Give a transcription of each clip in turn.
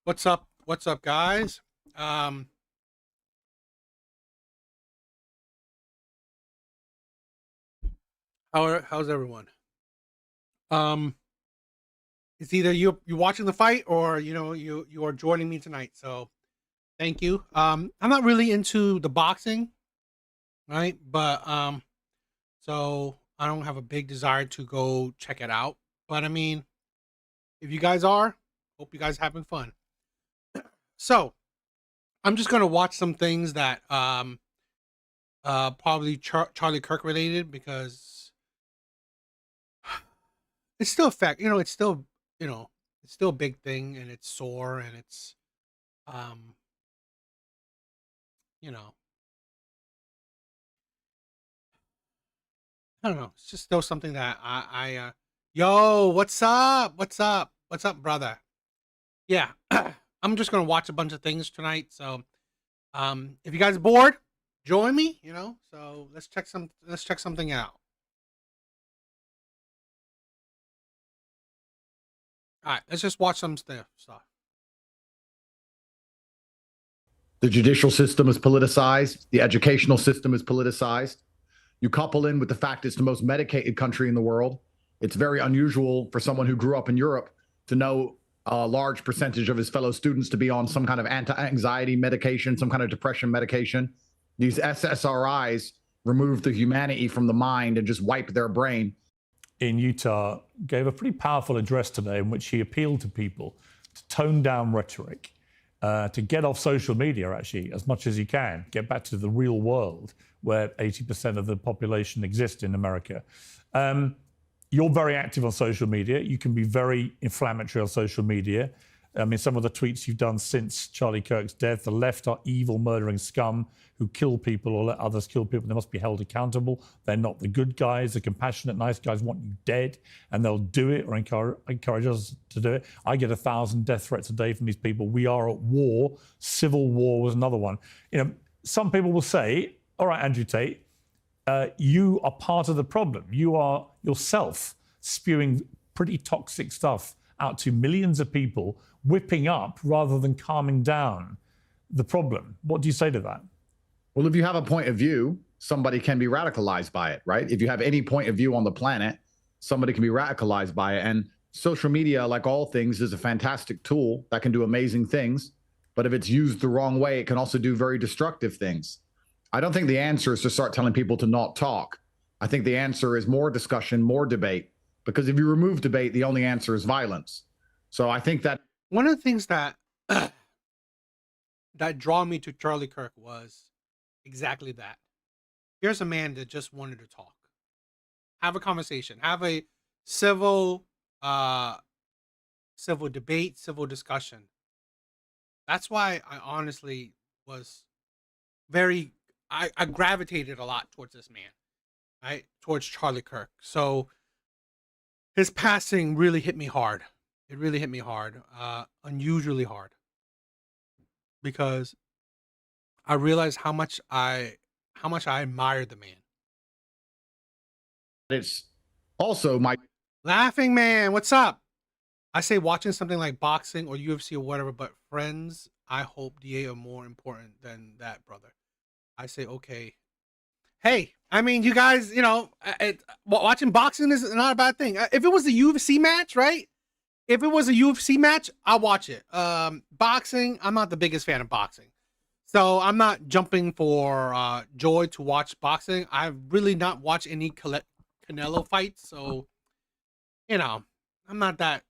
What's up? What's up, guys? How's everyone? Um, it's either you watching the fight or you are joining me tonight. So thank you. I'm not really into the boxing, right? But so I don't have a big desire to go check it out. But I mean, if you guys are, hope you guys having fun. So I'm just gonna watch some things that probably Charlie Kirk related because it's still a fact. It's still it's still a big thing and it's sore and it's um you know I don't know. It's just still something that yo, what's up? What's up? What's up, brother? Yeah. I'm just gonna watch a bunch of things tonight. So if you guys are bored, join me, so let's check something out. All right, let's just watch some stuff. The judicial system is politicized. The educational system is politicized. You couple in with the fact it's the most medicated country in the world. It's very unusual for someone who grew up in Europe to know a large percentage of his fellow students to be on some kind of anti-anxiety medication, some kind of depression medication. These SSRIs remove the humanity from the mind and just wipe their brain. In Utah, gave a pretty powerful address today in which he appealed to people to tone down rhetoric, to get off social media, actually, as much as you can, get back to the real world where 80% of the population exists in America. You're very active on social media. You can be very inflammatory on social media. I mean, some of the tweets you've done since Charlie Kirk's death, the left are evil, murdering scum who kill people or let others kill people. They must be held accountable. They're not the good guys. The compassionate, nice guys want you dead, and they'll do it or encourage us to do it. I get 1,000 death threats a day from these people. We are at war. Civil war was another one. Some people will say, all right, Andrew Tate, you are part of the problem. You are yourself spewing pretty toxic stuff out to millions of people, whipping up rather than calming down the problem. What do you say to that? Well, if you have a point of view, somebody can be radicalized by it, right? If you have any point of view on the planet, somebody can be radicalized by it. And social media, like all things, is a fantastic tool that can do amazing things. But if it's used the wrong way, it can also do very destructive things. I don't think the answer is to start telling people to not talk. I think the answer is more discussion, more debate. Because if you remove debate, the only answer is violence. So I think that one of the things that that draw me to Charlie Kirk was exactly that. Here's a man that just wanted to talk, have a conversation, have a civil debate, civil discussion. That's why I honestly was I gravitated a lot towards this man, right? Towards Charlie Kirk. So his passing really hit me hard. It really hit me hard, unusually hard, because I realized how much I admired the man. It's also my Laughing man, what's up? I say watching something like boxing or UFC or whatever, but friends, I hope DA are more important than that, brother. I say okay. Hey, I mean, you guys, watching boxing is not a bad thing. If it was a UFC match, right? If it was a UFC match, I'll watch it. Boxing, I'm not the biggest fan of boxing. So I'm not jumping for joy to watch boxing. I've really not watched any Canelo fights. So, I'm not that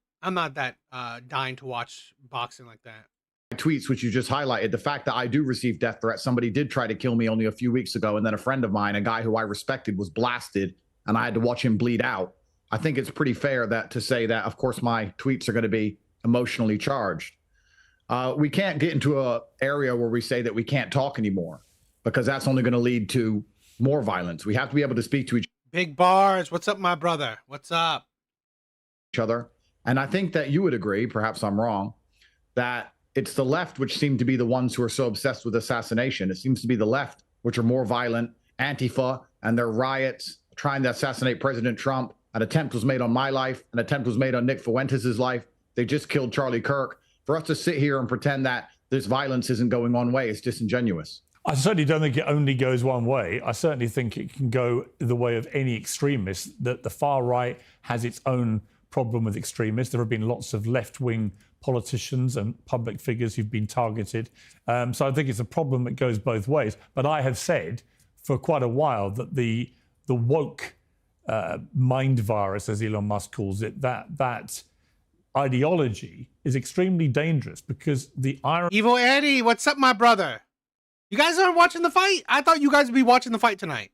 dying to watch boxing like that. tweets, which you just highlighted, the fact that I do receive death threats. Somebody did try to kill me only a few weeks ago. And then a friend of mine, a guy who I respected, was blasted and I had to watch him bleed out. I think it's pretty fair to say that, of course, my tweets are going to be emotionally charged. We can't get into an area where we say that we can't talk anymore, because that's only going to lead to more violence. We have to be able to speak to each Big bars. What's up, my brother? What's up? other. And I think that you would agree, perhaps I'm wrong, that it's the left which seem to be the ones who are so obsessed with assassination. It seems to be the left which are more violent, Antifa and their riots trying to assassinate President Trump. An attempt was made on my life. An attempt was made on Nick Fuentes' life. They just killed Charlie Kirk. For us to sit here and pretend that this violence isn't going one way is disingenuous. I certainly don't think it only goes one way. I certainly think it can go the way of any extremist. That the far right has its own problem with extremists. There have been lots of left-wing politicians and public figures who've been targeted. So I think it's a problem that goes both ways. But I have said for quite a while that the woke mind virus, as Elon Musk calls it, that ideology is extremely dangerous because the irony... Evil Eddie, what's up, my brother? You guys aren't watching the fight? I thought you guys would be watching the fight tonight.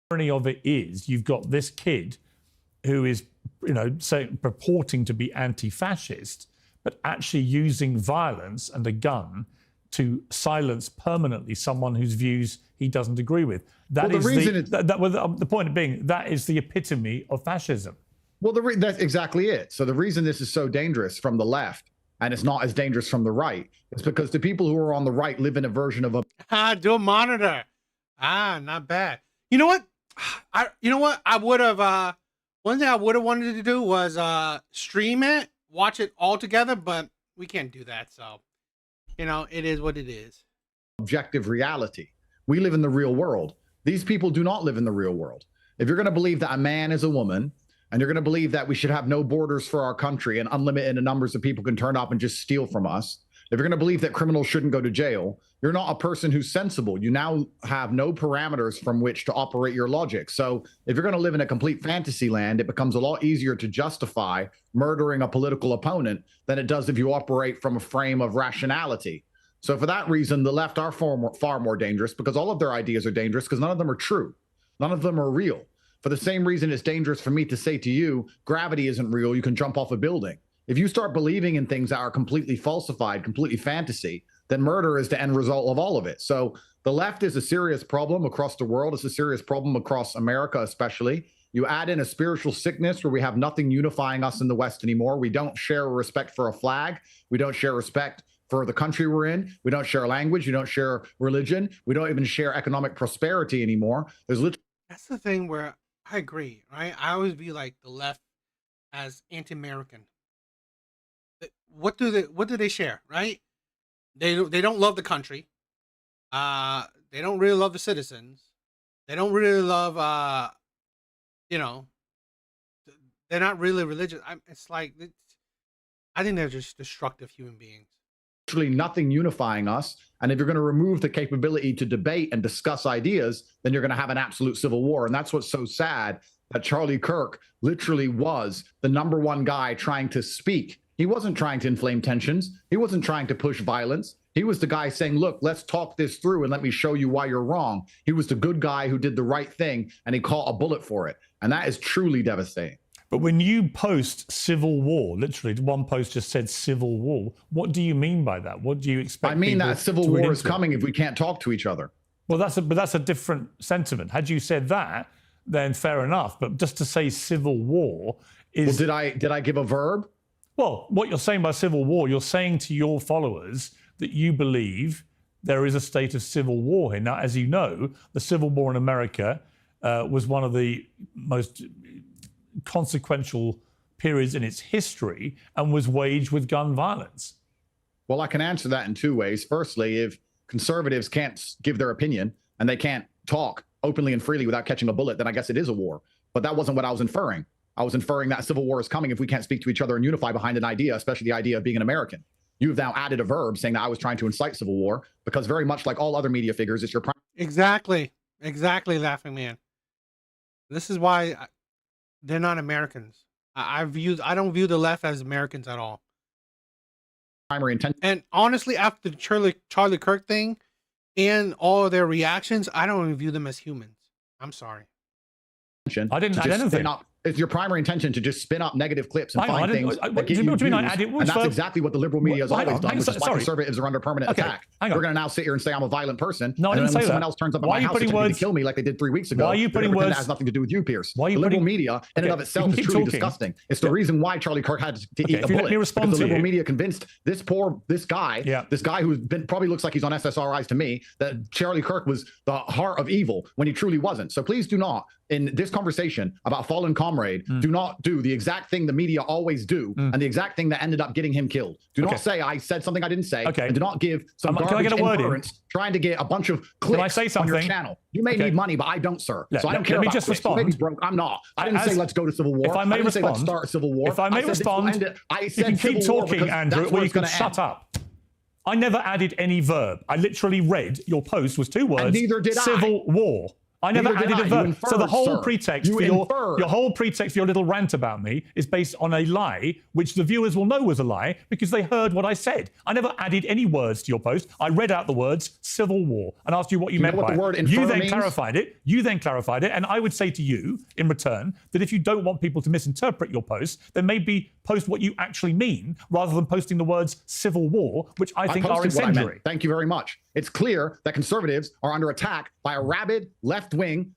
The irony of it is you've got this kid who is, purporting to be anti-fascist, but actually using violence and a gun to silence permanently someone whose views he doesn't agree with. The point being, that is the epitome of fascism. Well, that's exactly it. So the reason this is so dangerous from the left, and it's not as dangerous from the right, is because the people who are on the right live in a version of a... dual monitor. Not bad. You know what? I would have... one thing I would have wanted to do was stream it, watch it all together, but we can't do that. So, it is what it is. Objective reality. We live in the real world. These people do not live in the real world. If you're going to believe that a man is a woman, and you're going to believe that we should have no borders for our country and unlimited numbers of people can turn up and just steal from us, if you're going to believe that criminals shouldn't go to jail, you're not a person who's sensible. You now have no parameters from which to operate your logic. So if you're going to live in a complete fantasy land, it becomes a lot easier to justify murdering a political opponent than it does if you operate from a frame of rationality. So for that reason, the left are far more dangerous because all of their ideas are dangerous because none of them are true. None of them are real. For the same reason, it's dangerous for me to say to you, gravity isn't real. You can jump off a building. If you start believing in things that are completely falsified, completely fantasy, then murder is the end result of all of it. So the left is a serious problem across the world. It's a serious problem across America, especially. You add in a spiritual sickness where we have nothing unifying us in the West anymore. We don't share respect for a flag. We don't share respect for the country we're in. We don't share language. We don't share religion. We don't even share economic prosperity anymore. There's literally... That's the thing where I agree, right? I always view like the left as anti-American. What do they share, right? They don't love the country. They don't really love the citizens. They don't really love they're not really religious. I think they're just destructive human beings. Literally nothing unifying us. And if you're going to remove the capability to debate and discuss ideas, then you're going to have an absolute civil war. And that's what's so sad, that Charlie Kirk literally was the #1 guy trying to speak. He wasn't trying to inflame tensions. He wasn't trying to push violence. He was the guy saying, look, let's talk this through and let me show you why you're wrong. He was the good guy who did the right thing and he caught a bullet for it. And that is truly devastating. But when you post civil war, literally one post just said civil war, what do you mean by that? What do you expect? I mean that civil war is coming if we can't talk to each other. Well, that's a different sentiment. Had you said that, then fair enough. But just to say civil war is... Well, did I give a verb? Well, what you're saying by civil war, you're saying to your followers that you believe there is a state of civil war here. Now, as you know, the Civil War in America was one of the most consequential periods in its history and was waged with gun violence. Well, I can answer that in two ways. Firstly, if conservatives can't give their opinion and they can't talk openly and freely without catching a bullet, then I guess it is a war. But that wasn't what I was inferring. I was inferring that civil war is coming if we can't speak to each other and unify behind an idea, especially the idea of being an American. You've now added a verb saying that I was trying to incite civil war because very much like all other media figures, it's your Exactly, Laughing Man. This is why they're not Americans. I don't view the left as Americans at all. Primary intention. And honestly, after the Charlie Kirk thing and all of their reactions, I don't even view them as humans. I'm sorry. I didn't add anything. It's your primary intention to just spin up negative clips and find things that get you views. And that's exactly what the liberal media has always done, which is why conservatives are under permanent attack. We're going to now sit here and say I'm a violent person. No, and I didn't then say when someone else turns up at my house to kill me like they did 3 weeks ago, why are you putting words? That has nothing to do with you, Pierce. Why are you the liberal media in and of itself is truly disgusting. It's the reason why Charlie Kirk had to eat a bullet. Because the liberal media convinced this guy who probably looks like he's on SSRIs to me, that Charlie Kirk was the heart of evil when he truly wasn't. So please do not, in this conversation about fallen comrades, comrade, do not do the exact thing the media always do and the exact thing that ended up getting him killed. Do not say I said something I didn't say, and do not give some garbage inference trying to get a bunch of clicks on your channel. You may need money, but I don't, sir. So I don't care about clicks. You may be broke. I'm not. I didn't say let's go to civil war. If I may didn't say let's start a civil war. If I may respond, I said you can keep talking, Andrew, or you can shut up. I never added any verb. I literally read your post was 2 words. And neither did civil war. I never added a verb. So the whole pretext for your whole pretext for your little rant about me is based on a lie, which the viewers will know was a lie because they heard what I said. I never added any words to your post. I read out the words civil war and asked you what you meant by it. You then clarified it. You then clarified it. And I would say to you in return that if you don't want people to misinterpret your post, then maybe post what you actually mean rather than posting the words civil war, which I think are incendiary. Thank you very much. It's clear that conservatives are under attack by a rabid left-wing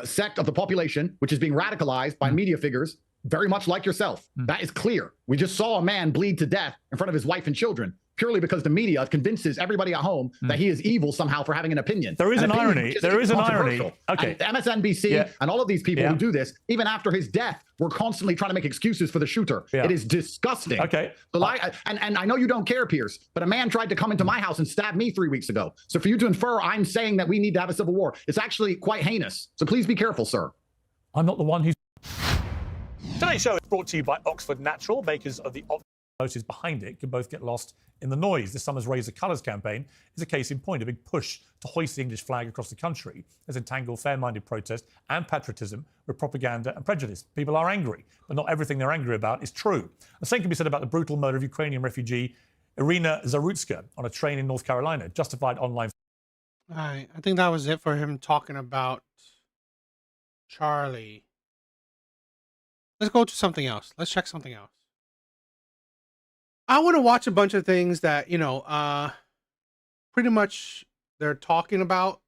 sect of the population, which is being radicalized by media figures, very much like yourself. That is clear. We just saw a man bleed to death in front of his wife and children, purely because the media convinces everybody at home that he is evil somehow for having an opinion. There is an irony. There is an irony. Okay. And MSNBC and all of these people who do this, even after his death, we're constantly trying to make excuses for the shooter. It is disgusting. Okay. And I know you don't care, Pierce, but a man tried to come into my house and stab me 3 weeks ago. So for you to infer I'm saying that we need to have a civil war, it's actually quite heinous. So please be careful, sir. I'm not the one who's... Today's show is brought to you by Oxford Natural, makers of the motives behind it can both get lost in the noise. This summer's Raise the Colours campaign is a case in point, a big push to hoist the English flag across the country as entangled fair-minded protest and patriotism with propaganda and prejudice. People are angry, but not everything they're angry about is true. The same can be said about the brutal murder of Ukrainian refugee Irina Zarutska on a train in North Carolina, justified online. All right, I think that was it for him talking about Charlie. Let's go to something else. Let's check something else. I want to watch a bunch of things that, you know, pretty much they're talking about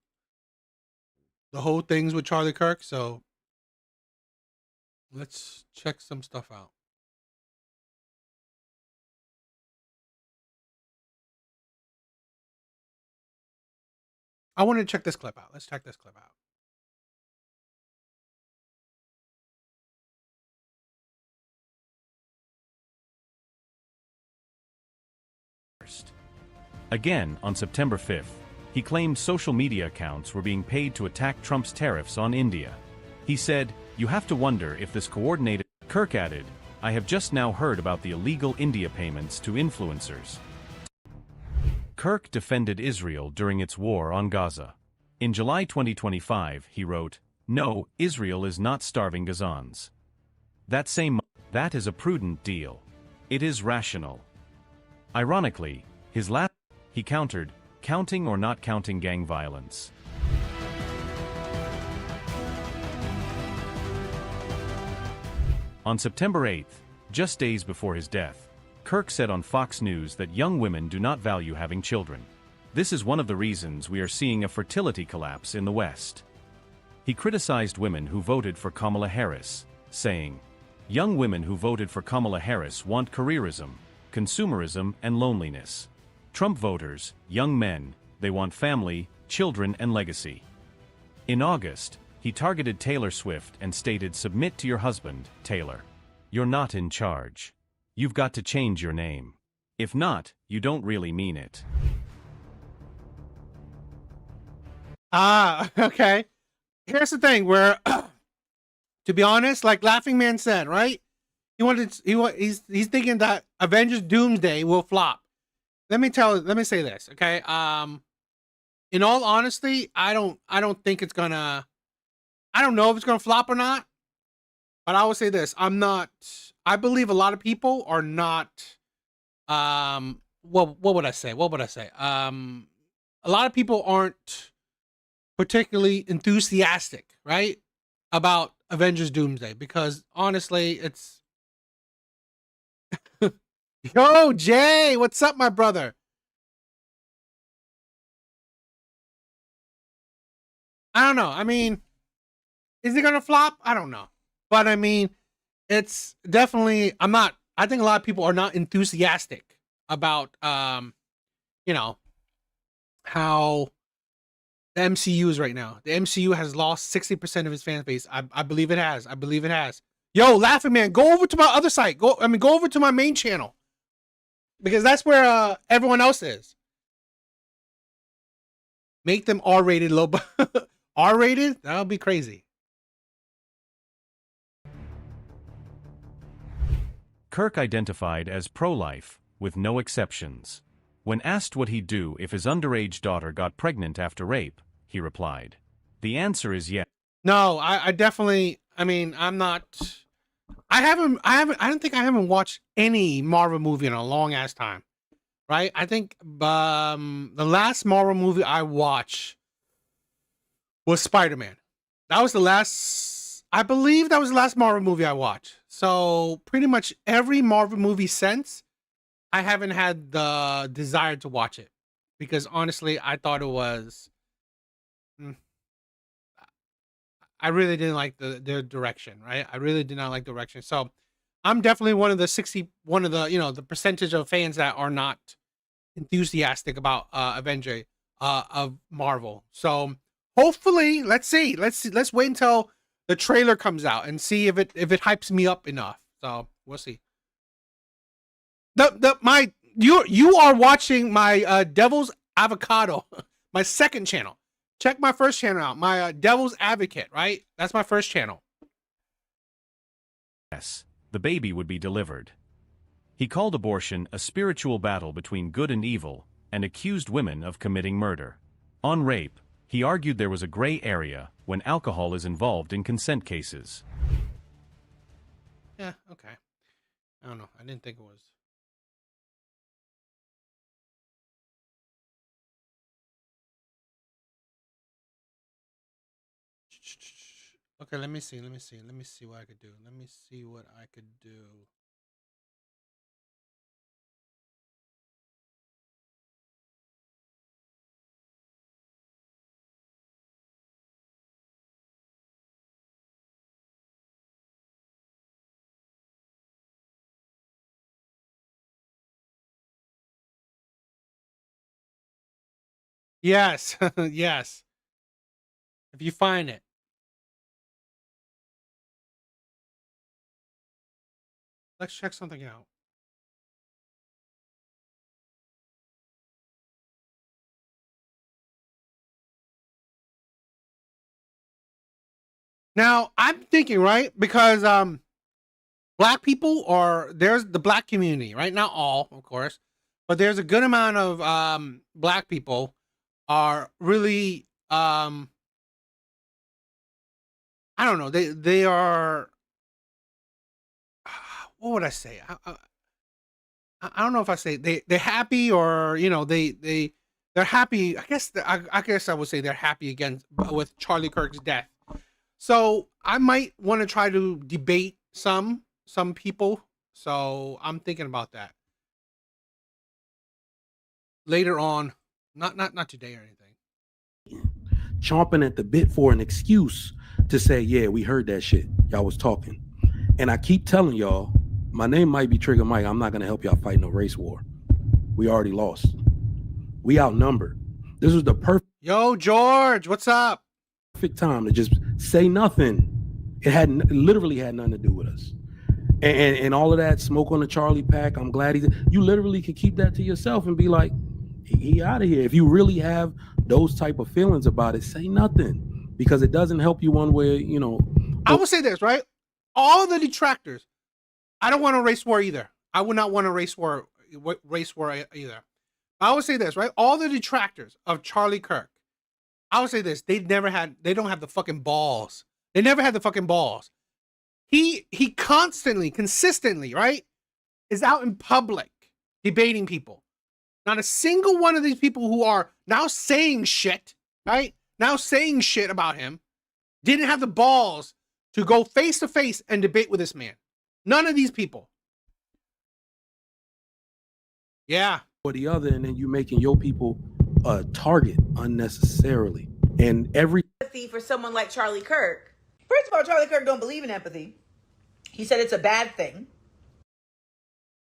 the whole things with Charlie Kirk. So let's check some stuff out. I want to check this clip out. Let's check this clip out. Again, on September 5th, he claimed social media accounts were being paid to attack Trump's tariffs on India. He said, "You have to wonder if this coordinated..." Kirk added, "I have just now heard about the illegal India payments to influencers." Kirk defended Israel during its war on Gaza. In July 2025, he wrote, "No, Israel is not starving Gazans. That is a prudent deal. It is rational." Ironically, he countered, counting or not counting gang violence. On September 8th, just days before his death, Kirk said on Fox News that young women do not value having children. This is one of the reasons we are seeing a fertility collapse in the West. He criticized women who voted for Kamala Harris, saying, "Young women who voted for Kamala Harris want careerism, consumerism, and loneliness. Trump voters, young men, they want family, children, and legacy." In August, he targeted Taylor Swift and stated, "Submit to your husband, Taylor. You're not in charge. You've got to change your name. If not, you don't really mean it." Okay. Here's the thing where, to be honest, like Laughing Man said, right? He's thinking that Avengers Doomsday will flop. Let me say this, okay? In all honesty, I don't think it's gonna, I don't know if it's gonna flop or not, but I will say this. I believe a lot of people are not, what would I say? A lot of people aren't particularly enthusiastic, right? About Avengers Doomsday, because honestly, it's, yo, Jay, what's up, my brother? I don't know. I mean, is it gonna flop? I don't know. But I mean, it's definitely, I think a lot of people are not enthusiastic about, you know, how the MCU is right now. The MCU has lost 60% of its fan base. I believe it has. Yo, Laughing Man, go over to my other site. Go over to my main channel. Because that's where everyone else is. Make them R-rated, low. R-rated? That would be crazy. Kirk identified as pro-life, with no exceptions. When asked what he'd do if his underage daughter got pregnant after rape, he replied, "The answer is yes." No, I definitely, I mean, I'm not, I don't think I haven't watched any Marvel movie in a long ass time, right? I think the last Marvel movie I watched was Spider-Man. That was the last, I believe that was the last Marvel movie I watched. So pretty much every Marvel movie since, I haven't had the desire to watch it. Because honestly, I thought it was, I really didn't like the direction, right? I really did not like the direction. So I'm definitely one of the the percentage of fans that are not enthusiastic about Avenger of Marvel. So hopefully, let's wait until the trailer comes out and see if it hypes me up enough. So we'll see. You are watching my Devil's Avocado, my second channel. Check my first channel out, my Devil's Advocate, right? That's my first channel. Yes, the baby would be delivered. He called abortion a spiritual battle between good and evil, and accused women of committing murder. On rape, he argued there was a gray area when alcohol is involved in consent cases. Yeah, okay. I don't know. I didn't think it was. Okay, let me see what I could do. Let me see what I could do. Yes, yes. If you find it. Let's check something out. Now, I'm thinking, right? Because black people there's the black community, right? Not all, of course, but there's a good amount of black people are really I don't know, they are, what would I say? I don't know if I say they're happy, or they're happy. I guess I would say they're happy again with Charlie Kirk's death. So I might want to try to debate some people. So I'm thinking about that later on. Not today or anything. Chomping at the bit for an excuse to say, yeah, we heard that shit. Y'all was talking. And I keep telling y'all, my name might be Trigger Mike. I'm not going to help y'all fight no race war. We already lost. We outnumbered. This was the perfect. Yo, George, what's up? Perfect time to just say nothing. It literally had nothing to do with us. And all of that smoke on the Charlie pack. I'm glad you literally could keep that to yourself and be like, he out of here. If you really have those type of feelings about it, say nothing, because it doesn't help you one way, I will say this, right? All the detractors, I don't want a race war either. I would not want a race war either. I would say this, right? All the detractors of Charlie Kirk, I would say this, they don't have the fucking balls. They never had the fucking balls. He consistently, right, is out in public debating people. Not a single one of these people who are now saying shit, right? Now saying shit about him didn't have the balls to go face to face and debate with this man. None of these people. Yeah. Or the other, and then you making your people a target unnecessarily. And every empathy for someone like Charlie Kirk. First of all, Charlie Kirk don't believe in empathy. He said it's a bad thing.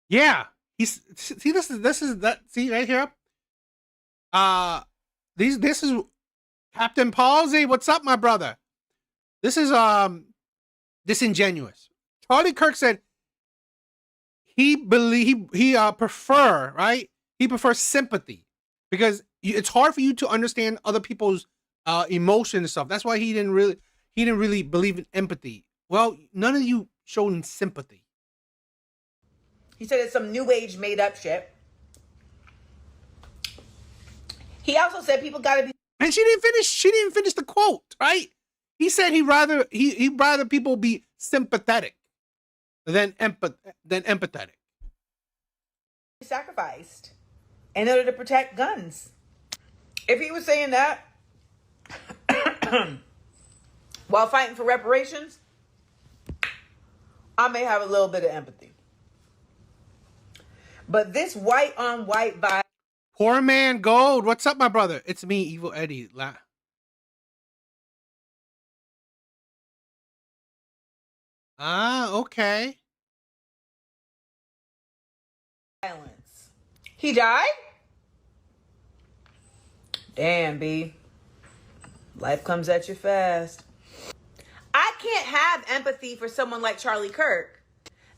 Yeah. See, this is that, see right here. This is Captain Palsy. What's up, my brother? This is disingenuous. Charlie Kirk said he prefer, right? He prefers sympathy because it's hard for you to understand other people's emotion and stuff. That's why he didn't really believe in empathy. Well, none of you showed sympathy. He said it's some new age made up shit. He also said people got to be. And she didn't finish the quote, right? He said he'd rather people be sympathetic than empathetic. Sacrificed in order to protect guns. If he was saying that while fighting for reparations, I may have a little bit of empathy. But this white on white vibe. Poor man gold. What's up, my brother? It's me, Evil Eddie. Okay. Violence. He died? Damn, B. Life comes at you fast. I can't have empathy for someone like Charlie Kirk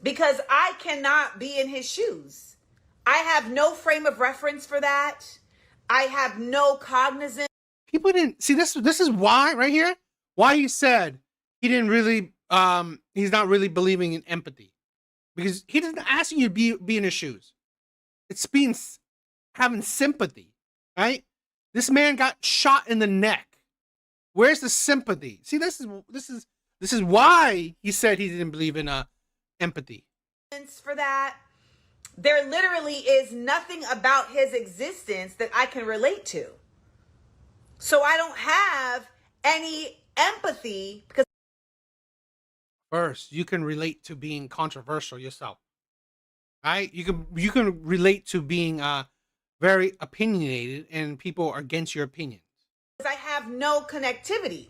because I cannot be in his shoes. I have no frame of reference for that. I have no cognizance. People didn't see this. This is why right here. Why he said he didn't really. He's not really believing in empathy because he doesn't ask you to be in his shoes. It's having sympathy, right? This man got shot in the neck. Where's the sympathy? See, this is why he said he didn't believe in empathy. For that. There literally is nothing about his existence that I can relate to. So I don't have any empathy because first, you can relate to being controversial yourself. Right? You can relate to being very opinionated and people are against your opinions. I have no connectivity.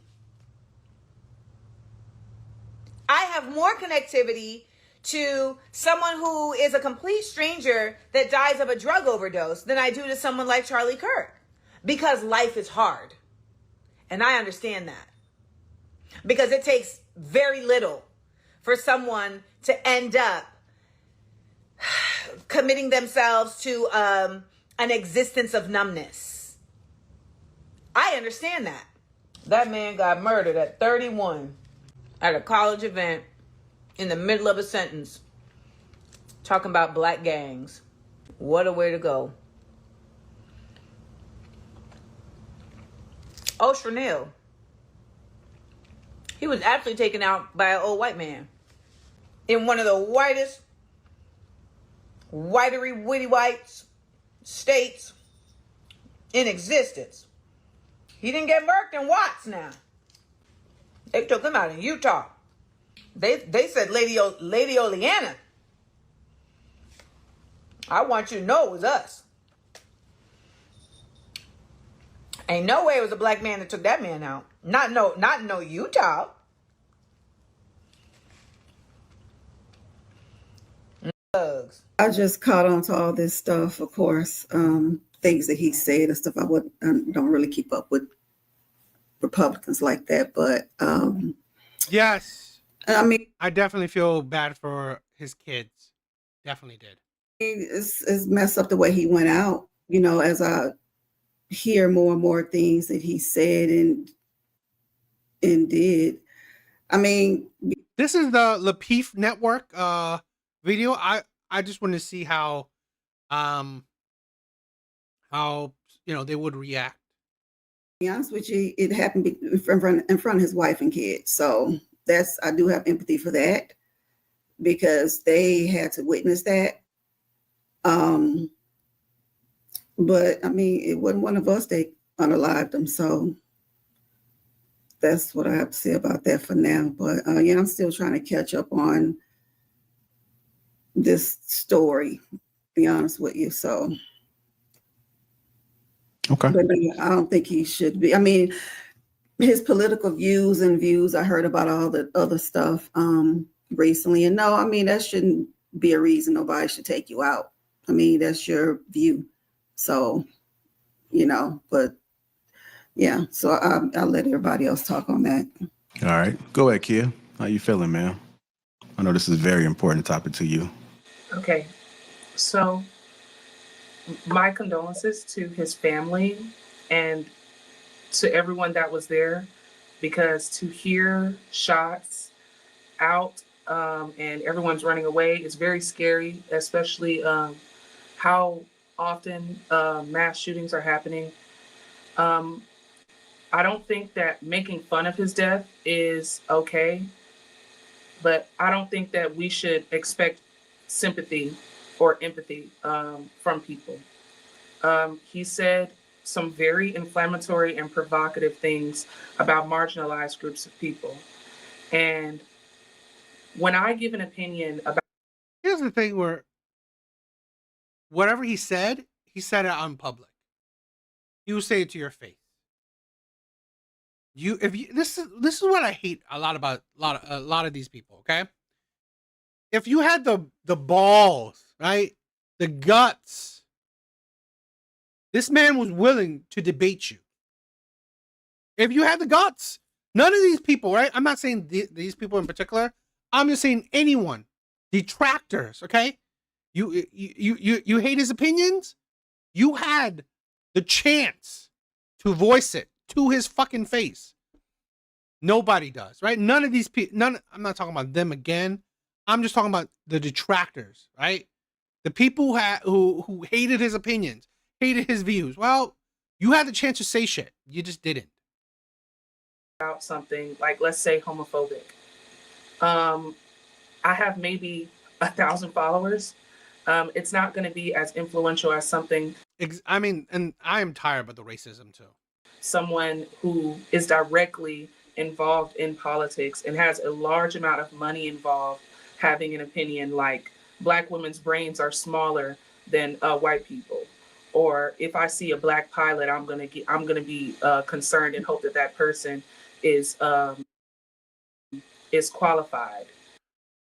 I have more connectivity to someone who is a complete stranger that dies of a drug overdose than I do to someone like Charlie Kirk. Because life is hard. And I understand that. Because it takes very little for someone to end up committing themselves to an existence of numbness. I understand that. That man got murdered at 31 at a college event. In the middle of a sentence, talking about black gangs. What a way to go. Oh, Chanel. He was actually taken out by an old white man. In one of the whitest, whitery, witty white states in existence. He didn't get murked in Watts now. They took him out in Utah. They said Lady Oleana. I want you to know it was us. Ain't no way it was a black man that took that man out. Not no Utah. Thugs. I just caught on to all this stuff, of course. Things that he said and stuff. I don't really keep up with Republicans like that, but yes. I mean, I definitely feel bad for his kids. Definitely did. It's messed up the way he went out. You know, as I hear more and more things that he said and did. I mean, this is the Lapeef Network video. I just want to see how they would react. To be honest with you, it happened in front of his wife and kids. So I do have empathy for that because they had to witness that. But I mean, it wasn't one of us that unalived them. So that's what I have to say about that for now. But I'm still trying to catch up on this story, to be honest with you. So okay. But I don't think he should be. I mean, his political views I heard about all the other stuff recently. And no, I mean, that shouldn't be a reason nobody should take you out. I mean, that's your view. So, but yeah, so I'll let everybody else talk on that. All right. Go ahead, Kia. How you feeling, man? I know this is a very important topic to you. Okay, so my condolences to his family and to everyone that was there, because to hear shots out and everyone's running away is very scary, especially how often mass shootings are happening. I don't think that making fun of his death is okay, but I don't think that we should expect sympathy or empathy from people. He said some very inflammatory and provocative things about marginalized groups of people. And when I give an opinion about, Here's the thing where whatever he said it on public. He will say it to your face. This is what I hate a lot about a lot of these people, okay? If you had the balls, right? The guts, this man was willing to debate you. If you had the guts, none of these people, right? I'm not saying these people in particular. I'm just saying anyone, detractors, okay? You hate his opinions. You had the chance to voice it to his fucking face. Nobody does, right? None of these people. I'm not talking about them again. I'm just talking about the detractors, right? The people who hated his opinions, hated his views. Well, you had the chance to say shit. You just didn't. about something like, let's say, homophobic. I have maybe 1,000 followers. It's not going to be as influential as something. I mean, and I am tired of the racism too. Someone who is directly involved in politics and has a large amount of money involved having an opinion like Black women's brains are smaller than white people, or if I see a Black pilot, I'm gonna be concerned and hope that person is qualified.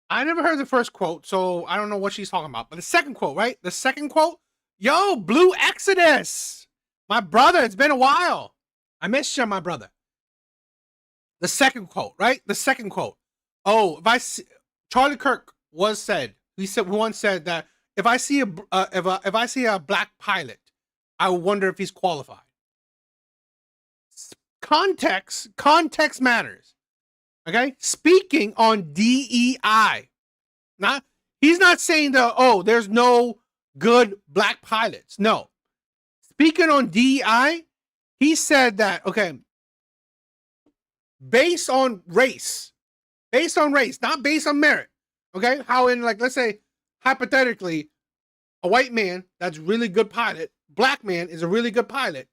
I never heard the first quote, so I don't know what she's talking about. But the second quote, right? The second quote, yo, Blue Exodus, my brother, it's been a while. I missed you, my brother. The second quote, right? The second quote. Oh, Charlie Kirk once said that if I see a Black pilot, I wonder if he's qualified. Context matters. Okay, speaking on DEI, he's not saying that there's no good Black pilots. No, speaking on DEI, he said that based on race, not based on merit. Okay, how in let's say hypothetically, a white man that's really good pilot, Black man is a really good pilot.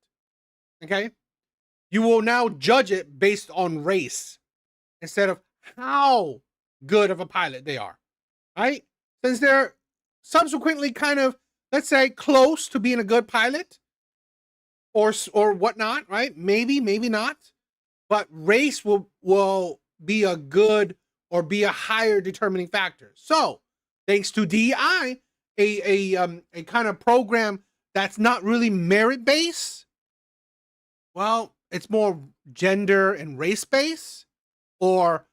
Okay, you will now judge it based on race instead of how good of a pilot they are, right? Since they're subsequently kind of, let's say, close to being a good pilot or whatnot, right? Maybe not, but race will be a good or be a higher determining factor. So, thanks to DEI, a kind of program that's not really merit based, well, it's more gender and race based, or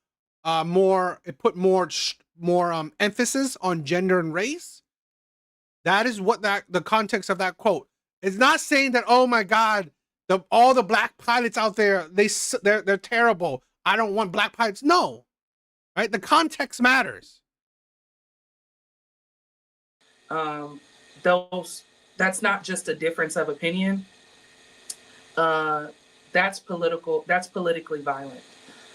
put more emphasis on gender and race. That is what the context of that quote. It's not saying that, oh my God, all the Black pilots out there, they're terrible. I don't want Black pilots. No, right? The context matters. That's not just a difference of opinion. That's political. That's politically violent.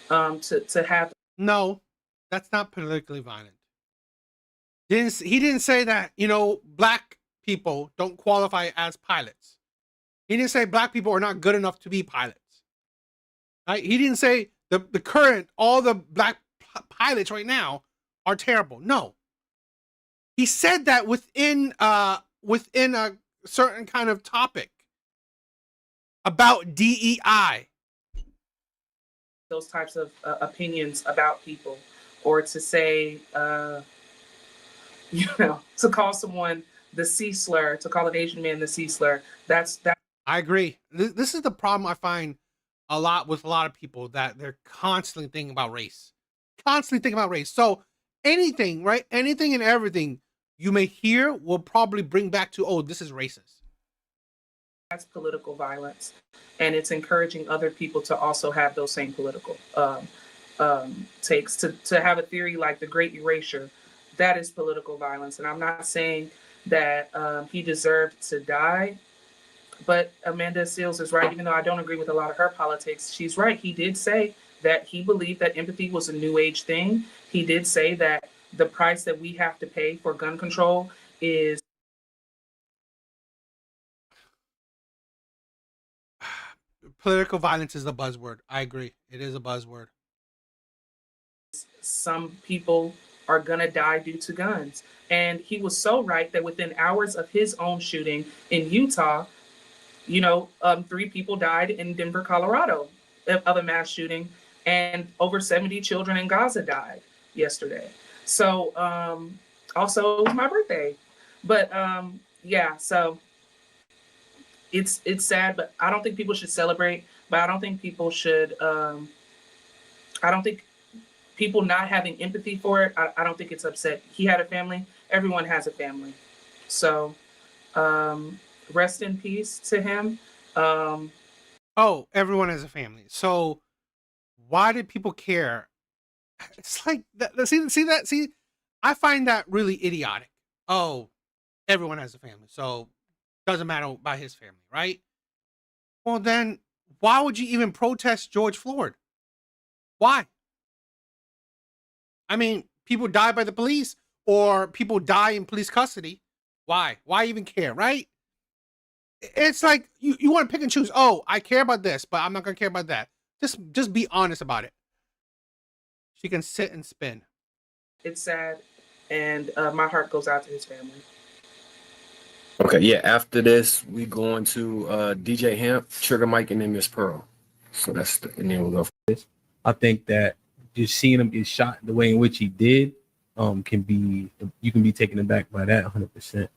To have. No, that's not politically violent. He didn't say that, Black people don't qualify as pilots. He didn't say Black people are not good enough to be pilots. Right? He didn't say all the Black pilots right now are terrible. No. He said that within a certain kind of topic about DEI. Those types of opinions about people, or to say, to call someone the C slur, to call an Asian man the C slur. That. I agree. This is the problem I find a lot with a lot of people, that they're constantly thinking about race. So anything, right? Anything and everything you may hear will probably bring back to, oh, this is racist. That's political violence, and it's encouraging other people to also have those same political takes. To have a theory like the Great Erasure, that is political violence. And I'm not saying that he deserved to die, but Amanda Seals is right. Even though I don't agree with a lot of her politics, she's right. He did say that he believed that empathy was a new age thing. He did say that the price that we have to pay for gun control is Political violence is a buzzword. I agree. It is a buzzword. some people are gonna die due to guns. And he was so right that within hours of his own shooting in Utah, 3 people died in Denver, Colorado of a mass shooting, and over 70 children in Gaza died yesterday. So also it was my birthday. But yeah, so it's sad, but I don't think people should celebrate. But I don't think people should. I don't think people not having empathy for it. I don't think it's upset. He had a family. Everyone has a family. So rest in peace to him. Oh, everyone has a family. So why did people care? It's like that. See, I find that really idiotic. Oh, everyone has a family, so doesn't matter about his family, right? Well, then why would you even protest George Floyd? Why? I mean, people die by the police or people die in police custody. Why? Why even care, right? It's like you want to pick and choose. Oh, I care about this, but I'm not gonna care about that. Just be honest about it. She can sit and spin. It's sad, and my heart goes out to his family. Okay, yeah. After this, we going to DJ Hemp, Trigger Mike, and then Miss Pearl. So and then we'll go. I think that just seeing him get shot the way in which he did, you can be taken aback by that 100%.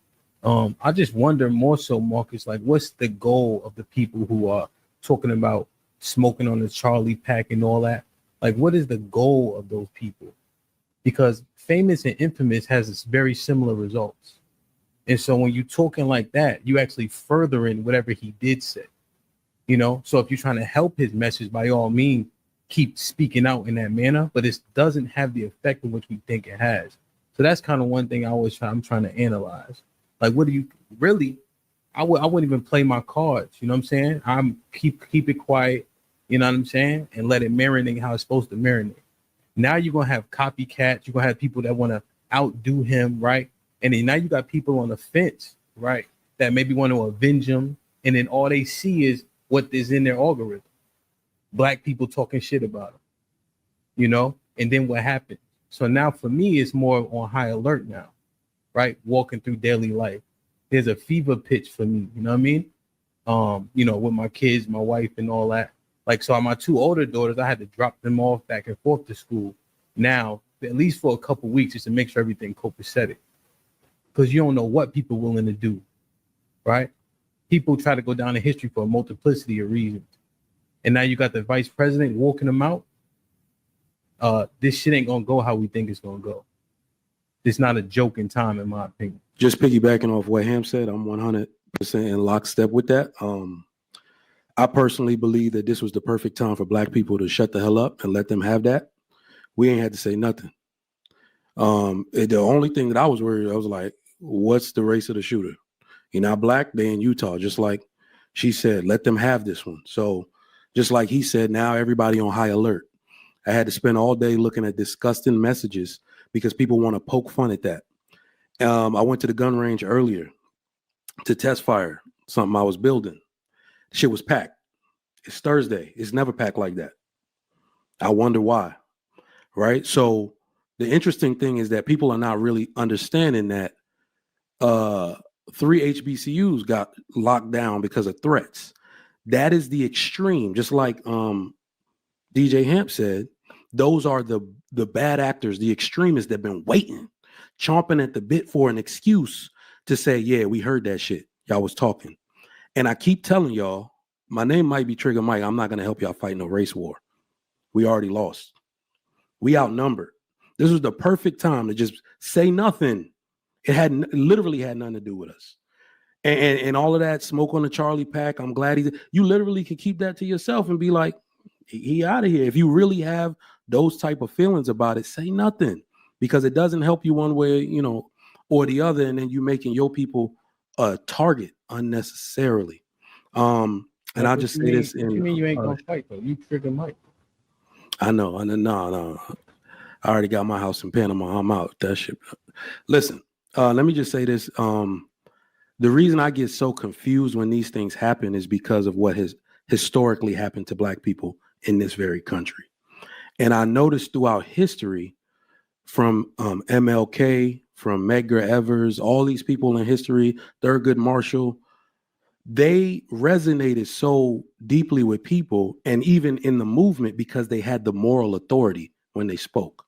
I just wonder more so, Marcus, like what's the goal of the people who are talking about smoking on the Charlie pack and all that? Like, what is the goal of those people? Because Famous and Infamous has very similar results. And so when you're talking like that, you actually furthering whatever he did say, So if you're trying to help his message, by all means, keep speaking out in that manner, but it doesn't have the effect in which we think it has. So that's kind of one thing I'm trying to analyze. Like, what do you really? I wouldn't even play my cards. You know what I'm saying? I'm keep it quiet. You know what I'm saying? And let it marinate how it's supposed to marinate. Now you're gonna have copycats. You're gonna have people that want to outdo him, right? And then now you got people on the fence, right? That maybe want to avenge him, and then all they see is what is in their algorithm. Black people talking shit about him, And then what happened? So now for me, it's more on high alert now, right? Walking through daily life. There's a fever pitch for me, you know what I mean? With my kids, my wife, and all that. Like, so my 2 older daughters, I had to drop them off back and forth to school now, at least for a couple weeks, just to make sure everything copacetic. Because you don't know what people are willing to do, right? People try to go down in history for a multiplicity of reasons. And now you got the vice president walking them out. This shit ain't going to go how we think it's going to go. It's not a joke in time, in my opinion. Just piggybacking off what Ham said, I'm 100% in lockstep with that. I personally believe that this was the perfect time for Black people to shut the hell up and let them have that. We ain't had to say nothing. The only thing that I was worried, I was like, what's the race of the shooter? You're not Black, they in Utah. Just like she said, let them have this one. So just like he said, now everybody on high alert. I had to spend all day looking at disgusting messages because people want to poke fun at that. I went to the gun range earlier to test fire something I was building. Shit was packed. It's Thursday. It's never packed like that. I wonder why, right? So the interesting thing is that people are not really understanding that 3 HBCUs got locked down because of threats. That is the extreme. Just like DJ Hemp said, those are the bad actors, the extremists that have been waiting, chomping at the bit for an excuse to say, yeah, we heard that shit. Y'all was talking. And I keep telling y'all, my name might be Trigger Mike. I'm not going to help y'all fight no race war. We already lost. We outnumbered. This was the perfect time to just say nothing. It literally had nothing to do with us. And all of that smoke on the Charlie pack. I'm glad you literally could keep that to yourself and be like, he out of here. If you really have those type of feelings about it, say nothing, because it doesn't help you one way, or the other. And then you making your people a target unnecessarily. And I'll just say this. What you mean you ain't gonna fight though? You trigger Mike. I know. No. I already got my house in Panama. I'm out. That shit. Listen, let me just say this. The reason I get so confused when these things happen is because of what has historically happened to Black people in this very country. And I noticed throughout history, from MLK, from Medgar Evers, all these people in history, Thurgood Marshall, they resonated so deeply with people, and even in the movement, because they had the moral authority when they spoke.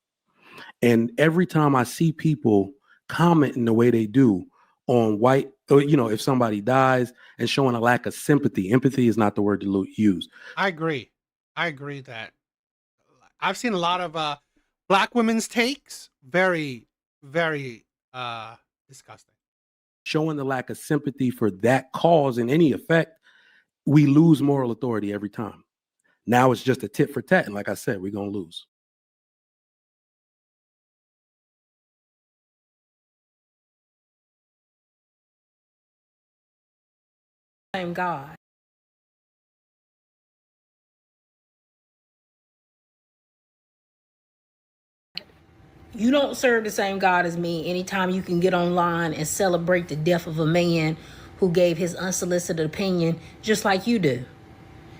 And every time I see people commenting the way they do on white, or, if somebody dies, and showing a lack of sympathy. Empathy is not the word to use. I agree that I've seen a lot of Black women's takes. Very, very disgusting. Showing the lack of sympathy for that cause in any effect, we lose moral authority every time. Now it's just a tit for tat. And like I said, we're going to lose. Same God. You don't serve the same God as me anytime you can get online and celebrate the death of a man who gave his unsolicited opinion just like you do.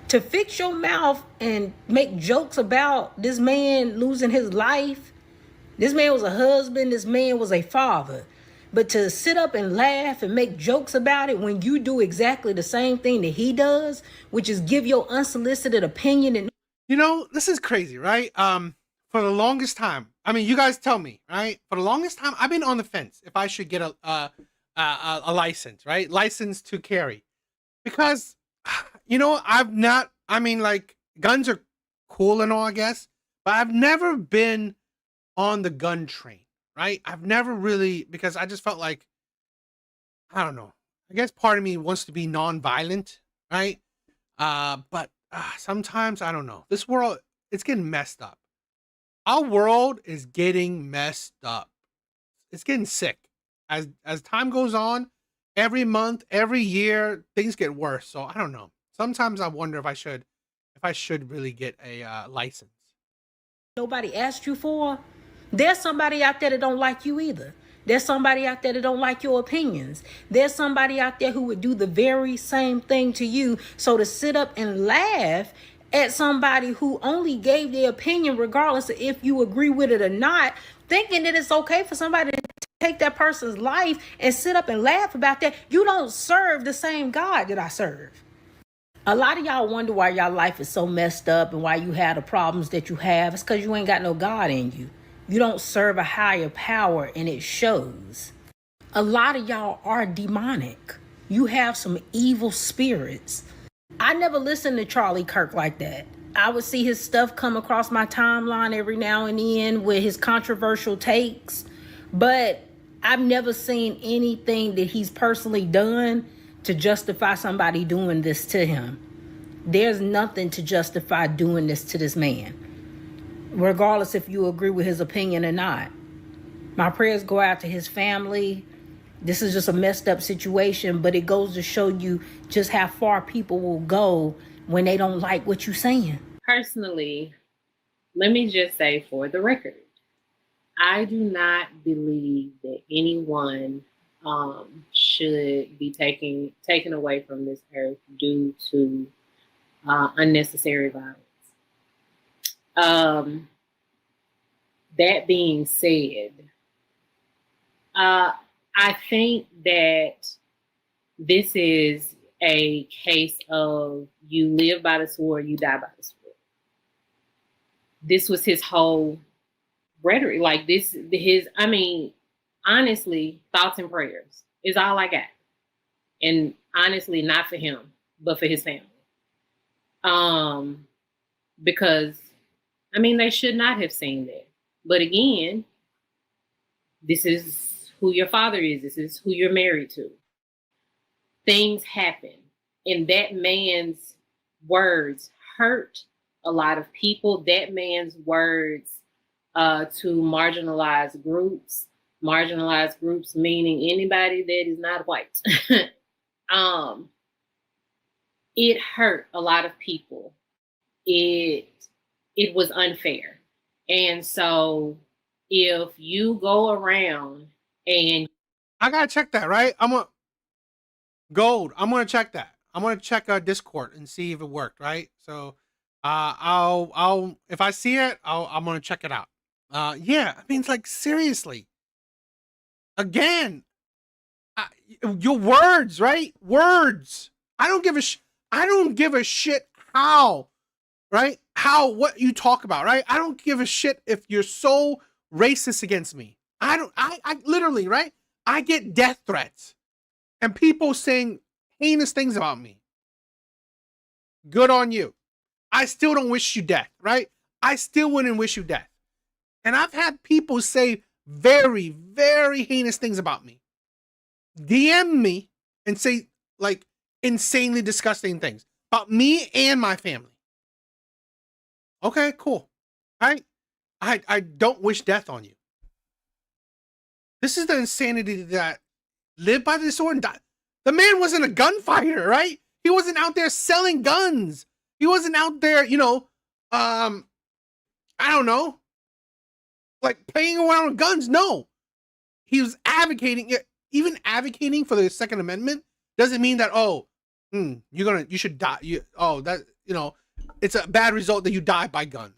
To fix your mouth and make jokes about this man losing his life, this man was a husband, this man was a father. But to sit up and laugh and make jokes about it when you do exactly the same thing that he does, which is give your unsolicited opinion. And this is crazy, right? For the longest time, I mean, you guys tell me, right? For the longest time, I've been on the fence if I should get a license, right? License to carry, because I've not. I mean, like, guns are cool and all, I guess, but I've never been on the gun train, right? I've never really, because I just felt like, I don't know. I guess part of me wants to be non-violent, right? But sometimes I don't know. This world, it's getting messed up. Our world is getting messed up. It's getting sick. As time goes on, every month, every year, things get worse. So I don't know. Sometimes I wonder if I should really get a license. Nobody asked you for. There's somebody out there that don't like you either. There's somebody out there that don't like your opinions. There's somebody out there who would do the very same thing to you. So to sit up and laugh at somebody who only gave their opinion, regardless of if you agree with it or not, thinking that it's okay for somebody to take that person's life and sit up and laugh about that, you don't serve the same God that I serve. A lot of y'all wonder why y'all life is so messed up and why you have the problems that you have. It's because you ain't got no God in you. You don't serve a higher power, and it shows. A lot of y'all are demonic. You have some evil spirits. I never listened to Charlie Kirk like that. I would see his stuff come across my timeline every now and then with his controversial takes, but I've never seen anything that he's personally done to justify somebody doing this to him. There's nothing to justify doing this to this man, regardless if you agree with his opinion or not. My prayers go out to his family. This is just a messed up situation, but it goes to show you just how far people will go when they don't like what you're saying. Personally, let me just say for the record, I do not believe that anyone should be taken away from this earth due to unnecessary violence. That being said, I think that this is a case of you live by the sword, you die by the sword. This was his whole rhetoric. Like honestly, thoughts and prayers is all I got. And honestly, not for him, but for his family. Because, they should not have seen that. But again, this is who your father is. This is who you're married to. Things happen. And that man's words hurt a lot of people. That man's words to marginalized groups meaning anybody that is not white. It hurt a lot of people. It was unfair. And so if you go around and I gotta check that, right? I'm gonna check that. I'm gonna check Discord and see if it worked, right? So I'll if I see it, I'm gonna check it out. Yeah, I mean, it's like, seriously. Again, your words, right? Words. I don't give a shit how, right? What you talk about, right? I don't give a shit if you're so racist against me. I literally, right? I get death threats and people saying heinous things about me. Good on you. I still don't wish you death, right? I still wouldn't wish you death. And I've had people say very, very heinous things about me. DM me and say like insanely disgusting things about me and my family. Okay, cool. I don't wish death on you. This is the insanity that live by the sword and die. The man wasn't a gunfighter, right? He wasn't out there selling guns. He wasn't out there, I don't know, like playing around with guns. No, he was advocating it. Even advocating for the Second Amendment doesn't mean that, you should die. It's a bad result that you die by guns.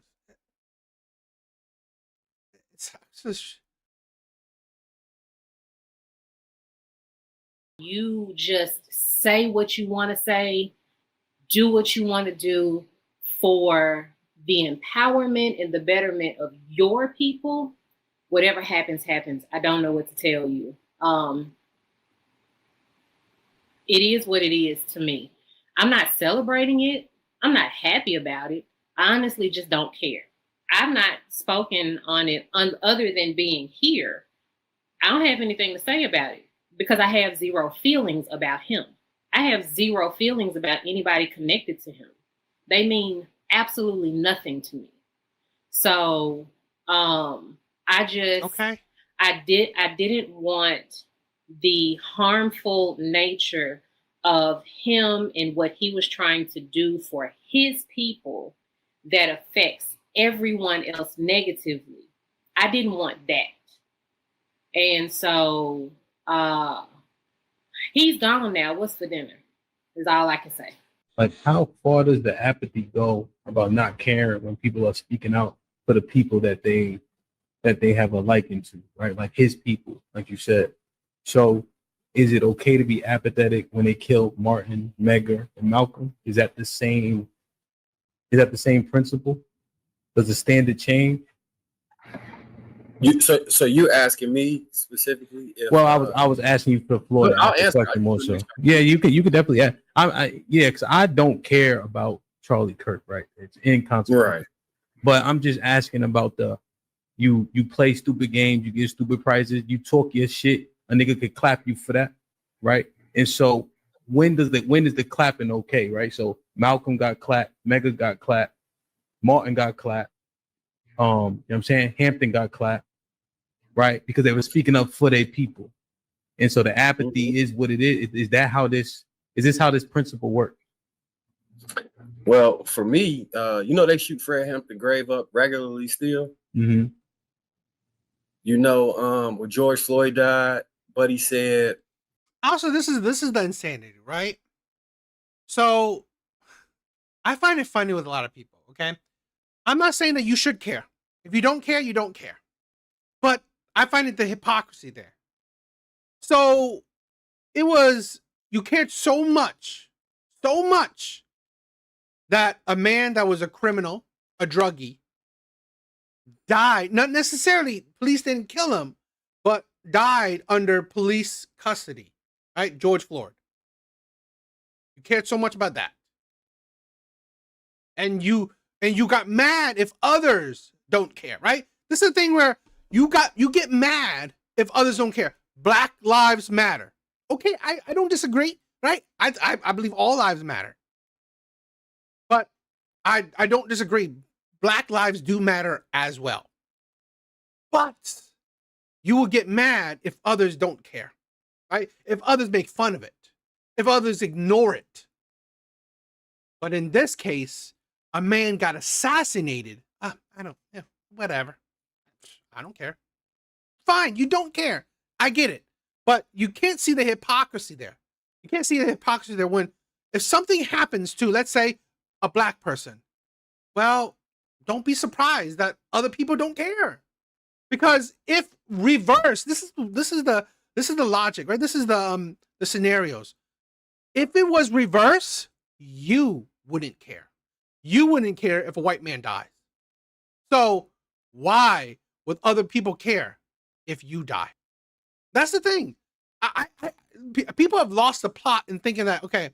It's just, you just say what you want to say, do what you want to do for the empowerment and the betterment of your people. Whatever happens, happens. I don't know what to tell you. It is what it is to me. I'm not celebrating it. I'm not happy about it. I honestly just don't care. I've not spoken on it other than being here. I don't have anything to say about it because I have zero feelings about him. I have zero feelings about anybody connected to him. They mean absolutely nothing to me. So I didn't want the harmful nature of him and what he was trying to do for his people that affects everyone else negatively. I didn't want that. And so he's gone now. What's for dinner? Is all I can say. Like, how far does the apathy go about not caring when people are speaking out for the people that they have a liking to, right? Like his people, like you said. So is it okay to be apathetic when they killed Martin, Medgar, and Malcolm? Is that the same principle? Does the standard change? So you asking me specifically? If, well, I was asking you for Florida. I'll answer more so. Yeah, you could definitely ask. Because I don't care about Charlie Kirk, right? It's inconsequential. Right. But I'm just asking about you play stupid games, you get stupid prizes, you talk your shit, a nigga could clap you for that, right? And so when is the clapping okay, right? So Malcolm got clapped, Medgar got clapped, Martin got clapped, you know what I'm saying? Hampton got clapped, right? Because they were speaking up for their people. And so the apathy is what it is. Is this how this principle works? Well, for me, they shoot Fred Hampton grave up regularly still. Mm-hmm. When George Floyd died, Buddy said. Also, this is the insanity, right? So I find it funny with a lot of people, okay? I'm not saying that you should care. If you don't care, you don't care. But I find it the hypocrisy there. So you cared so much that a man that was a criminal, a druggie, died. Not necessarily, police didn't kill him, but died under police custody, right? George Floyd. You cared so much about that. And you got mad if others don't care, right? This is the thing where you get mad if others don't care. Black lives matter. Okay, I don't disagree, right? I believe all lives matter. But I don't disagree. Black lives do matter as well. But you will get mad if others don't care, right? If others make fun of it, if others ignore it. But in this case, a man got assassinated. Whatever. I don't care. Fine, you don't care. I get it. But you can't see the hypocrisy there. You can't see the hypocrisy there when if something happens to, let's say, a black person, well, don't be surprised that other people don't care. Because if reverse, this is the logic, right? This is the scenarios. If it was reverse, you wouldn't care. You wouldn't care if a white man dies. So why would other people care if you die? That's the thing. People have lost the plot in thinking that, okay,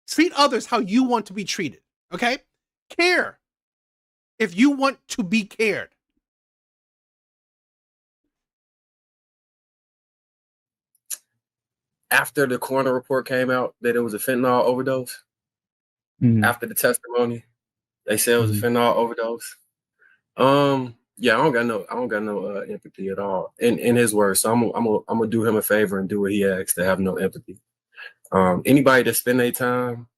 treat others how you want to be treated. Okay? Care if you want to be cared. After the coroner report came out that it was a fentanyl overdose, after the testimony, they said it was a fentanyl overdose. Yeah, I don't got no empathy at all in his words. So I'm gonna do him a favor and do what he asked, to have no empathy. Anybody that spend their time.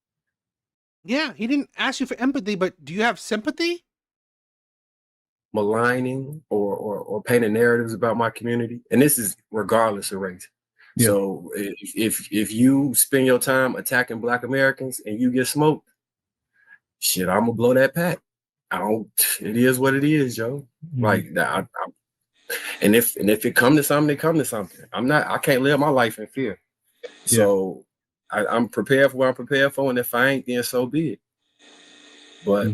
Yeah, he didn't ask you for empathy, but do you have sympathy? Maligning or painting narratives about my community, and this is regardless of race. Yeah. So if you spend your time attacking Black Americans and you get smoked, shit, I'm gonna blow that pack. It is what it is, Joe. Like that. And if it come to something, it come to something. I can't live my life in fear. Yeah. So I'm prepared for what I'm prepared for, and if I ain't, then so be it. But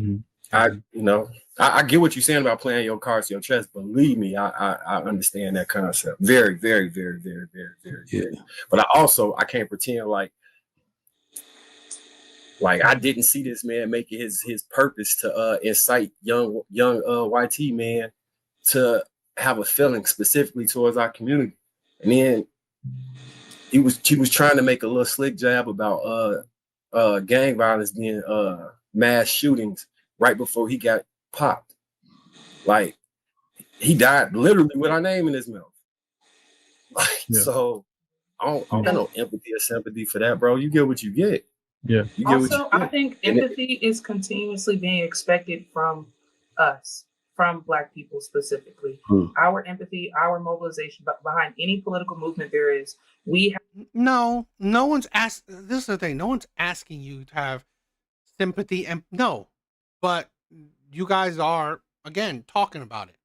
I get what you're saying about playing your cards to your chest. Believe me, I understand that concept. Very, very, very, very, very, very. Yeah. But I can't pretend like I didn't see this man make it his purpose to incite young YT man to have a feeling specifically towards our community. And then he was trying to make a little slick jab about gang violence being mass shootings right before he got popped. Like, he died literally with our name in his mouth. So I don't got no empathy or sympathy for that, bro. You get what you get. Yeah. You get what you get. I think empathy is continuously being expected from us, from Black people specifically. Our empathy, our mobilization behind any political movement there is. No one's asked. This is the thing. No one's asking you to have sympathy and but you guys are again talking about it.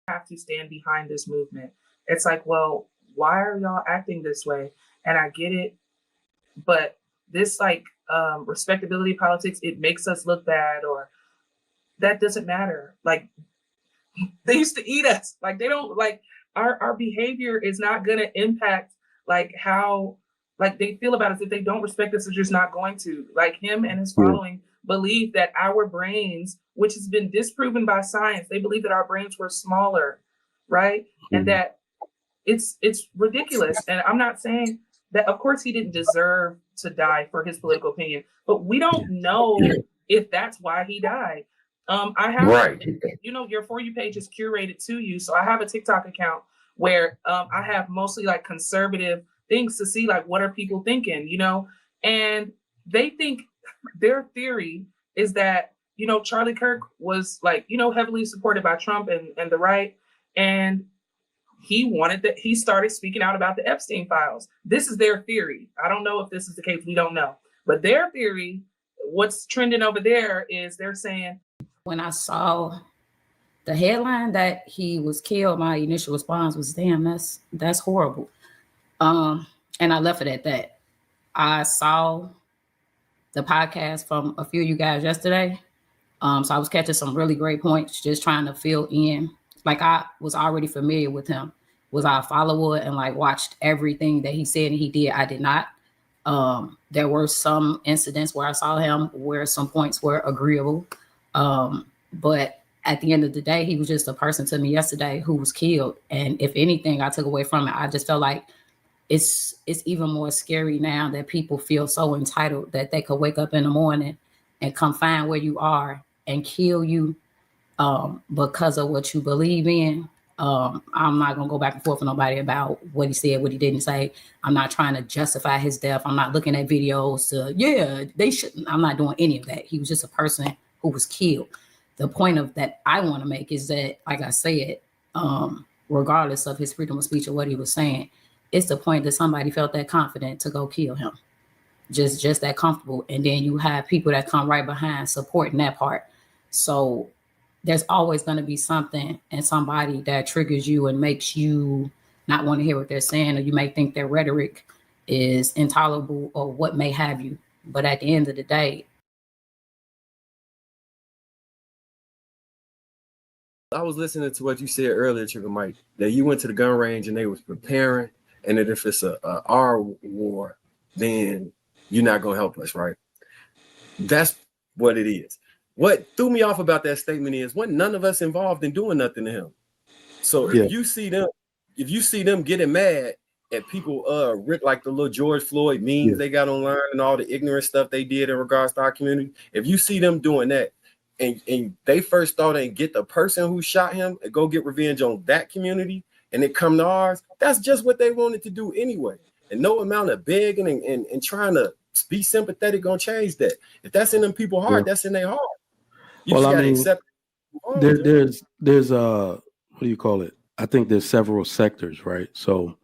Have to stand behind this movement. It's like, well, why are y'all acting this way? And I get it, but this respectability politics, it makes us look bad, or that doesn't matter. Like, they used to eat us. Like, they don't our behavior is not gonna impact how they feel about us. If they don't respect us, they're just not going to. Like, him and his following believe that our brains, which has been disproven by science, they believe that our brains were smaller, right? And that it's ridiculous. And I'm not saying that, of course, he didn't deserve to die for his political opinion, but we don't know if that's why he died. I have, your For You page is curated to you. So I have a TikTok account where I have mostly conservative things to see, what are people thinking, and they think their theory is that, Charlie Kirk was heavily supported by Trump and the right. And he started speaking out about the Epstein files. This is their theory. I don't know if this is the case. We don't know. But their theory, what's trending over there is they're saying. When I saw the headline that he was killed, my initial response was, damn, that's horrible. And I left it at that. I saw the podcast from a few of you guys yesterday. So I was catching some really great points, just trying to fill in. I was already familiar with him. Was I a follower and watched everything that he said and he did? I did not. There were some incidents where I saw him where some points were agreeable. But at the end of the day, he was just a person to me yesterday who was killed. And if anything I took away from it, I just felt like it's even more scary now that people feel so entitled that they could wake up in the morning and come find where you are and kill you because of what you believe in. I'm not gonna go back and forth with nobody about what he said, what he didn't say. I'm not trying to justify his death. I'm not looking at videos to, they shouldn't. I'm not doing any of that. He was just a person who was killed. The point of that I want to make is that, like I said, regardless of his freedom of speech or what he was saying, it's the point that somebody felt that confident to go kill him. Just that comfortable. And then you have people that come right behind supporting that part. So there's always going to be something and somebody that triggers you and makes you not want to hear what they're saying, or you may think their rhetoric is intolerable or what may have you. But at the end of the day, I was listening to what you said earlier, Trigger Mike, that you went to the gun range and they was preparing, and that if it's a our war, then you're not going to help us, right? That's what it is. What threw me off about that statement is when none of us involved in doing nothing to him. So if you see them getting mad at people, like the little George Floyd memes they got online and all the ignorant stuff they did in regards to our community, if you see them doing that, and they first thought and get the person who shot him and go get revenge on that community, and it come to ours, that's just what they wanted to do anyway. And no amount of begging and trying to be sympathetic gonna change that. If that's in them people's heart, that's in their heart. You just gotta accept it. There's what do you call it? I think there's several sectors, right? So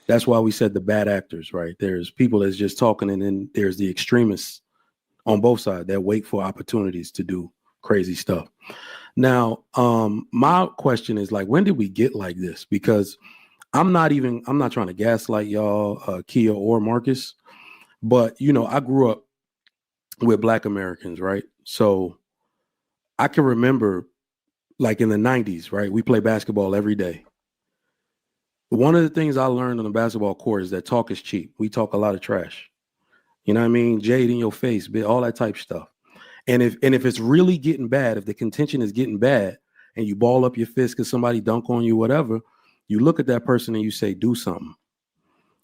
that's why we said the bad actors, right? There's people that's just talking, and then there's the extremists on both sides that wait for opportunities to do crazy stuff. Now, my question is, like, when did we get like this? Because I'm not trying to gaslight y'all, Kia or Marcus, but I grew up with Black Americans, right? So I can remember, like, in the 90s, right? We play basketball every day. One of the things I learned on the basketball court is that talk is cheap. We talk a lot of trash. You know what I mean? Jade in your face, all that type stuff. And if it's really getting bad, if the contention is getting bad and you ball up your fist because somebody dunk on you, whatever, you look at that person and you say, do something.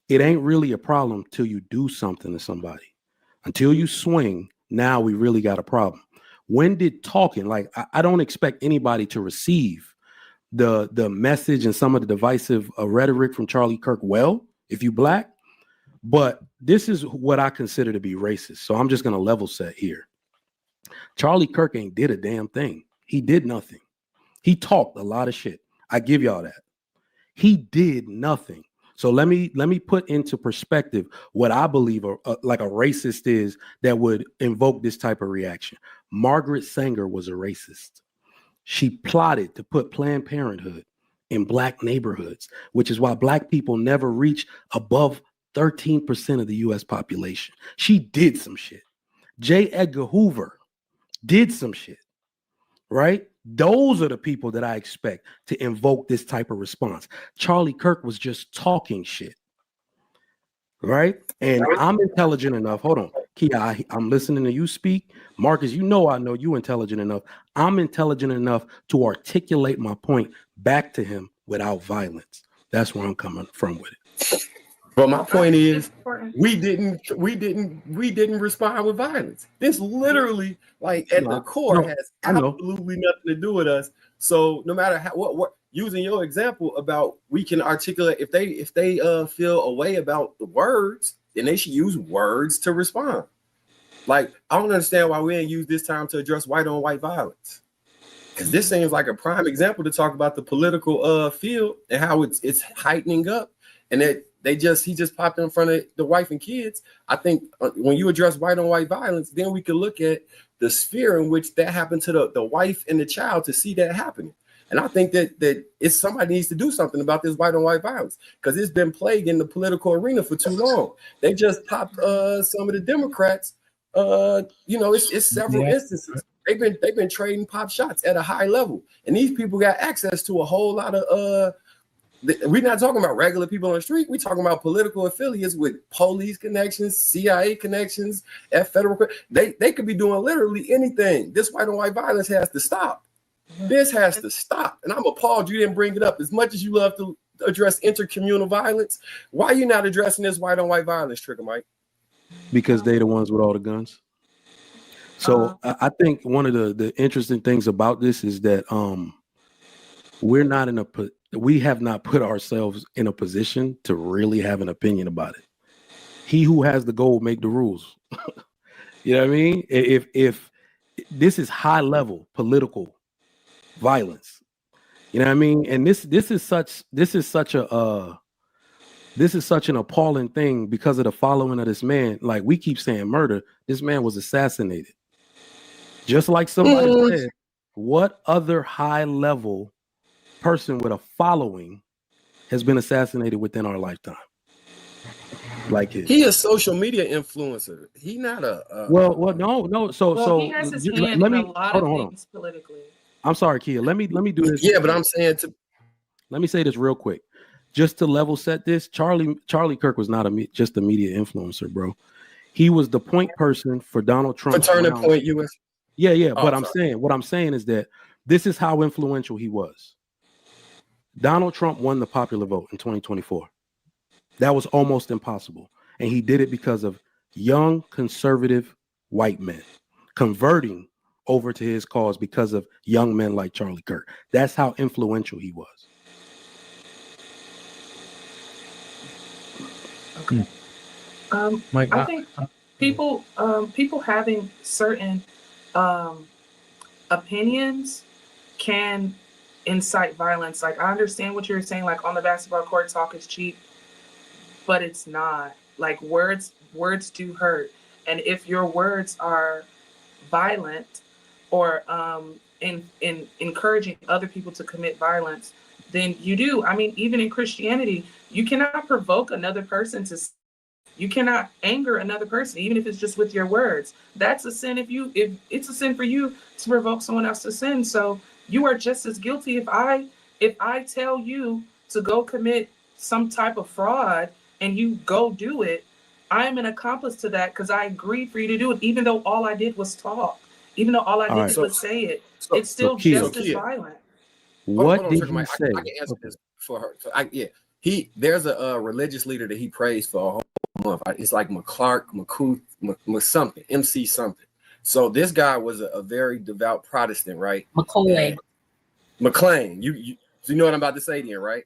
It ain't really a problem till you do something to somebody. Until you swing, now we really got a problem. When did talking, like, I don't expect anybody to receive the message and some of the divisive rhetoric from Charlie Kirk well, if you Black, but this is what I consider to be racist. So I'm just going to level set here. Charlie Kirk ain't did a damn thing. He did nothing. He talked a lot of shit. I give y'all that. He did nothing. So let me put into perspective what I believe like a racist is that would invoke this type of reaction. Margaret Sanger was a racist. She plotted to put Planned Parenthood in Black neighborhoods, which is why Black people never reach above 13% of the U.S. population. She did some shit. J. Edgar Hoover did some shit, right? Those are the people that I expect to invoke this type of response. Charlie Kirk was just talking shit, right? And I'm intelligent enough. Hold on, Kia, I'm listening to you speak. Marcus, I know you intelligent enough. I'm intelligent enough to articulate my point back to him without violence. That's where I'm coming from with it. But my point is, we didn't respond with violence. This literally, like, at the core, has absolutely nothing to do with us. So no matter what using your example about, we can articulate, if they feel a way about the words, then they should use words to respond. Like, I don't understand why we ain't use this time to address white on white violence, because this seems like a prime example to talk about the political field and how it's heightening up, and that he just popped in front of the wife and kids. I think when you address white on white violence, then we can look at the sphere in which that happened to the wife and the child to see that happening. And I think that it's somebody needs to do something about this white on white violence, because it's been plaguing the political arena for too long. They just popped some of the Democrats. It's several instances. They've been trading pop shots at a high level, and these people got access to a whole lot of we're not talking about regular people on the street. We're talking about political affiliates with police connections, CIA connections, federal. They could be doing literally anything. This white on white violence has to stop. This has to stop. And I'm appalled you didn't bring it up. As much as you love to address intercommunal violence, why are you not addressing this white on white violence, Trigger Mike? Because they the ones with all the guns. So I think one of the interesting things about this is that we have not put ourselves in a position to really have an opinion about it. He who has the goal make the rules. You know what I mean? If this is high level political violence, you know what I mean? And this is such an appalling thing because of the following of this man. Like we keep saying murder, this man was assassinated. Just like somebody said, what other high level person with a following has been assassinated within our lifetime? Like his. He a social media influencer. He not a no. So he has his hand let in me a lot hold of on. things politically. I'm sorry, Kia. Let me do this. Yeah, but I'm saying let me say this real quick. Just to level set this, Charlie Kirk was not just a media influencer, bro. He was the point person for Donald Trump. For Turning Point US. Yeah. But what I'm saying is that this is how influential he was. Donald Trump won the popular vote in 2024. That was almost impossible. And he did it because of young conservative white men converting over to his cause because of young men like Charlie Kirk. That's how influential he was. Okay. Mike, I think people having certain opinions can incite violence. Like I understand what you're saying, like on the basketball court, talk is cheap, but it's not. Like words do hurt. And if your words are violent or in encouraging other people to commit violence, then you do. I mean, even in Christianity, you cannot provoke another person to. You cannot anger another person, even if it's just with your words. That's a sin. If it's a sin for you to provoke someone else to sin, so you are just as guilty. If I tell you to go commit some type of fraud and you go do it, I am an accomplice to that because I agreed for you to do it, even though all I did was talk, even though all I did was say it. It's still just as violent. What did he say? I can answer this for her. So there's a religious leader that he prays for a whole month. It's like something, MC something. So this guy was a very devout Protestant, right? McLean. You know what I'm about to say then, right?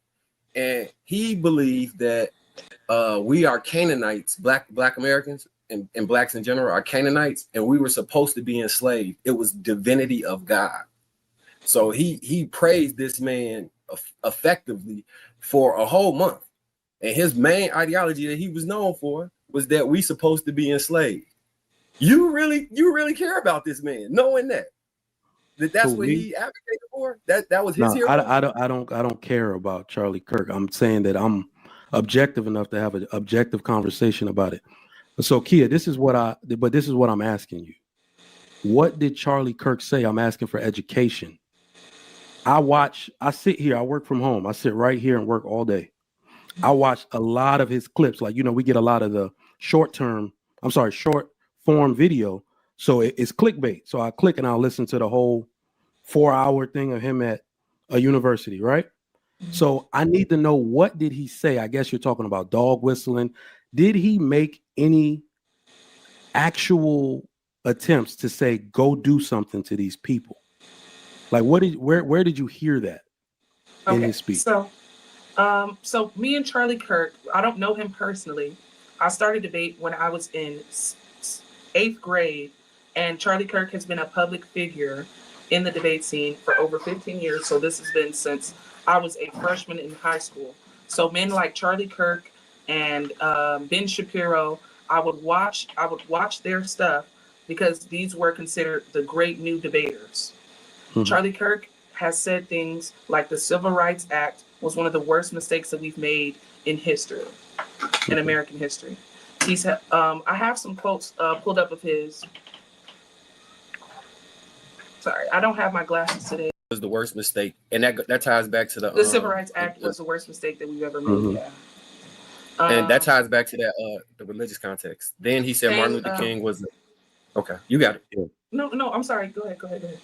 And he believed that we are Canaanites, black Americans and blacks in general are Canaanites, and we were supposed to be enslaved. It was divinity of God. So he praised this man effectively for a whole month. And his main ideology that he was known for was that we supposed to be enslaved. You really care about this man, knowing that's what he advocated for. That was his hero. I don't care about Charlie Kirk. I'm saying that I'm objective enough to have an objective conversation about it. So Kia, this is what I'm asking you. What did Charlie Kirk say? I'm asking for education. I sit here, I work from home. I sit right here and work all day. I watch a lot of his clips. Like, we get a lot of the short form video. So it's clickbait. So I click and I'll listen to the whole 4-hour thing of him at a university, right? Mm-hmm. So I need to know, what did he say? I guess you're talking about dog whistling. Did he make any actual attempts to say, go do something to these people? Like, where did you hear that in his speech? So me and Charlie Kirk, I don't know him personally. I started debate when I was in 8th grade, and Charlie Kirk has been a public figure in the debate scene for over 15 years. So this has been since I was a freshman in high school. So men like Charlie Kirk and Ben Shapiro, I would watch their stuff because these were considered the great new debaters. Mm-hmm. Charlie Kirk has said things like the Civil Rights Act was one of the worst mistakes that we've made in history, in American history. I have some quotes pulled up of his. Sorry, I don't have my glasses today. It was the worst mistake, and that ties back to the Civil Rights Act was the worst mistake that we've ever made. Mm-hmm. Yeah. And that ties back to that the religious context. Then he said Martin Luther King was okay. You got it. No, I'm sorry. Go ahead.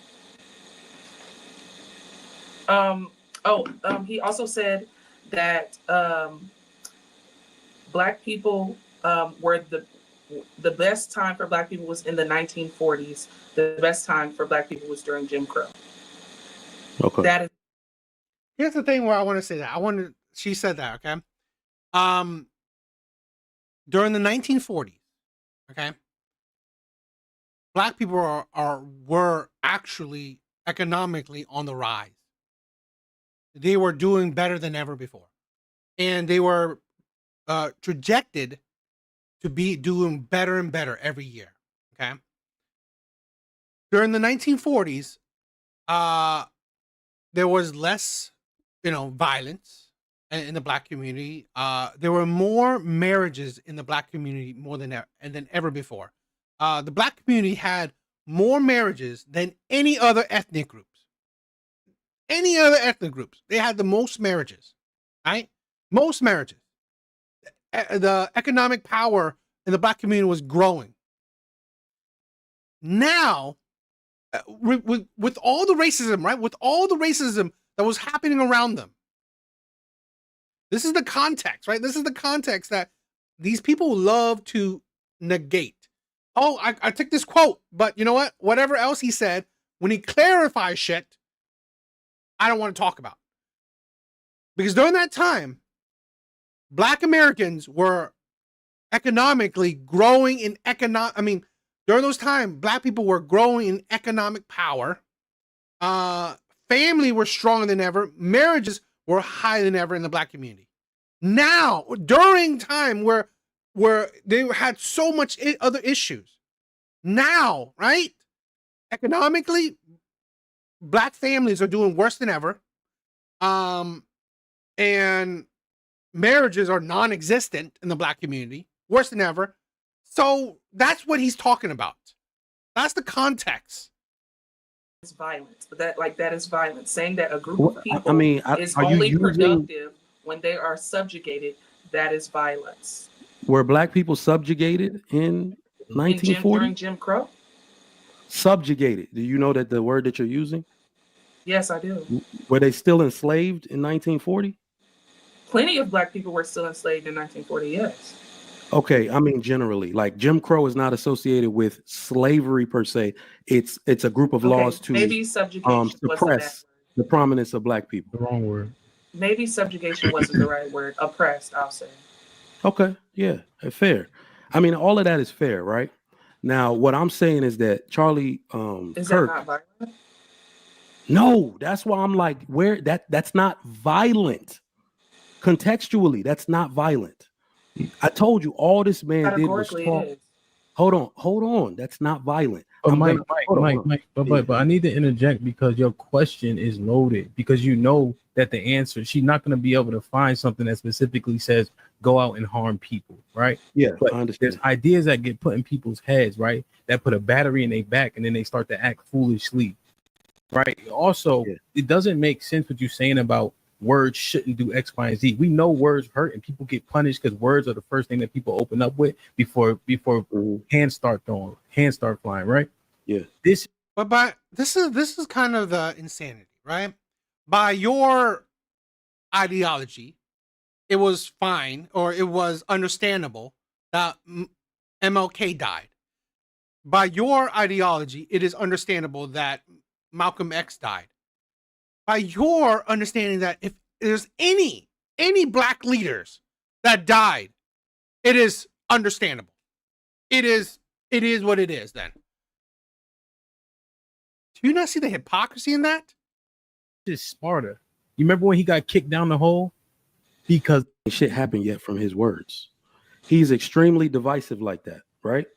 He also said that Black people were the best time for Black people was in the 1940s. The best time for Black people was during Jim Crow. Okay. That is. Here's the thing where I want to say that. She said that, okay? During the 1940s, okay? Black people were actually economically on the rise. They were doing better than ever before. And they were trajected to be doing better and better every year, okay? During the 1940s, there was less, violence in the Black community. There were more marriages in the Black community more than ever before. The Black community had more marriages than any other ethnic groups. Any other ethnic groups, they had the most marriages, right? Most marriages. The economic power in the Black community was growing. Now, with all the racism, right? With all the racism that was happening around them, this is the context, right? This is the context that these people love to negate. Oh, I took this quote, but you know what? Whatever else he said, when he clarifies shit, I don't want to talk about. Because during that time, Black Americans were economically growing in during those times, Black people were growing in economic power. Family were stronger than ever. Marriages were higher than ever in the Black community. Now, during time where they had so much other issues, now, right? Economically, Black families are doing worse than ever. And marriages are non-existent in the Black community, worse than ever. So that's what he's talking about. That's the context. It's violence. That is violence. Saying that a group of people is are you only using, productive when they are subjugated, that is violence. Were Black people subjugated in 1940? During Jim Crow? Subjugated. Do you know that the word that you're using? Yes, I do. Were they still enslaved in 1940? Plenty of Black people were still enslaved in 1940, yes. Okay, generally, like Jim Crow is not associated with slavery per se. It's a group of laws to maybe subjugation suppress the prominence of Black people. The wrong word. Maybe subjugation wasn't the right word. Oppressed, I'll say. Okay, yeah, fair. All of that is fair, right? Now, what I'm saying is that Charlie is Kirk, that not violent? No, that's why I'm like, that's not violent. Contextually, that's not violent. I told you all this man did was talk. Hold on. That's not violent. But Mike, but I need to interject because your question is loaded, because you know that the answer, she's not going to be able to find something that specifically says go out and harm people, right? Yeah, but I understand. There's ideas that get put in people's heads, right? That put a battery in their back and then they start to act foolishly, right? Also, It doesn't make sense what you're saying about words shouldn't do X, Y, and Z. We know words hurt and people get punished because words are the first thing that people open up with before hands start flying, right? Yeah. This is kind of the insanity, right? By your ideology, it was fine or it was understandable that MLK died. By your ideology, it is understandable that Malcolm X died. By your understanding that if there's any Black leaders that died, it is understandable. It is what it is then. Do you not see the hypocrisy in that? It's Sparta. You remember when he got kicked down the hole? Because shit happened yet from his words. He's extremely divisive like that, right?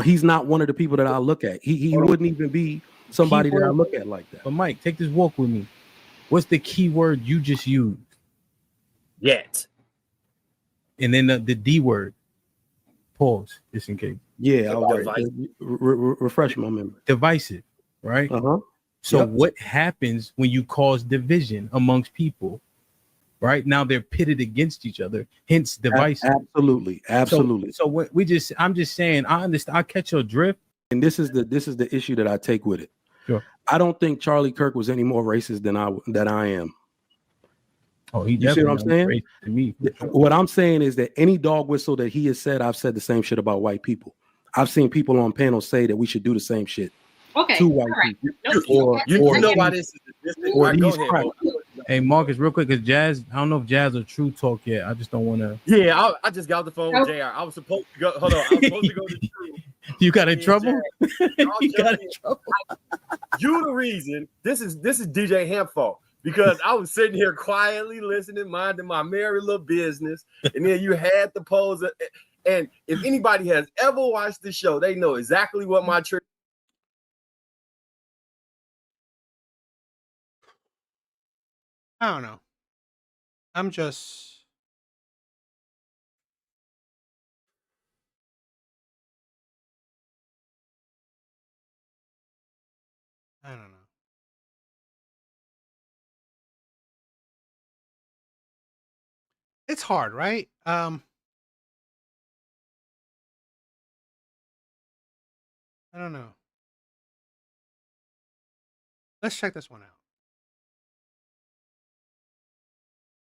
He's not one of the people that I look at. He wouldn't even be somebody that I look at like that. But Mike, take this walk with me. What's the key word you just used? Yet. And then the D word. Pause, just in case. Yeah, I'll refresh my memory. Divisive, right? So what happens when you cause division amongst people? Right now they're pitted against each other, hence divisive. Absolutely. So what I'm just saying, I understand. I catch your drift. And this is the issue that I take with it. Sure. I don't think Charlie Kirk was any more racist than I am. Oh, he You see what I'm definitely saying? racist to me. What I'm saying is that any dog whistle that he has said, I've said the same shit about white people. I've seen people on panels say that we should do the same shit Okay, to white all right. people. You know why this is or go these ahead, crack- Mo. Hey, Marcus, real quick, because Jazz, I don't know if Jazz or True Talk yet. I just don't want to. Yeah, I just got off the phone with JR. I was supposed to go. Hold on, I was supposed to go to True. You got in Yeah, trouble? You You the reason. This is DJ Hemp fault because I was sitting here quietly listening, minding my merry little business, and then you had the pose. And if anybody has ever watched the show, they know exactly what my trigger. I don't know. I'm just. I don't know. It's hard, right? I don't know. Let's check this one out.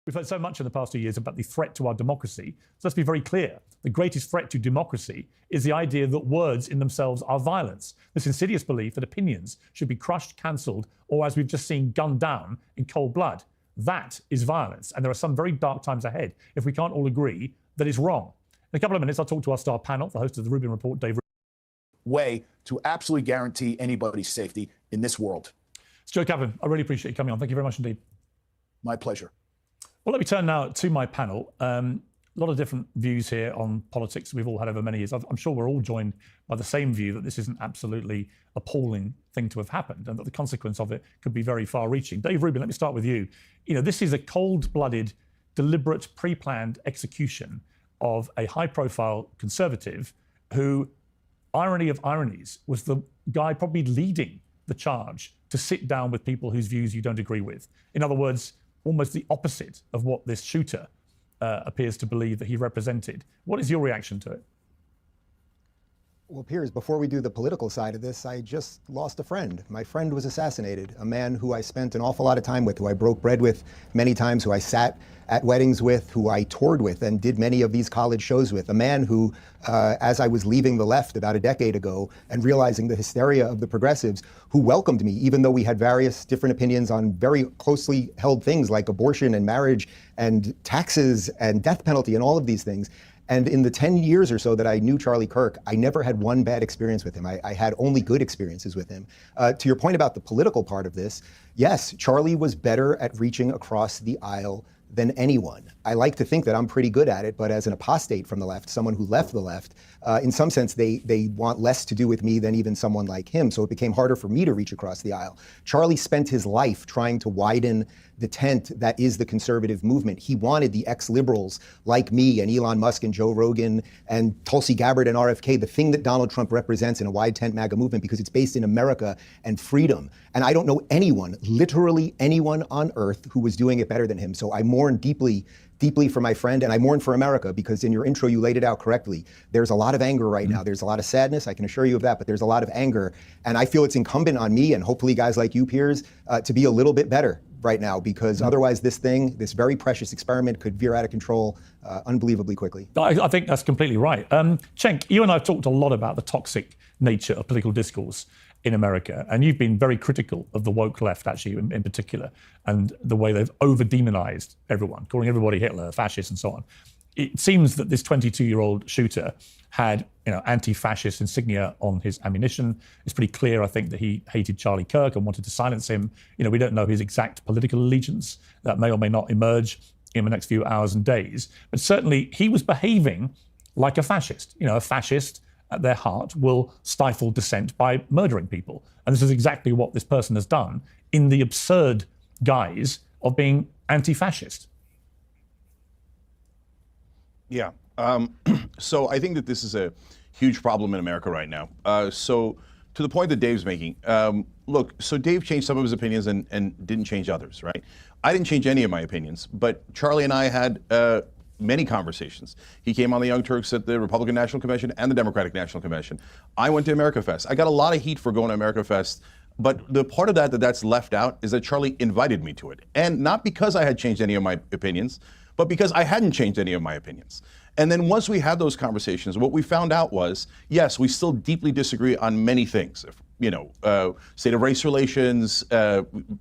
We've heard so much in the past 2 years about the threat to our democracy. So let's be very clear. The greatest threat to democracy is the idea that words in themselves are violence. This insidious belief that opinions should be crushed, cancelled, or as we've just seen, gunned down in cold blood. That is violence. And there are some very dark times ahead if we can't all agree that it's wrong. In a couple of minutes, I'll talk to our star panel, the host of the Rubin Report, Dave. Way to absolutely guarantee anybody's safety in this world. It's Joe Kaplan. I really appreciate you coming on. Thank you very much indeed. My pleasure. Well, let me turn now to my panel. A lot of different views here on politics we've all had over many years. I'm sure we're all joined by the same view that this is an absolutely appalling thing to have happened and that the consequence of it could be very far-reaching. Dave Rubin, let me start with you. You know, this is a cold-blooded, deliberate, pre-planned execution of a high-profile conservative who, irony of ironies, was the guy probably leading the charge to sit down with people whose views you don't agree with. In other words, almost the opposite of what this shooter appears to believe that he represented. What is your reaction to it? Well, Piers, before we do the political side of this, I just lost a friend. My friend was assassinated, a man who I spent an awful lot of time with, who I broke bread with many times, who I sat at weddings with, who I toured with and did many of these college shows with, a man who, as I was leaving the left about a decade ago and realizing the hysteria of the progressives, who welcomed me, even though we had various different opinions on very closely held things like abortion and marriage and taxes and death penalty and all of these things. And in the 10 years or so that I knew Charlie Kirk, I never had one bad experience with him. I had only good experiences with him. To your point about the political part of this, yes, Charlie was better at reaching across the aisle than anyone. I like to think that I'm pretty good at it, but as an apostate from the left, someone who left the left, in some sense, they want less to do with me than even someone like him. So it became harder for me to reach across the aisle. Charlie spent his life trying to widen the tent that is the conservative movement. He wanted the ex-liberals like me and Elon Musk and Joe Rogan and Tulsi Gabbard and RFK, the thing that Donald Trump represents in a wide tent MAGA movement, because it's based in America and freedom. And I don't know anyone, literally anyone on earth, who was doing it better than him. So I mourn deeply for my friend, and I mourn for America, because in your intro you laid it out correctly. There's a lot of anger right now. There's a lot of sadness, I can assure you of that, but there's a lot of anger. And I feel it's incumbent on me, and hopefully guys like you, Piers, to be a little bit better right now, because otherwise this very precious experiment could veer out of control unbelievably quickly. I think that's completely right. Cenk, you and I have talked a lot about the toxic nature of political discourse in America, and you've been very critical of the woke left, actually, in particular, and the way they've over-demonized everyone, calling everybody Hitler, fascist, and so on. It seems that this 22-year-old shooter had, anti-fascist insignia on his ammunition. It's pretty clear, I think, that he hated Charlie Kirk and wanted to silence him. We don't know his exact political allegiance. That may or may not emerge in the next few hours and days. But certainly, he was behaving like a fascist. A fascist at their heart will stifle dissent by murdering people. And this is exactly what this person has done in the absurd guise of being anti-fascist. Yeah. So I think that this is a huge problem in America right now. So to the point that Dave's making, look, so Dave changed some of his opinions and didn't change others, right? I didn't change any of my opinions, but Charlie and I had many conversations. He came on the Young Turks at the Republican National Convention and the Democratic National Convention. I went to America Fest. I got a lot of heat for going to America Fest But the part of that's left out is that Charlie invited me to it. And not because I had changed any of my opinions, but because I hadn't changed any of my opinions. And then once we had those conversations, what we found out was, yes, we still deeply disagree on many things. State of race relations,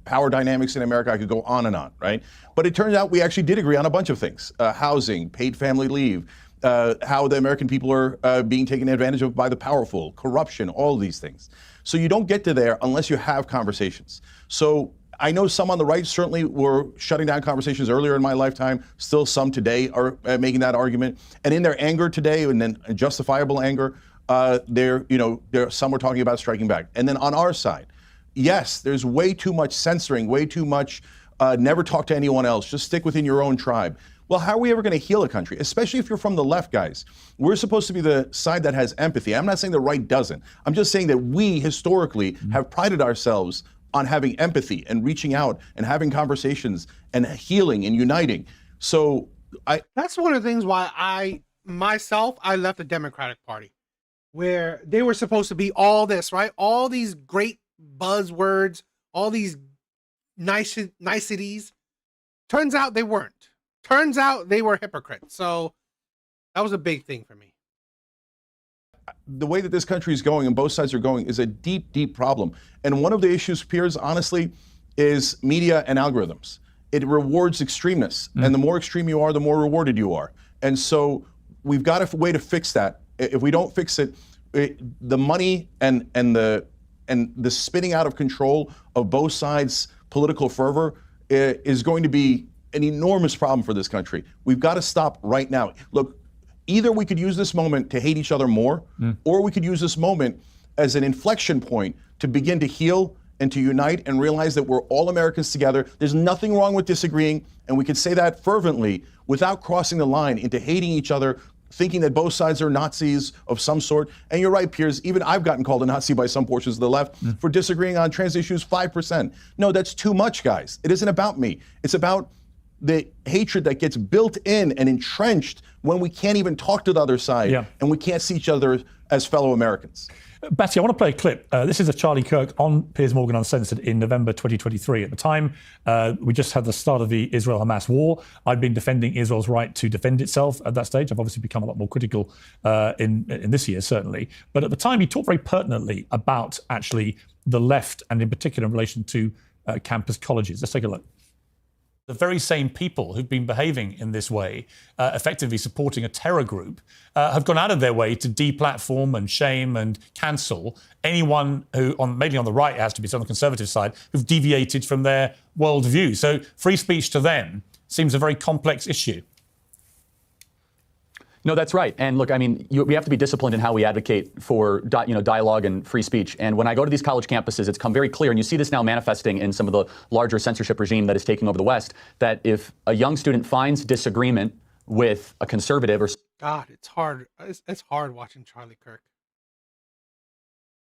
power dynamics in America, I could go on and on, right? But it turns out we actually did agree on a bunch of things. Housing, paid family leave, how the American people are being taken advantage of by the powerful, corruption, all of these things. So you don't get to there unless you have conversations. So I know some on the right certainly were shutting down conversations earlier in my lifetime. Still some today are making that argument. And in their anger today, and then justifiable anger, some were talking about striking back. And then on our side, yes, there's way too much censoring, way too much never talk to anyone else, just stick within your own tribe. Well, how are we ever going to heal a country? Especially if you're from the left, guys. We're supposed to be the side that has empathy. I'm not saying the right doesn't. I'm just saying that we historically have prided ourselves on having empathy and reaching out and having conversations and healing and uniting. So that's one of the things why I left the Democratic Party, where they were supposed to be all this, right? All these great buzzwords, all these niceties. Turns out they weren't. Turns out they were hypocrites. So that was a big thing for me. The way that this country is going and both sides are going is a deep, deep problem. And one of the issues, Piers, honestly, is media and algorithms. It rewards extremists. And the more extreme you are, the more rewarded you are. And so we've got a way to fix that. If we don't fix it, the money and the spinning out of control of both sides' political fervor is going to be an enormous problem for this country. We've got to stop right now. Look, either we could use this moment to hate each other more, or we could use this moment as an inflection point to begin to heal and to unite and realize that we're all Americans together. There's nothing wrong with disagreeing, and we could say that fervently without crossing the line into hating each other, thinking that both sides are Nazis of some sort. And you're right, Piers, even I've gotten called a Nazi by some portions of the left for disagreeing on trans issues 5%. No, that's too much, guys. It isn't about me. It's about the hatred that gets built in and entrenched when we can't even talk to the other side and we can't see each other as fellow Americans. Batty, I want to play a clip. This is a Charlie Kirk on Piers Morgan Uncensored in November 2023. At the time, we just had the start of the Israel-Hamas war. I'd been defending Israel's right to defend itself at that stage. I've obviously become a lot more critical in this year, certainly. But at the time, he talked very pertinently about actually the left and in particular in relation to campus colleges. Let's take a look. The very same people who've been behaving in this way, effectively supporting a terror group, have gone out of their way to deplatform and shame and cancel anyone who, mainly on the right, it has to be, so on the conservative side, who've deviated from their worldview. So free speech to them seems a very complex issue. No, that's right. And look, I mean, we have to be disciplined in how we advocate for dialogue and free speech. And when I go to these college campuses, it's come very clear, and you see this now manifesting in some of the larger censorship regime that is taking over the West, that if a young student finds disagreement with a conservative or... God, it's hard. It's hard watching Charlie Kirk.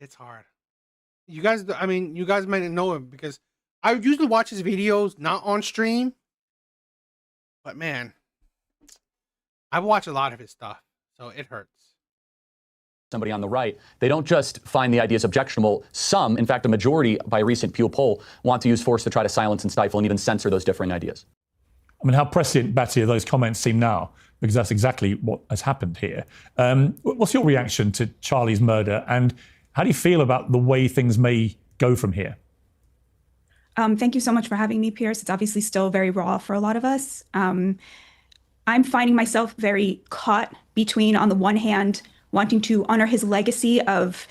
It's hard. You guys might know him because I usually watch his videos not on stream. But man, I've watched a lot of his stuff, so it hurts. Somebody on the right, they don't just find the ideas objectionable. Some, in fact, a majority by a recent Pew poll, want to use force to try to silence and stifle and even censor those differing ideas. I mean, how prescient, Batty, those comments seem now, because that's exactly what has happened here. What's your reaction to Charlie's murder, and how do you feel about the way things may go from here? Thank you so much for having me, Piers. It's obviously still very raw for a lot of us. I'm finding myself very caught between, on the one hand, wanting to honor his legacy of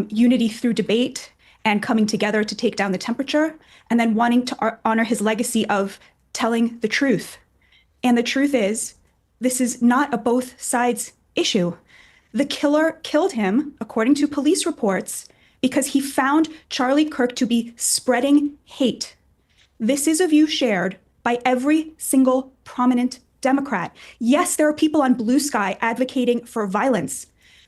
unity through debate and coming together to take down the temperature, and then wanting to honor his legacy of telling the truth. And the truth is, this is not a both sides issue. The killer killed him, according to police reports, because he found Charlie Kirk to be spreading hate. This is a view shared by every single prominent Democrat. Yes, there are people on Blue Sky advocating for violence,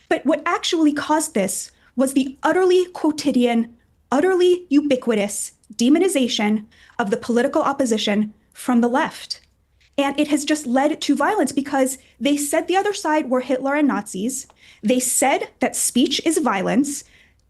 but what actually caused this was the utterly quotidian, utterly ubiquitous demonization of the political opposition from the left. And it has just led to violence because they said the other side were Hitler and Nazis. They said that speech is violence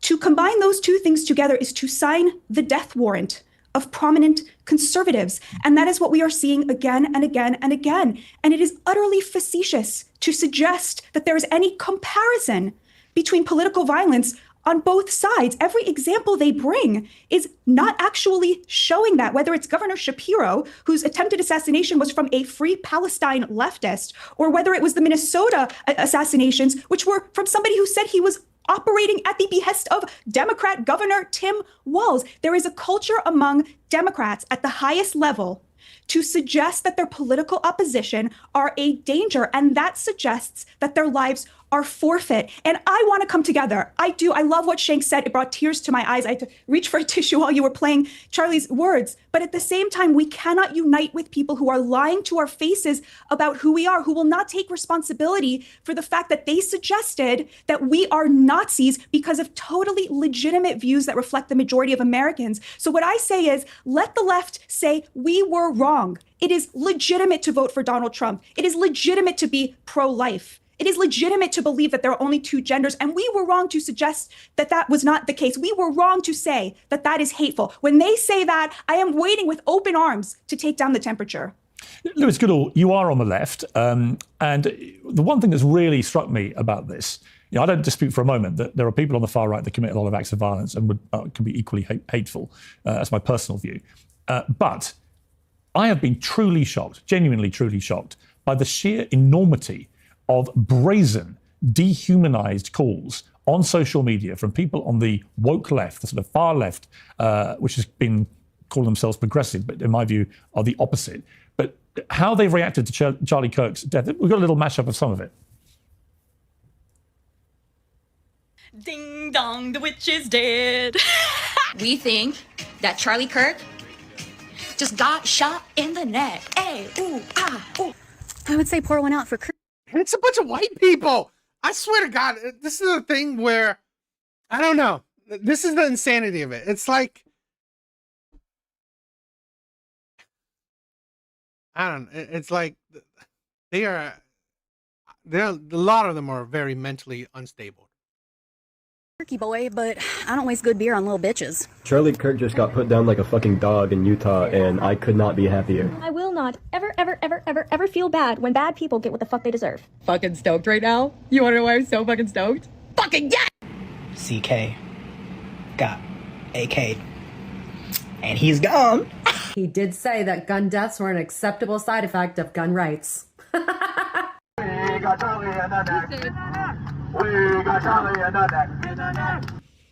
To combine those two things together is to sign the death warrant of prominent conservatives. And that is what we are seeing again and again and again. And it is utterly facetious to suggest that there is any comparison between political violence on both sides. Every example they bring is not actually showing that, whether it's Governor Shapiro, whose attempted assassination was from a Free Palestine leftist, or whether it was the Minnesota assassinations, which were from somebody who said he was operating at the behest of Democrat Governor Tim Walz. There is a culture among Democrats at the highest level to suggest that their political opposition are a danger, and that suggests that their lives are forfeit. And I want to come together. I do. I love what Shank said. It brought tears to my eyes. I had to reach for a tissue while you were playing Charlie's words. But at the same time, we cannot unite with people who are lying to our faces about who we are, who will not take responsibility for the fact that they suggested that we are Nazis because of totally legitimate views that reflect the majority of Americans. So what I say is, let the left say we were wrong. It is legitimate to vote for Donald Trump. It is legitimate to be pro-life. It is legitimate to believe that there are only two genders, and we were wrong to suggest that that was not the case. We were wrong to say that that is hateful. When they say that, I am waiting with open arms to take down the temperature. Lewis Goodall, you are on the left, and the one thing that's really struck me about this, I don't dispute for a moment that there are people on the far right that commit a lot of acts of violence and can be equally hateful. That's my personal view. But I have been truly shocked, genuinely truly shocked, by the sheer enormity of brazen, dehumanized calls on social media from people on the woke left, the sort of far left, which has been calling themselves progressive, but in my view are the opposite. But how they've reacted to Charlie Kirk's death, we've got a little mashup of some of it. Ding dong, the witch is dead. We think that Charlie Kirk just got shot in the neck. Hey, ooh, ah, ooh. I would say pour one out for Kirk. It's a bunch of white people. I swear to God, this is a thing where, I don't know. This is the insanity of it. It's like, I don't know. It's like a lot of them are very mentally unstable. Turkey boy, but I don't waste good beer on little bitches. Charlie Kirk just got put down like a fucking dog in Utah, and I could not be happier. I will not ever feel bad when bad people get what the fuck they deserve. Fucking stoked right now? You wanna know why I'm so fucking stoked? Fucking yeah! CK got AK'd, and he's gone. He did say that gun deaths were an acceptable side effect of gun rights.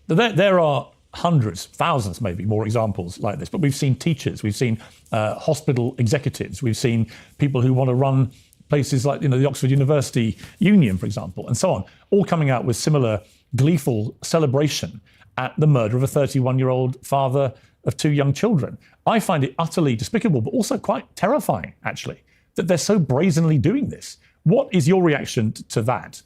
There are hundreds, thousands maybe, more examples like this. But we've seen teachers, we've seen hospital executives, we've seen people who want to run places like the Oxford University Union, for example, and so on, all coming out with similar gleeful celebration at the murder of a 31-year-old father of two young children. I find it utterly despicable, but also quite terrifying, actually, that they're so brazenly doing this. What is your reaction to that?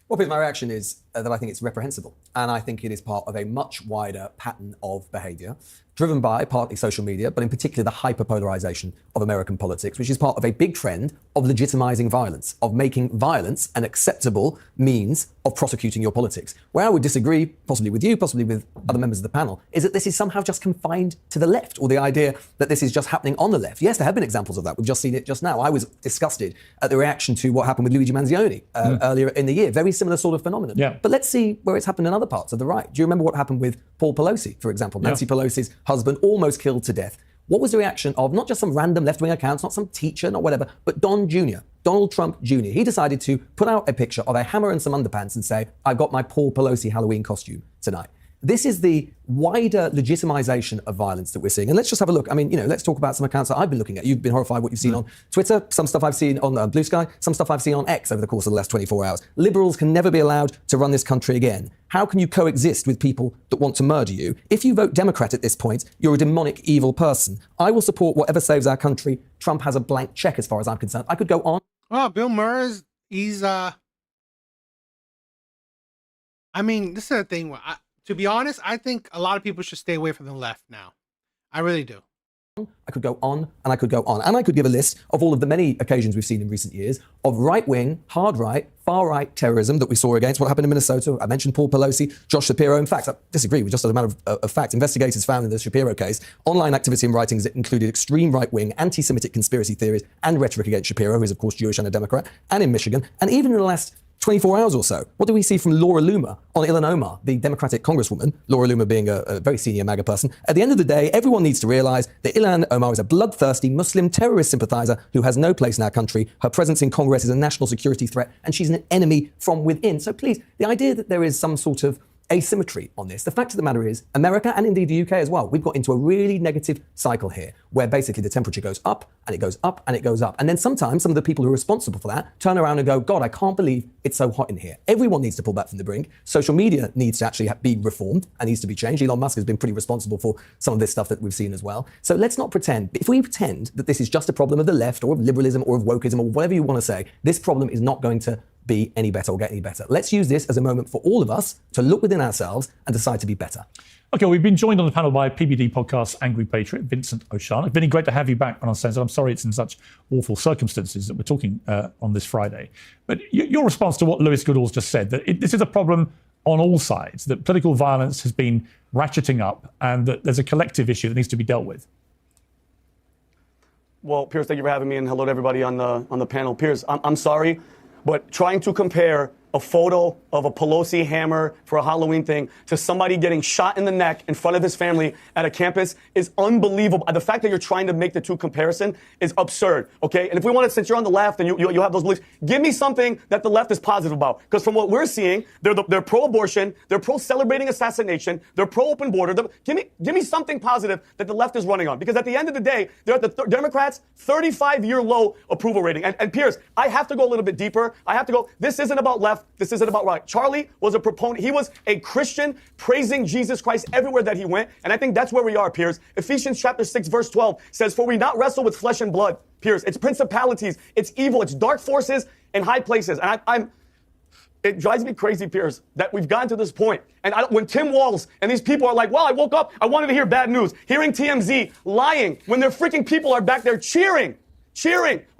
Well, Piers, my reaction is that I think it's reprehensible. And I think it is part of a much wider pattern of behaviour, driven by partly social media, but in particular the hyperpolarisation of American politics, which is part of a big trend of legitimising violence, of making violence an acceptable means of prosecuting your politics. Where I would disagree, possibly with you, possibly with other members of the panel, is that this is somehow just confined to the left, or the idea that this is just happening on the left. Yes, there have been examples of that. We've just seen it just now. I was disgusted at the reaction to what happened with Luigi Manzioni earlier in the year. Very similar sort of phenomenon. Yeah. But let's see where it's happened in other parts of the right. Do you remember what happened with Paul Pelosi, for example? Nancy Pelosi's husband, almost killed to death. What was the reaction of not just some random left-wing accounts, not some teacher, not whatever, but Don Jr., Donald Trump Jr. He decided to put out a picture of a hammer and some underpants and say, I've got my Paul Pelosi Halloween costume tonight. This is the wider legitimization of violence that we're seeing. And let's just have a look. I mean, let's talk about some accounts that I've been looking at. You've been horrified what you've seen on Twitter, some stuff I've seen on Blue Sky, some stuff I've seen on X over the course of the last 24 hours. Liberals can never be allowed to run this country again. How can you coexist with people that want to murder you? If you vote Democrat at this point, you're a demonic, evil person. I will support whatever saves our country. Trump has a blank check as far as I'm concerned. I could go on. Well, Bill Maher, he's, I mean, this is a thing where to be honest, I think a lot of people should stay away from the left now. I really do. I could go on and I could go on. And I could give a list of all of the many occasions we've seen in recent years of right-wing, hard-right, far-right terrorism that we saw against what happened in Minnesota. I mentioned Paul Pelosi, Josh Shapiro. In fact, I disagree with just as a matter of fact. Investigators found in the Shapiro case online activity and writings that included extreme right-wing, anti-Semitic conspiracy theories and rhetoric against Shapiro, who is, of course, Jewish and a Democrat, and in Michigan. And even in the last 24 hours or so, what do we see from Laura Loomer on Ilhan Omar, the Democratic congresswoman, Laura Loomer being a very senior MAGA person? At the end of the day, everyone needs to realize that Ilhan Omar is a bloodthirsty Muslim terrorist sympathizer who has no place in our country. Her presence in Congress is a national security threat, and she's an enemy from within. So please, the idea that there is some sort of asymmetry on this. The fact of the matter is, America and indeed the UK as well, we've got into a really negative cycle here where basically the temperature goes up and it goes up and it goes up. And then sometimes some of the people who are responsible for that turn around and go, God, I can't believe it's so hot in here. Everyone needs to pull back from the brink. Social media needs to actually be reformed and needs to be changed. Elon Musk has been pretty responsible for some of this stuff that we've seen as well. So let's not pretend. If we pretend that this is just a problem of the left or of liberalism or of wokeism or whatever you want to say, this problem is not going to be any better or get any better. Let's use this as a moment for all of us to look within ourselves and decide to be better. Okay, we've been joined on the panel by PBD Podcast's Angry Patriot, Vincent O'Shannell. Vinny, great to have you back on Uncensored. I'm sorry it's in such awful circumstances that we're talking on this Friday. But your response to what Lewis Goodall's just said, that this is a problem on all sides, that political violence has been ratcheting up and that there's a collective issue that needs to be dealt with. Well, Piers, thank you for having me, and hello to everybody on the panel. Piers, I'm sorry, but trying to compare a photo of a Pelosi hammer for a Halloween thing to somebody getting shot in the neck in front of his family at a campus is unbelievable. The fact that you're trying to make the two comparison is absurd, okay? And if we want to, since you're on the left and you have those beliefs, give me something that the left is positive about. Because from what we're seeing, they're pro-abortion, they're pro-celebrating assassination, they're pro-open border. Give me something positive that the left is running on. Because at the end of the day, they're at the Democrats' 35-year low approval rating. And Piers, I have to go a little bit deeper. This isn't about left. This isn't about right. Charlie was a proponent. He was a Christian praising Jesus Christ everywhere that he went. And I think that's where we are, Piers. Ephesians chapter 6, verse 12 says, "For we not wrestle with flesh and blood," Piers. It's principalities. It's evil. It's dark forces in high places. And it drives me crazy, Piers, that we've gotten to this point. And when Tim Walz and these people are like, well, I woke up, I wanted to hear bad news. Hearing TMZ lying when their freaking people are back there cheering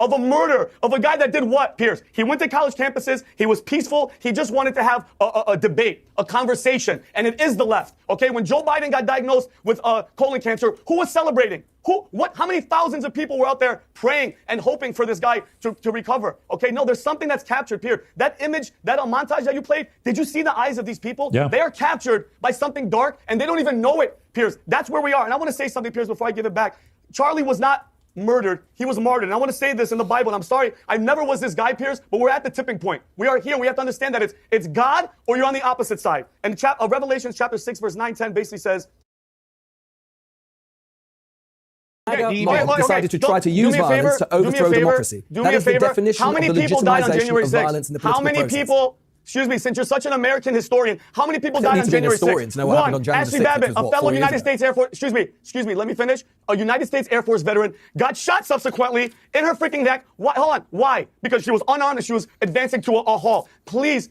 of a murder of a guy that did what, Piers? He went to college campuses. He was peaceful. He just wanted to have a debate, a conversation. And it is the left. Okay, when Joe Biden got diagnosed with colon cancer, who was celebrating? How many thousands of people were out there praying and hoping for this guy to recover? Okay, no, there's something that's captured, Piers. That image, that montage that you played, did you see the eyes of these people? Yeah. They are captured by something dark and they don't even know it, Piers. That's where we are. And I want to say something, Piers, before I give it back. Charlie was not murdered. He was martyred. And I want to say this in the Bible, and I'm sorry, I never was this guy, Piers, but we're at the tipping point. We are here. We have to understand that it's God or you're on the opposite side. And Revelation chapter 6, verse 9-10 basically says, decided to try to use violence to overthrow democracy. That is the definition of the legitimization of violence in the political process. Excuse me, since you're such an American historian, how many people died on January 6th? One, Ashley Babbitt, a fellow United States Air Force, excuse me, let me finish. A United States Air Force veteran got shot subsequently in her freaking neck. Why? Hold on. Why? Because she was unarmed and she was advancing to a hall. Please,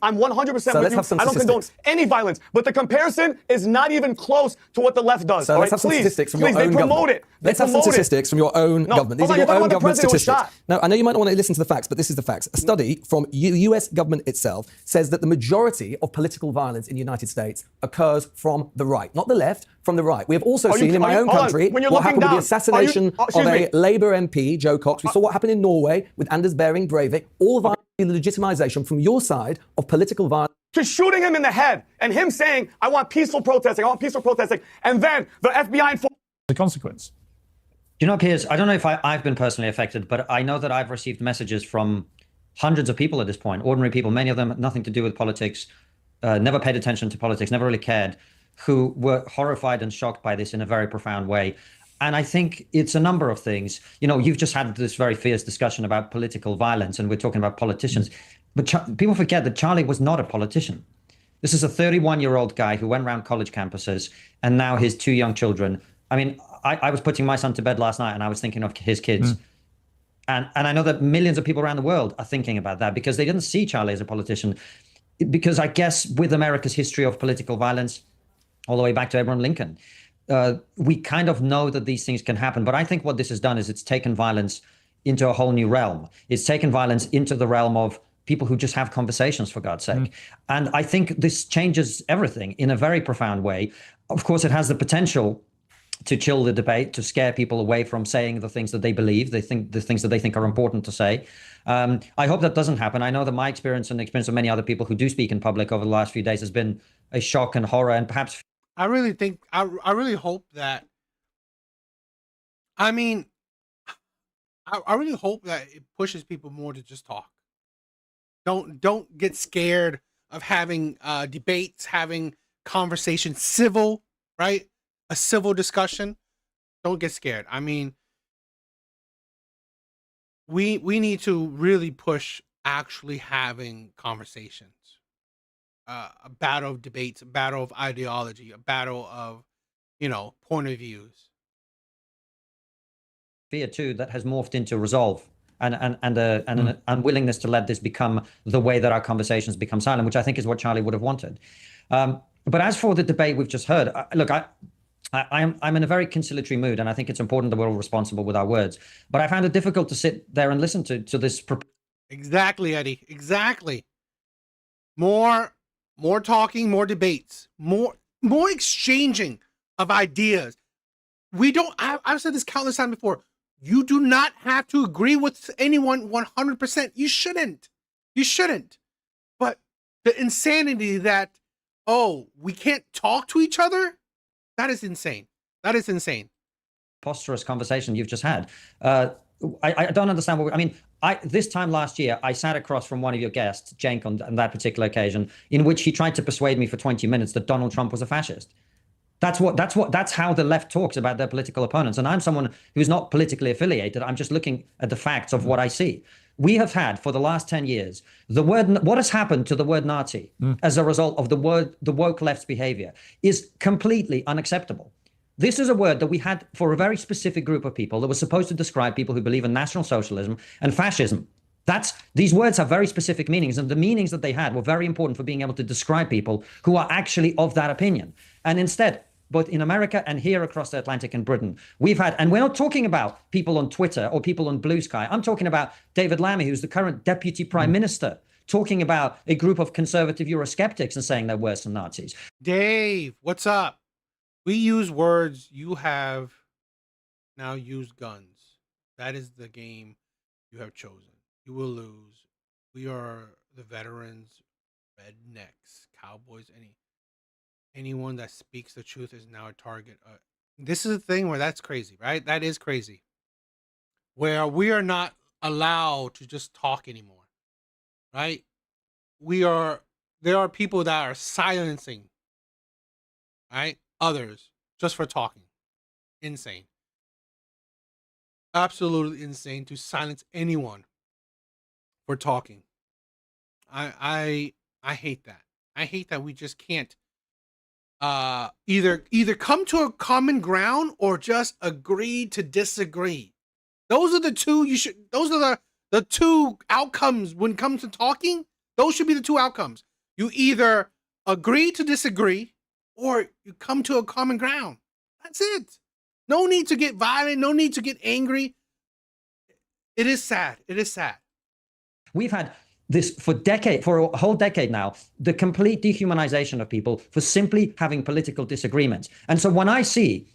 I'm 100% with you. I don't condone any violence. But the comparison is not even close to what the left does. So let's have some statistics from your own government. They promote it. Let's have some statistics from your own government. These are your own government statistics. No, I know you might not want to listen to the facts, but this is the facts. A study from US government itself says that the majority of political violence in the United States occurs from the right, not the left, from the right. We have also seen in my own country what happened with the assassination of a Labour MP, Joe Cox. We saw what happened in Norway with Anders Behring Breivik. All of the legitimization from your side of political violence. To shooting him in the head and him saying, I want peaceful protesting, and then the FBI the consequence. You know, Piers, I don't know if I've been personally affected, but I know that I've received messages from hundreds of people at this point, ordinary people, many of them had nothing to do with politics, never paid attention to politics, never really cared, who were horrified and shocked by this in a very profound way. And I think it's a number of things. You know, you've just had this very fierce discussion about political violence, and we're talking about politicians. But people forget that Charlie was not a politician. This is a 31-year-old guy who went around college campuses, and now his two young children. I mean, I was putting my son to bed last night, and I was thinking of his kids. And I know that millions of people around the world are thinking about that because they didn't see Charlie as a politician. Because I guess with America's history of political violence, all the way back to Abraham Lincoln, we kind of know that these things can happen. But I think what this has done is it's taken violence into a whole new realm. It's taken violence into the realm of people who just have conversations, for God's sake. And I think this changes everything in a very profound way. Of course, it has the potential to chill the debate, to scare people away from saying the things that they believe, the things that they think are important to say. I hope that doesn't happen. I know that my experience and the experience of many other people who do speak in public over the last few days has been a shock and horror, and perhaps. I really think, I really hope that, I mean, I really hope that it pushes people more to just talk. Don't get scared of having debates, having conversations, civil, right? A civil discussion. Don't get scared. I mean, we need to really push actually having conversations. A battle of debates, a battle of ideology, a battle of, point of views. Fear too that has morphed into resolve and an unwillingness to let this become the way that our conversations become silent, which I think is what Charlie would have wanted. But as for the debate we've just heard, look, I'm in a very conciliatory mood, and I think it's important that we're all responsible with our words. But I found it difficult to sit there and listen to this. Exactly, Eddie. Exactly. More talking, more debates, more exchanging of ideas. I've said this countless times before. You do not have to agree with anyone 100%. You shouldn't. But the insanity that, we can't talk to each other, that is insane. Preposterous conversation you've just had. I don't understand this time last year, I sat across from one of your guests, Cenk, on that particular occasion, in which he tried to persuade me for 20 minutes that Donald Trump was a fascist. That's how the left talks about their political opponents. And I'm someone who's not politically affiliated. I'm just looking at the facts of what I see. We have had for the last 10 years, what has happened to the word Nazi as a result of the woke left's behavior is completely unacceptable. This is a word that we had for a very specific group of people that was supposed to describe people who believe in National Socialism and fascism. These words have very specific meanings, and the meanings that they had were very important for being able to describe people who are actually of that opinion. And instead, both in America and here across the Atlantic in Britain, we've had, and we're not talking about people on Twitter or people on Blue Sky. I'm talking about David Lammy, who's the current deputy prime minister, talking about a group of conservative Eurosceptics and saying they're worse than Nazis. Dave, what's up? We use words. You have now used guns. That is the game you have chosen. You will lose. We are the veterans, rednecks, cowboys, anyone that speaks the truth is now a target. This is a thing where that's crazy, right? That is crazy. Where we are not allowed to just talk anymore, right? There are people that are silencing, right, others just for talking. Insane. Absolutely insane to silence anyone for talking. I hate that. I hate that we just can't either come to a common ground or just agree to disagree. Those are the two outcomes when it comes to talking. Those should be the two outcomes. You either agree to disagree or you come to a common ground. That's it. No need to get violent, no need to get angry. It is sad. We've had this for a whole decade now, the complete dehumanization of people for simply having political disagreements. And so when I see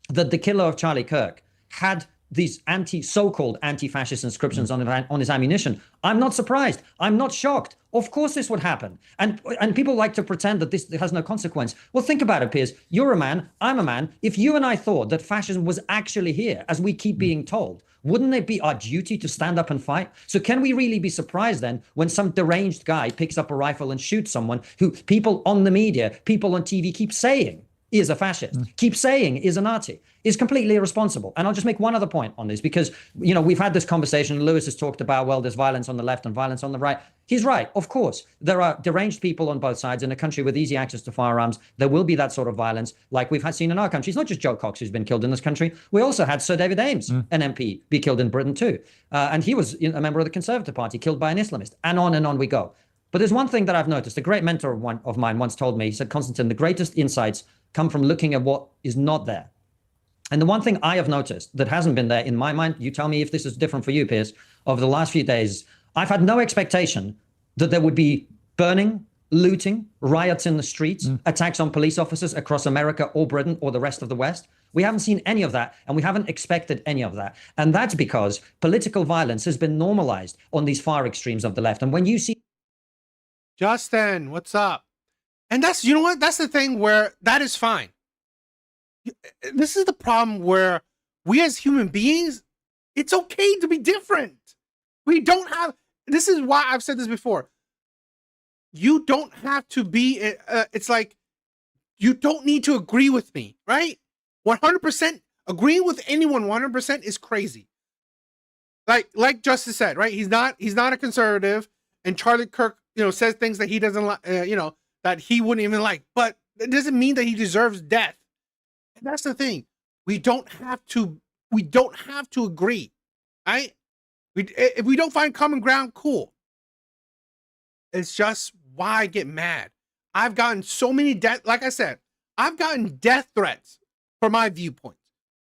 that the killer of Charlie Kirk had these so-called anti-fascist inscriptions on his ammunition, I'm not surprised. I'm not shocked. Of course this would happen. And people like to pretend that this has no consequence. Well, think about it, Piers. You're a man, I'm a man. If you and I thought that fascism was actually here, as we keep being told, wouldn't it be our duty to stand up and fight? So can we really be surprised then when some deranged guy picks up a rifle and shoots someone who people on the media, people on TV keep saying is a fascist, keep saying is a Nazi, is completely irresponsible. And I'll just make one other point on this because, we've had this conversation. Lewis has talked about, well, there's violence on the left and violence on the right. He's right. Of course, there are deranged people on both sides in a country with easy access to firearms. There will be that sort of violence like we've seen in our country. It's not just Joe Cox who's been killed in this country. We also had Sir David Ames, an MP, be killed in Britain too. And he was a member of the Conservative Party, killed by an Islamist. And on we go. But there's one thing that I've noticed. A great mentor of mine once told me, he said, Konstantin, the greatest insights come from looking at what is not there. And the one thing I have noticed that hasn't been there in my mind, you tell me if this is different for you, Piers, over the last few days, I've had no expectation that there would be burning, looting, riots in the streets, attacks on police officers across America or Britain or the rest of the West. We haven't seen any of that, and we haven't expected any of that. And that's because political violence has been normalized on these far extremes of the left. And when you see... Justin, what's up? And that's, you know what? That's the thing where that is fine. This is the problem where we as human beings, it's okay to be different. We don't have, this is why I've said this before. You don't have to be, it's like, you don't need to agree with me, right? 100%, agreeing with anyone 100% is crazy. Like Justice said, right? He's not a conservative, and Charlie Kirk, says things that he doesn't like, that he wouldn't even like, but it doesn't mean that he deserves death. And that's the thing. We don't have to agree, right? If we don't find common ground, cool. It's just why I get mad. I've gotten so many like I said, I've gotten death threats for my viewpoints.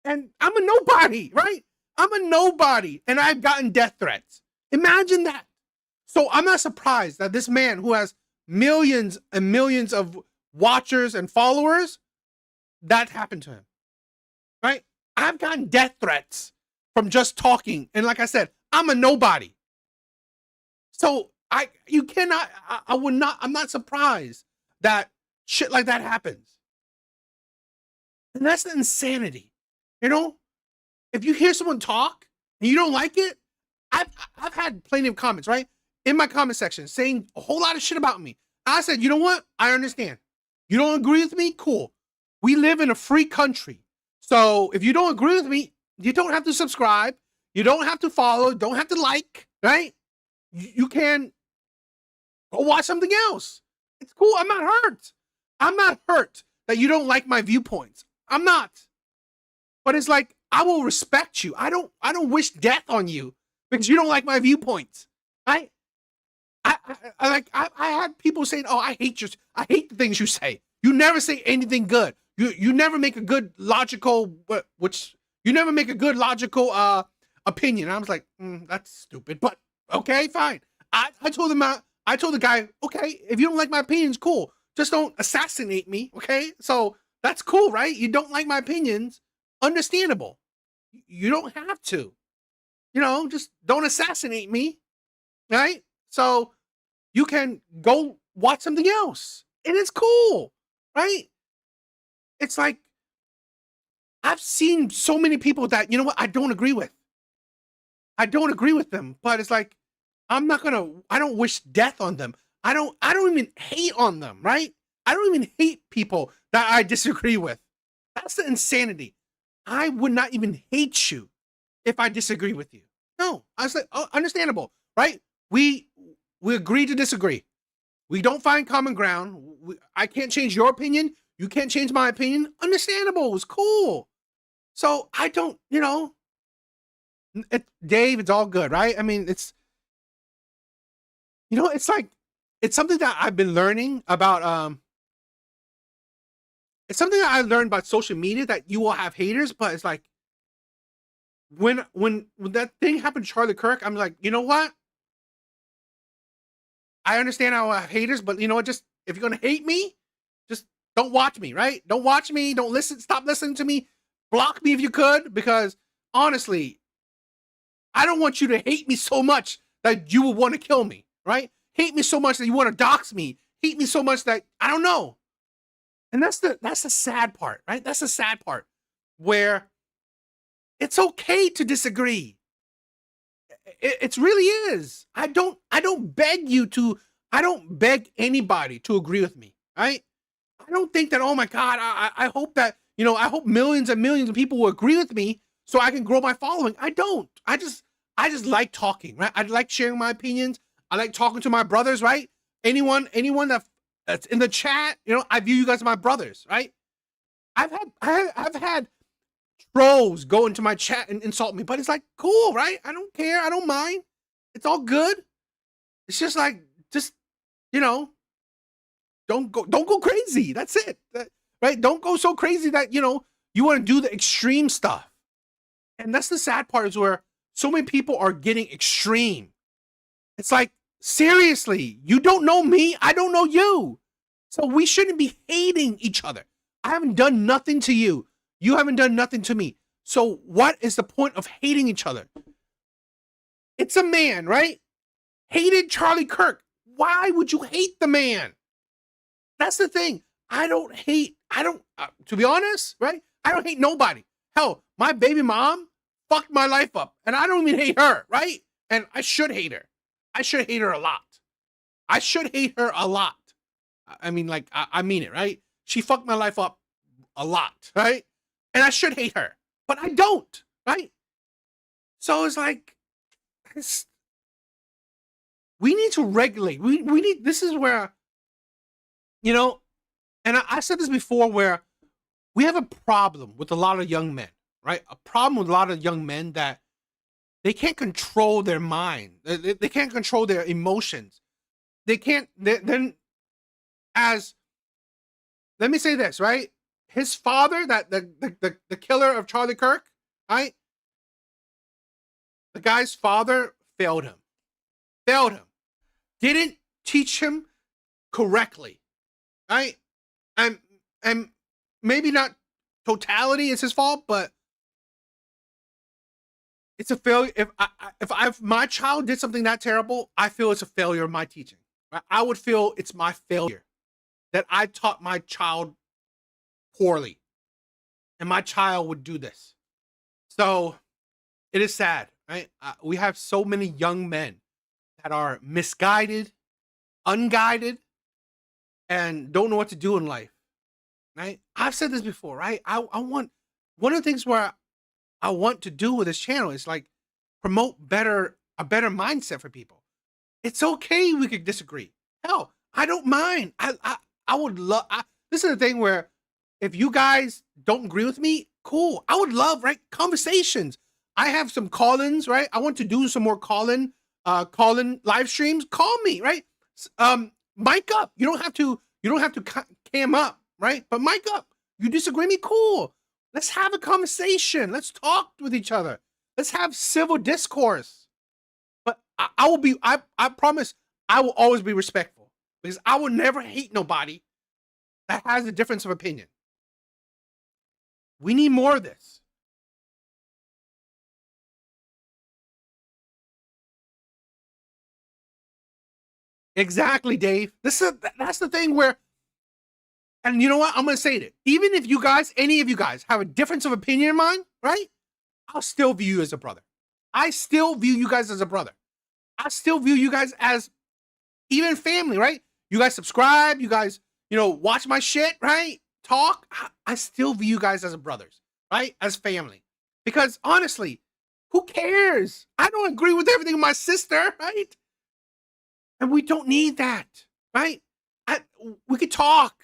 And I'm a nobody, right? I'm a nobody, and I've gotten death threats. Imagine that. So I'm not surprised that this man who has millions and millions of watchers and followers, that happened to him, right? I've gotten death threats from just talking. And like I said, I'm a nobody. So I'm not surprised that shit like that happens. And that's the insanity. If you hear someone talk and you don't like it, I've had plenty of comments, right? In my comment section saying a whole lot of shit about me. I said, you know what? I understand. You don't agree with me? Cool. We live in a free country. So if you don't agree with me, you don't have to subscribe. You don't have to follow. Don't have to like, right? You can go watch something else. It's cool. I'm not hurt. I'm not hurt that you don't like my viewpoints. I'm not. But it's like, I will respect you. I don't wish death on you because you don't like my viewpoints, right? I had people saying, "Oh, I hate the things you say. You never say anything good. You never make a good logical opinion." And I was like, that's stupid, but okay, fine. I told the guy, okay, if you don't like my opinions, cool. Just don't assassinate me, okay? So that's cool, right? You don't like my opinions, understandable. You don't have to, just don't assassinate me, right? So you can go watch something else, and it's cool, right? It's like, I've seen so many people that, I don't agree with. I don't agree with them, but it's like, I don't wish death on them. I don't even hate on them, right? I don't even hate people that I disagree with. That's the insanity. I would not even hate you if I disagree with you. No, I was like, oh, understandable, right? We agree to disagree. We don't find common ground. I can't change your opinion. You can't change my opinion. Understandable. It was cool. So I don't, Dave, it's all good, right? I mean, it's like, it's something that I've been learning about, it's something that I learned about social media, that you will have haters, but it's like, when that thing happened to Charlie Kirk, I'm like, you know what? I understand I will have haters, but you know what? Just, if you're going to hate me, just don't watch me, right? Don't watch me. Don't listen. Stop listening to me. Block me if you could, because honestly, I don't want you to hate me so much that you will want to kill me, right? Hate me so much that you want to dox me. Hate me so much that I don't know. And that's the sad part, right? That's the sad part, where it's okay to disagree. It really is. I don't beg anybody to agree with me, right? I don't think that, oh my God, I hope that, I hope millions and millions of people will agree with me so I can grow my following. I don't. I just like talking, right? I like sharing my opinions. I like talking to my brothers, right? Anyone that's in the chat, I view you guys as my brothers, right? I've had trolls go into my chat and insult me, but it's like, cool, right? I don't care. I don't mind. It's all good. It's just like, don't go crazy. That's it. right? Don't go so crazy that, you know, you want to do the extreme stuff. And that's the sad part, is where so many people are getting extreme. It's like, seriously, you don't know me, I don't know you. So we shouldn't be hating each other. I haven't done nothing to you. You haven't done nothing to me. So what is the point of hating each other? It's a man, right? Hated Charlie Kirk. Why would you hate the man? That's the thing. To be honest, right? I don't hate nobody. Hell, my baby mom fucked my life up, and I don't even hate her, right? And I should hate her. I should hate her a lot. I should hate her a lot. I mean, like, I mean it, right? She fucked my life up a lot, right? And I should hate her, but I don't, right? So it's like, we need to regulate. We need, this is where, you know, and I said this before, where we have a problem with a lot of young men, right? A problem with a lot of young men that they can't control their mind. They can't control their emotions. They can't, then as, let me say this, right? His father, that the killer of Charlie Kirk, right? The guy's father failed him. Didn't teach him correctly, right? And maybe not totality is his fault, but it's a failure. If my child did something that terrible, I feel it's a failure of my teaching. Right? I would feel it's my failure that I taught my child poorly, and my child would do this. So it is sad, right? We have so many young men that are misguided, unguided, and don't know what to do in life, right? I've said this before, right? I want, one of the things where I want to do with this channel is like promote a better mindset for people. It's okay we could disagree. Hell, I don't mind. I would love, this is the thing where if you guys don't agree with me, cool. I would love, right, conversations. I have some call-ins, right? I want to do some more call-in live streams. Call me, right? Mic up. You don't have to cam up, right? But mic up. You disagree with me? Cool. Let's have a conversation. Let's talk with each other. Let's have civil discourse. But I promise I will always be respectful, because I will never hate nobody that has a difference of opinion. We need more of this. Exactly, Dave. That's the thing where, and you know what? I'm going to say it. Even if you guys, any of you guys, have a difference of opinion in mine, right? I'll still view you as a brother. I still view you guys as a brother. I still view you guys as even family, right? You guys subscribe. You guys, you know, watch my shit, right? Talk. I still view you guys as brothers, right? As family. Because honestly, who cares? I don't agree with everything with my sister, right? And we don't need that, right? We could talk.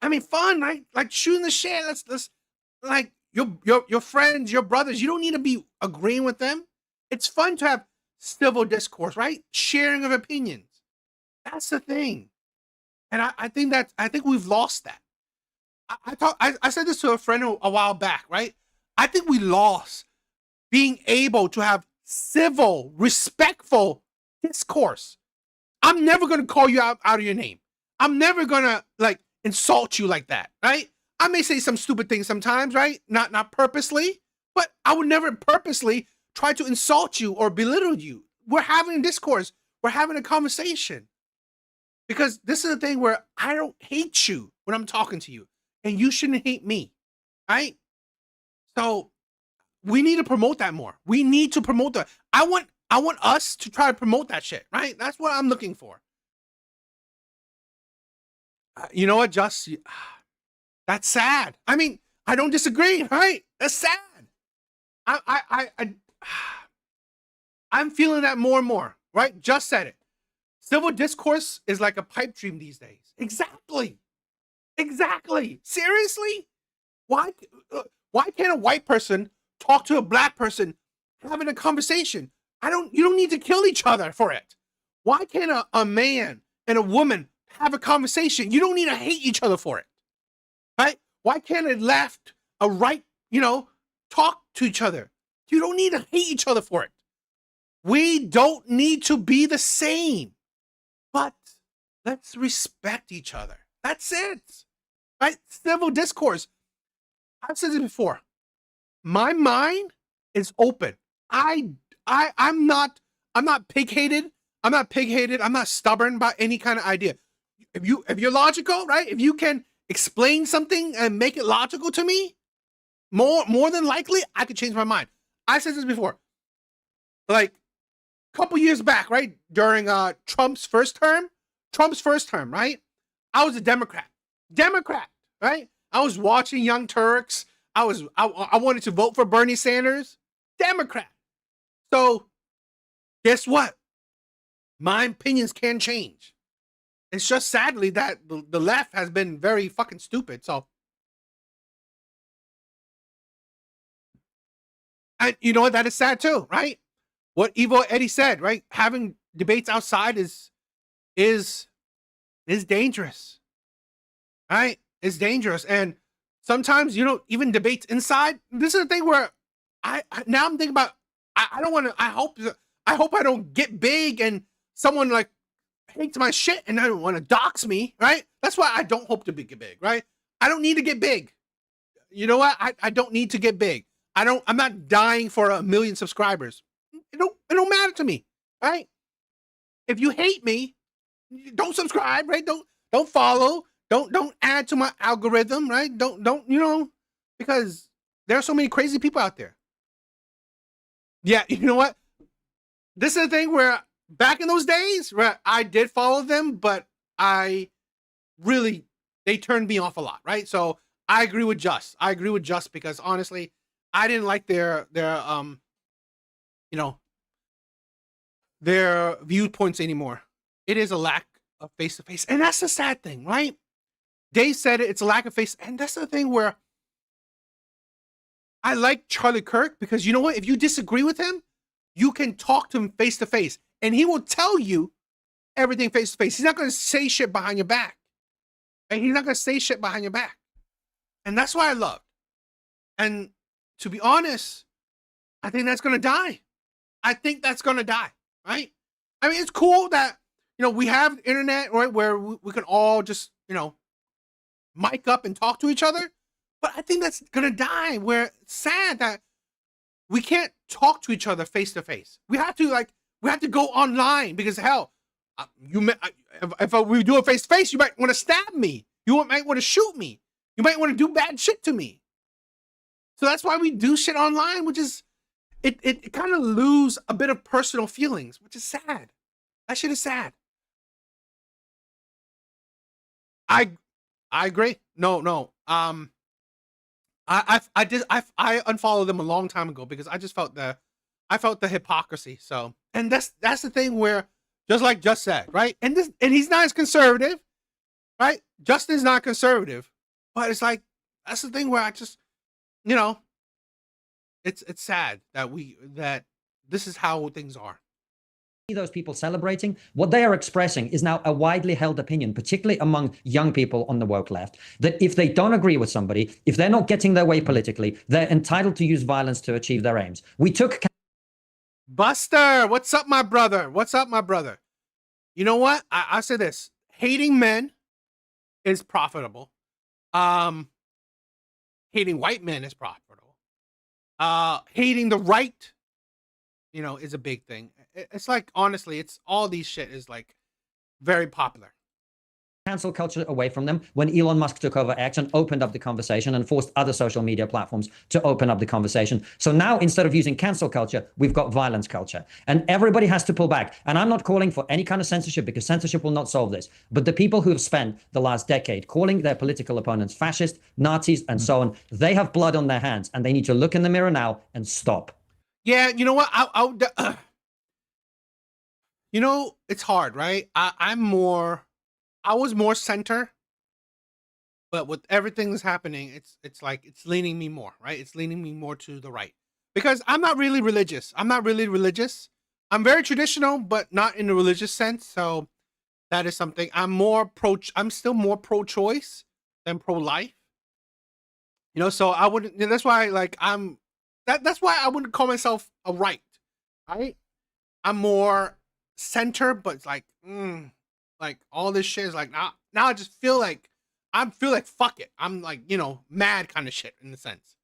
I mean, fun, right? Like shooting the shit. Let's like your friends, your brothers. You don't need to be agreeing with them. It's fun to have civil discourse, right? Sharing of opinions. That's the thing. And I think we've lost that. I said this to a friend a while back, right? I think we lost being able to have civil, respectful discourse. I'm never going to call you out of your name. I'm never going to like insult you like that, right? I may say some stupid things sometimes, right? Not purposely, but I would never purposely try to insult you or belittle you. We're having a discourse. We're having a conversation. Because this is the thing where I don't hate you when I'm talking to you, and you shouldn't hate me, right? So we need to promote that more. We need to promote that. I want us to try to promote that shit, right? That's what I'm looking for. You know what, Just, that's sad. I mean, I don't disagree, right? That's sad. I'm feeling that more and more, right? Just said it. Civil discourse is like a pipe dream these days. Exactly. Seriously? Why can't a white person talk to a black person having a conversation? You don't need to kill each other for it. Why can't a man and a woman have a conversation? You don't need to hate each other for it, right? Why can't a left, a right, talk to each other? You don't need to hate each other for it. We don't need to be the same, but let's respect each other. That's it, right? Civil discourse. I've said this before. My mind is open. I'm not pig-headed. I'm not stubborn about any kind of idea. If you're logical, right? If you can explain something and make it logical to me, more than likely, I could change my mind. I said this before. Like a couple years back, right? During Trump's first term, right? I was a Democrat, right? I was watching Young Turks. I wanted to vote for Bernie Sanders, Democrat. So guess what? My opinions can change. It's just sadly that the left has been very fucking stupid. So, and you know what? That is sad too, right? What Evil Eddie said, right? Having debates outside is dangerous, right? It's dangerous, and sometimes even debates inside. This is the thing where now I'm thinking about. I don't want to. I hope I don't get big and someone like hates my shit and I don't want to dox me, right? That's why I don't hope to get big, right? I don't need to get big. You know what? I don't need to get big. I'm not dying for 1 million subscribers. It don't matter to me, right? If you hate me, don't subscribe, right? Don't follow. Don't add to my algorithm, right? Don't because there are so many crazy people out there. Yeah, you know what? This is the thing where back in those days, where I did follow them, but they turned me off a lot, right? So I agree with Just. Because honestly, I didn't like their viewpoints anymore. It is a lack of face-to-face. And that's the sad thing, right? Dave said it, it's a lack of face. And that's the thing where I like Charlie Kirk because you know what? If you disagree with him, you can talk to him face-to-face. And he will tell you everything face-to-face. He's not going to say shit behind your back. And he's not going to say shit behind your back. And that's why I love. And to be honest, I think that's going to die. Right? I mean, it's cool that, we have internet, right, where we can all just, mic up and talk to each other. But I think that's going to die, where it's sad that we can't talk to each other face to face. We have to go online because hell, if we do it face to face, you might want to stab me. You might want to shoot me. You might want to do bad shit to me. So that's why we do shit online, which is, it kind of lose a bit of personal feelings, which is sad. That shit is sad. I agree. No. I unfollowed them a long time ago because I just felt the hypocrisy. So, and that's the thing where, just like Just said, right? And he's not as conservative, right? Justin's not conservative, but it's like, that's the thing where I just, it's sad that this is how things are. Those people celebrating, what they are expressing is now a widely held opinion, particularly among young people on the woke left, that if they don't agree with somebody, if they're not getting their way politically, they're entitled to use violence to achieve their aims. We took... Buster, what's up, my brother? You know what? I say this. Hating men is profitable. Hating white men is profitable. Hating the right, is a big thing. It's like, honestly, it's all these shit is like very popular. Cancel culture away from them when Elon Musk took over X and opened up the conversation and forced other social media platforms to open up the conversation. So now, instead of using cancel culture, we've got violence culture. And everybody has to pull back. And I'm not calling for any kind of censorship because censorship will not solve this. But the people who have spent the last decade calling their political opponents fascist, Nazis, and so on, they have blood on their hands and they need to look in the mirror now and stop. Yeah, you know what? It's hard, right? I was more center, but with everything that's happening, it's like it's leaning me more, right? It's leaning me more to the right because I'm not really religious. I'm very traditional, but not in the religious sense. So that is something I'm still more pro-choice than pro-life. You know, so I wouldn't. That's why, like, that's why I wouldn't call myself a right. Right? I'm more center, but it's like, like all this shit is like now I just feel like fuck it. I'm like, you know, mad kind of shit in the sense.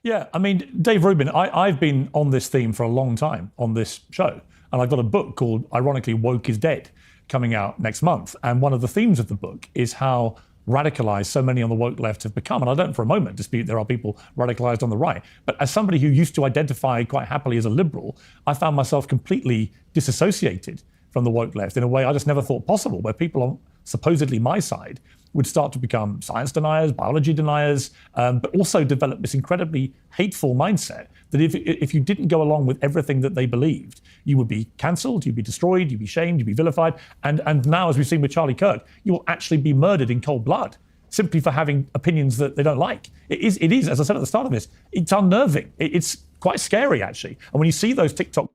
Yeah, I mean, Dave Rubin, I've been on this theme for a long time on this show, and I've got a book called, ironically, Woke is Dead, coming out next month. And one of the themes of the book is how radicalized so many on the woke left have become. And I don't for a moment dispute there are people radicalized on the right. But as somebody who used to identify quite happily as a liberal, I found myself completely disassociated from the woke left in a way I just never thought possible, where people on supposedly my side would start to become science deniers, biology deniers, but also develop this incredibly hateful mindset that if you didn't go along with everything that they believed, you would be cancelled, you'd be destroyed, you'd be shamed, you'd be vilified. And now, as we've seen with Charlie Kirk, you will actually be murdered in cold blood simply for having opinions that they don't like. It is, as I said at the start of this, it's unnerving. It's quite scary, actually. And when you see those TikTok...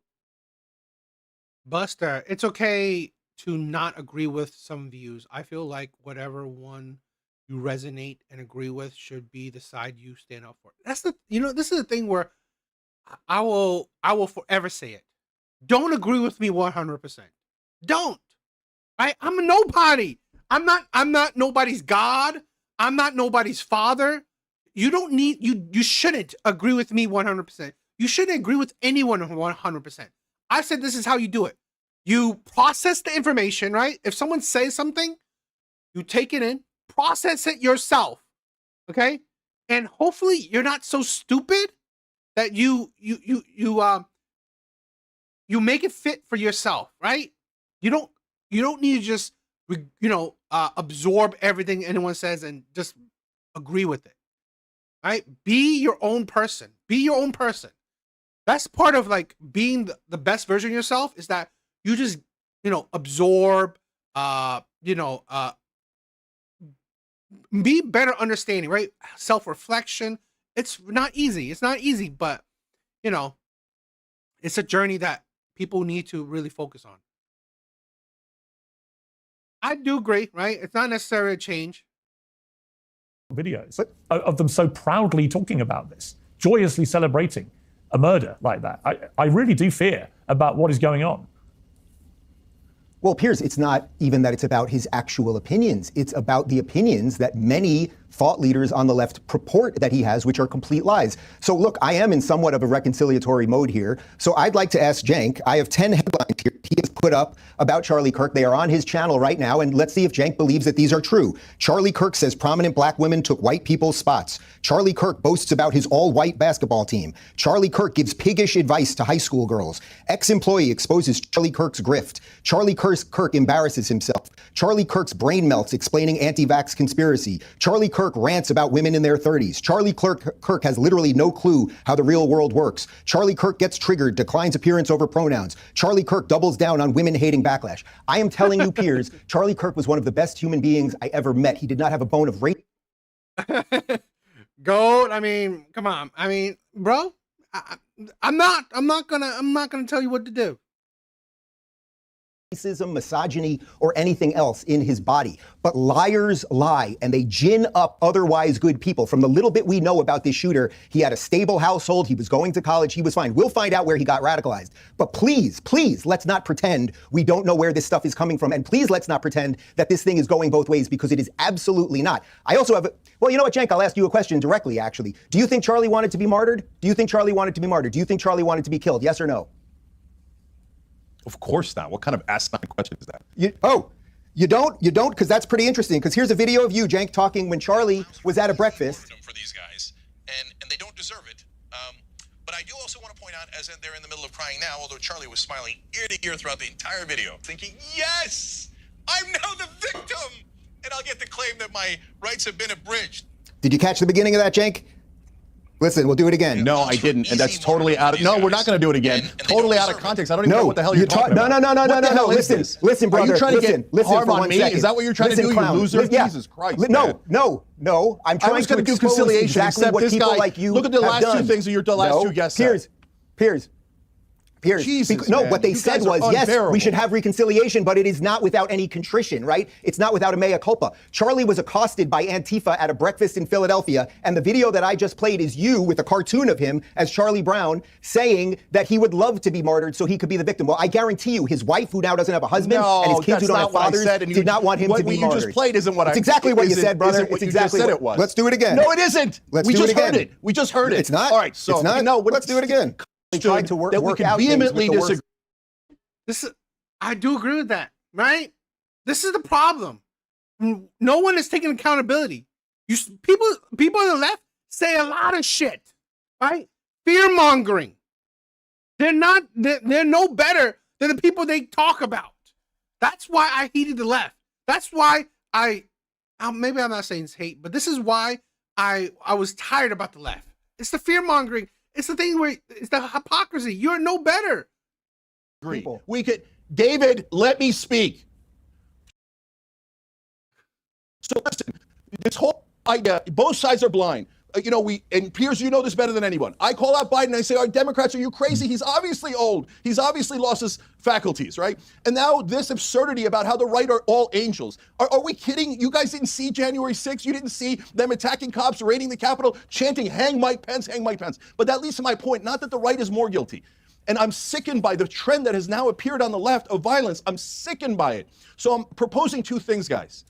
Buster, it's okay to not agree with some views. I feel like whatever one you resonate and agree with should be the side you stand up for. That's the, you know, this is the thing where I will forever say it. Don't agree with me 100%. Don't. Right? I'm a nobody. I'm not nobody's God. I'm not nobody's father. You don't need, you shouldn't agree with me 100%. You shouldn't agree with anyone 100%. I said this is how you do it. You process the information, right? If someone says something, you take it in, process it yourself, okay? And hopefully you're not so stupid that you make it fit for yourself, right? You don't need to just absorb everything anyone says and just agree with it, right? Be your own person. Be your own person. That's part of like being the best version of yourself, is that you just, absorb, be better understanding, right? Self-reflection. It's not easy. It's not easy, but, it's a journey that people need to really focus on. I do agree, right? It's not necessarily a change. Videos of them so proudly talking about this, joyously celebrating a murder like that. I really do fear about what is going on. Well, Piers, it's not even that it's about his actual opinions. It's about the opinions that many thought leaders on the left purport that he has, which are complete lies. So look, I am in somewhat of a reconciliatory mode here. So I'd like to ask Cenk, I have 10 headlines here he has put up about Charlie Kirk. They are on his channel right now, and let's see if Cenk believes that these are true. Charlie Kirk says prominent black women took white people's spots. Charlie Kirk boasts about his all-white basketball team. Charlie Kirk gives piggish advice to high school girls. Ex-employee exposes Charlie Kirk's grift. Charlie Kirk embarrasses himself. Charlie Kirk's brain melts explaining anti-vax conspiracy. Charlie Kirk rants about women in their 30s. Charlie Kirk has literally no clue how the real world works. Charlie Kirk gets triggered, declines appearance over pronouns. Charlie Kirk doubles down on women-hating backlash. I am telling you, Piers, Charlie Kirk was one of the best human beings I ever met. He did not have a bone of rape. Goat. I mean, come on. I mean, bro, I'm not gonna tell you what to do. Racism, misogyny, or anything else in his body. But liars lie, and they gin up otherwise good people. From the little bit we know about this shooter, he had a stable household, he was going to college, he was fine. We'll find out where he got radicalized. But please, please, let's not pretend we don't know where this stuff is coming from. And please, let's not pretend that this thing is going both ways, because it is absolutely not. I also have well, you know what, Cenk, I'll ask you a question directly, actually. Do you think Charlie wanted to be martyred? Do you think Charlie wanted to be martyred? Do you think Charlie wanted to be killed? Yes or no? Of course not. What kind of asinine question is that? You don't? Because that's pretty interesting. Because here's a video of you, Cenk, talking when Charlie was at a breakfast. For these guys, and they don't deserve it. But I do also want to point out, as they're in the middle of crying now, although Charlie was smiling ear to ear throughout the entire video, thinking, yes, I'm now the victim, and I'll get the claim that my rights have been abridged. Did you catch the beginning of that, Cenk? Listen, we'll do it again. No, I didn't, and that's totally out of. No, we're not going to do it again. Totally out of context. I don't even know what the hell you're talking about. No. Listen, brother. Are you trying to get harm on me? Is that what you're trying to do, you loser? Yeah. Jesus Christ. No. I'm trying to do conciliation. Exactly what people like you look at the last two things of your last two guests. Piers. Piers, Jesus, no, man. what they You said guys are was, yes, unbearable. we should have reconciliation, but it is not without any contrition, right? It's not without a mea culpa. Charlie was accosted by Antifa at a breakfast in Philadelphia, and the video that I just played is you with a cartoon of him as Charlie Brown saying that he would love to be martyred so he could be the victim. Well, I guarantee you, his wife, who now doesn't have a husband, and his kids who don't have fathers, did not want him to be martyred. What you just played isn't what It's exactly what you said, brother. It's It's exactly what you just said what it was. Let's do it again. No, it isn't. Let's we do it just heard again. it. We just heard it. It's not. All right, so it's not. no, Let's do it again. Tried to work that we work can out things with vehemently the worst. disagree. I do agree with that, right? This is the problem. No one is taking accountability. People on the left say a lot of shit, right? Fear mongering. They're no better than the people they talk about. That's why I hated the left. That's why maybe I'm not saying it's hate, but this is why I was tired about the left. It's the fear mongering. It's the thing where it's the hypocrisy. You're no better. We could, David, let me speak. So listen, this whole idea, both sides are blind. And Piers, you know this better than anyone. I call out Biden and I say, Democrats, are you crazy? He's obviously old. He's obviously lost his faculties, right? And now this absurdity about how the right are all angels. Are we kidding? You guys didn't see January 6th. You didn't see them attacking cops, raiding the Capitol, chanting, hang Mike Pence, hang Mike Pence. But that leads to my point, not that the right is more guilty. And I'm sickened by the trend that has now appeared on the left of violence. I'm sickened by it. So I'm proposing two things, guys.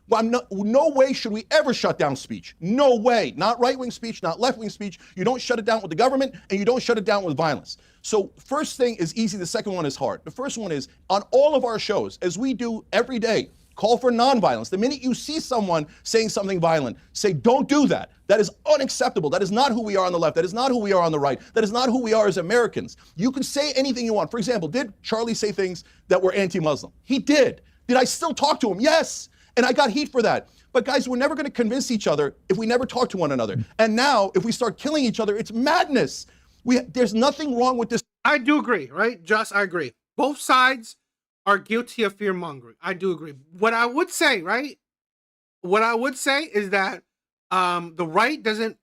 Well, no way should we ever shut down speech. No way. Not right-wing speech, not left-wing speech. You don't shut it down with the government, and you don't shut it down with violence. So first thing is easy. The second one is hard. The first one is on all of our shows, as we do every day, call for nonviolence. The minute you see someone saying something violent, say, don't do that. That is unacceptable. That is not who we are on the left. That is not who we are on the right. That is not who we are as Americans. You can say anything you want. For example, did Charlie say things that were anti-Muslim? He did. Did I still talk to him? Yes. And I got heat for that. But guys, we're never going to convince each other if we never talk to one another. And now, if we start killing each other, it's madness. There's nothing wrong with this. I do agree, right? I agree. Both sides are guilty of fear mongering. I do agree. What I would say, right? What I would say is that the right doesn't,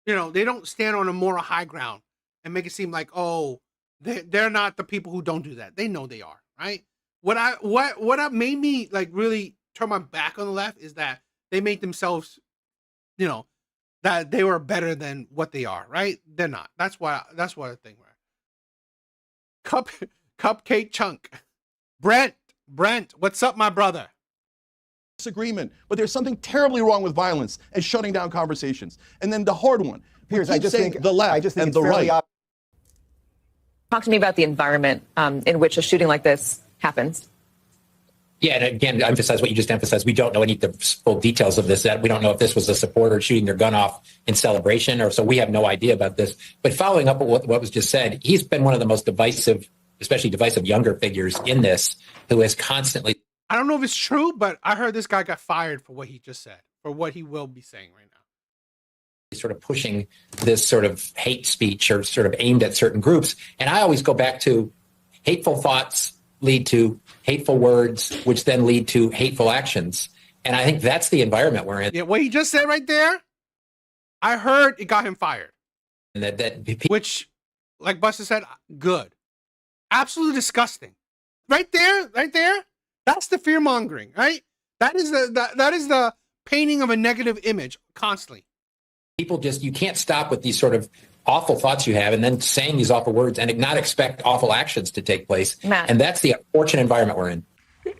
they don't stand on a moral high ground and make it seem like, oh, they're not the people who don't do that. They know they are, right? What made me like really turn my back on the left is that they make themselves, that they were better than what they are, right? They're not. That's what I think. Cupcake Chunk. Brent, what's up, my brother? Disagreement, but there's something terribly wrong with violence and shutting down conversations. And then the hard one. Piers, I just think the left and the right. Talk to me about the environment in which a shooting like this happens. Yeah, and again, to emphasize what you just emphasized, we don't know any of the full details of this. That we don't know if this was a supporter shooting their gun off in celebration, or so we have no idea about this. But following up on what was just said, he's been one of the most divisive, especially divisive younger figures in this, who has constantly. I don't know if it's true, but I heard this guy got fired for what he just said, for what he will be saying right now. Sort of pushing this sort of hate speech or sort of aimed at certain groups. And I always go back to hateful thoughts lead to hateful words, which then lead to hateful actions. And I think that's the environment we're in. Yeah, what he just said right there, I heard it got him fired. And which, like Buster said, good. Absolutely disgusting. Right there, that's the fear mongering, right? That is the painting of a negative image constantly. People you can't stop with these sort of awful thoughts you have and then saying these awful words and not expect awful actions to take place. Matt. And that's the unfortunate environment we're in.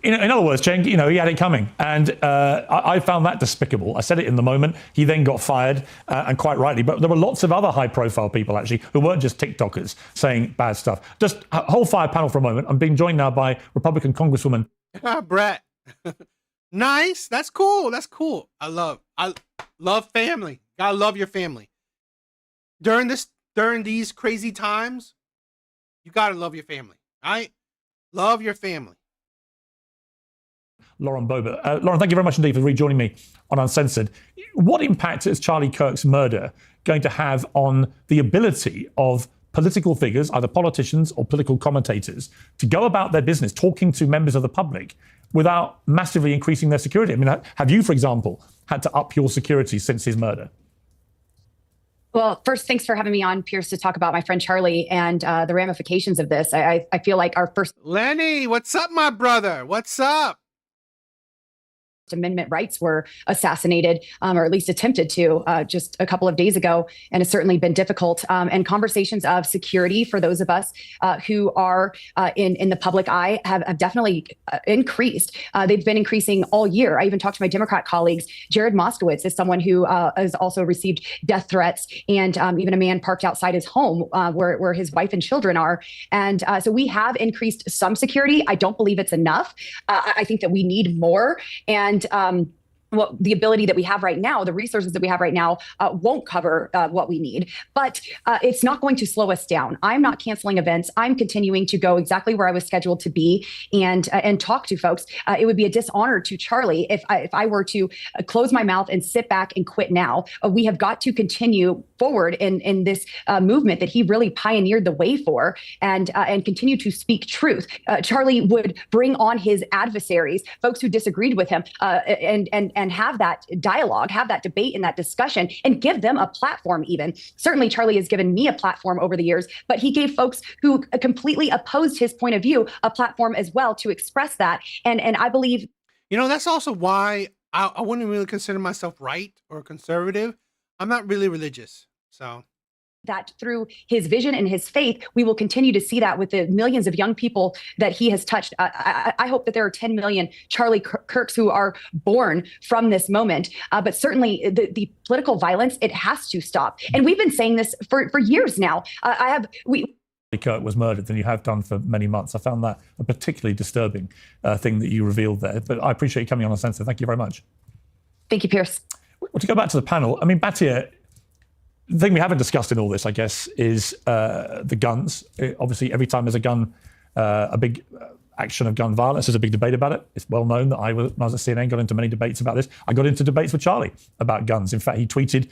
In other words, Cenk, he had it coming. And I found that despicable. I said it in the moment. He then got fired, and quite rightly. But there were lots of other high-profile people, actually, who weren't just TikTokers saying bad stuff. Just hold fire panel for a moment. I'm being joined now by Republican Congresswoman. Brett. Nice. That's cool. I love family. Gotta love your family. During these crazy times, you gotta love your family. All right? Love your family. Lauren Boebert. Lauren, thank you very much indeed for rejoining me on Uncensored. What impact is Charlie Kirk's murder going to have on the ability of political figures, either politicians or political commentators, to go about their business, talking to members of the public without massively increasing their security? I mean, have you, for example, had to up your security since his murder? Well, first, thanks for having me on, Pierce, to talk about my friend Charlie and the ramifications of this. I feel like our First Lenny, what's up, my brother? What's up? Amendment rights were assassinated, or at least attempted to, just a couple of days ago, and it's certainly been difficult. And conversations of security for those of us who are in the public eye have definitely increased. They've been increasing all year. I even talked to my Democrat colleagues. Jared Moskowitz is someone who has also received death threats, and even a man parked outside his home where his wife and children are. And so we have increased some security. I don't believe it's enough. I think that we need more. And well, the ability that we have right now, the resources that we have right now won't cover what we need, but it's not going to slow us down. I'm not canceling events. I'm continuing to go exactly where I was scheduled to be and talk to folks. It would be a dishonor to Charlie if I were to close my mouth and sit back and quit now. We have got to continue forward in this movement that he really pioneered the way for, and continue to speak truth. Charlie would bring on his adversaries, folks who disagreed with him, and have that dialogue, have that debate and that discussion, and give them a platform even. Certainly, Charlie has given me a platform over the years, but he gave folks who completely opposed his point of view a platform as well to express that. And I believe... You know, that's also why I wouldn't really consider myself right or conservative. I'm not really religious, so... that through his vision and his faith, we will continue to see that with the millions of young people that he has touched. I hope that there are 10 million Charlie Kirks who are born from this moment. But certainly the political violence, it has to stop. And we've been saying this for years now. Kirk was murdered than you have done for many months. I found that a particularly disturbing thing that you revealed there. But I appreciate you coming on Sensor. Thank you very much. Thank you, Pierce. Well, to go back to the panel, I mean, Batia, the thing we haven't discussed in all this, I guess, is the guns. Obviously, every time there's a gun, a big action of gun violence, there's a big debate about it. It's well known that when I was at CNN, got into many debates about this. I got into debates with Charlie about guns. In fact, he tweeted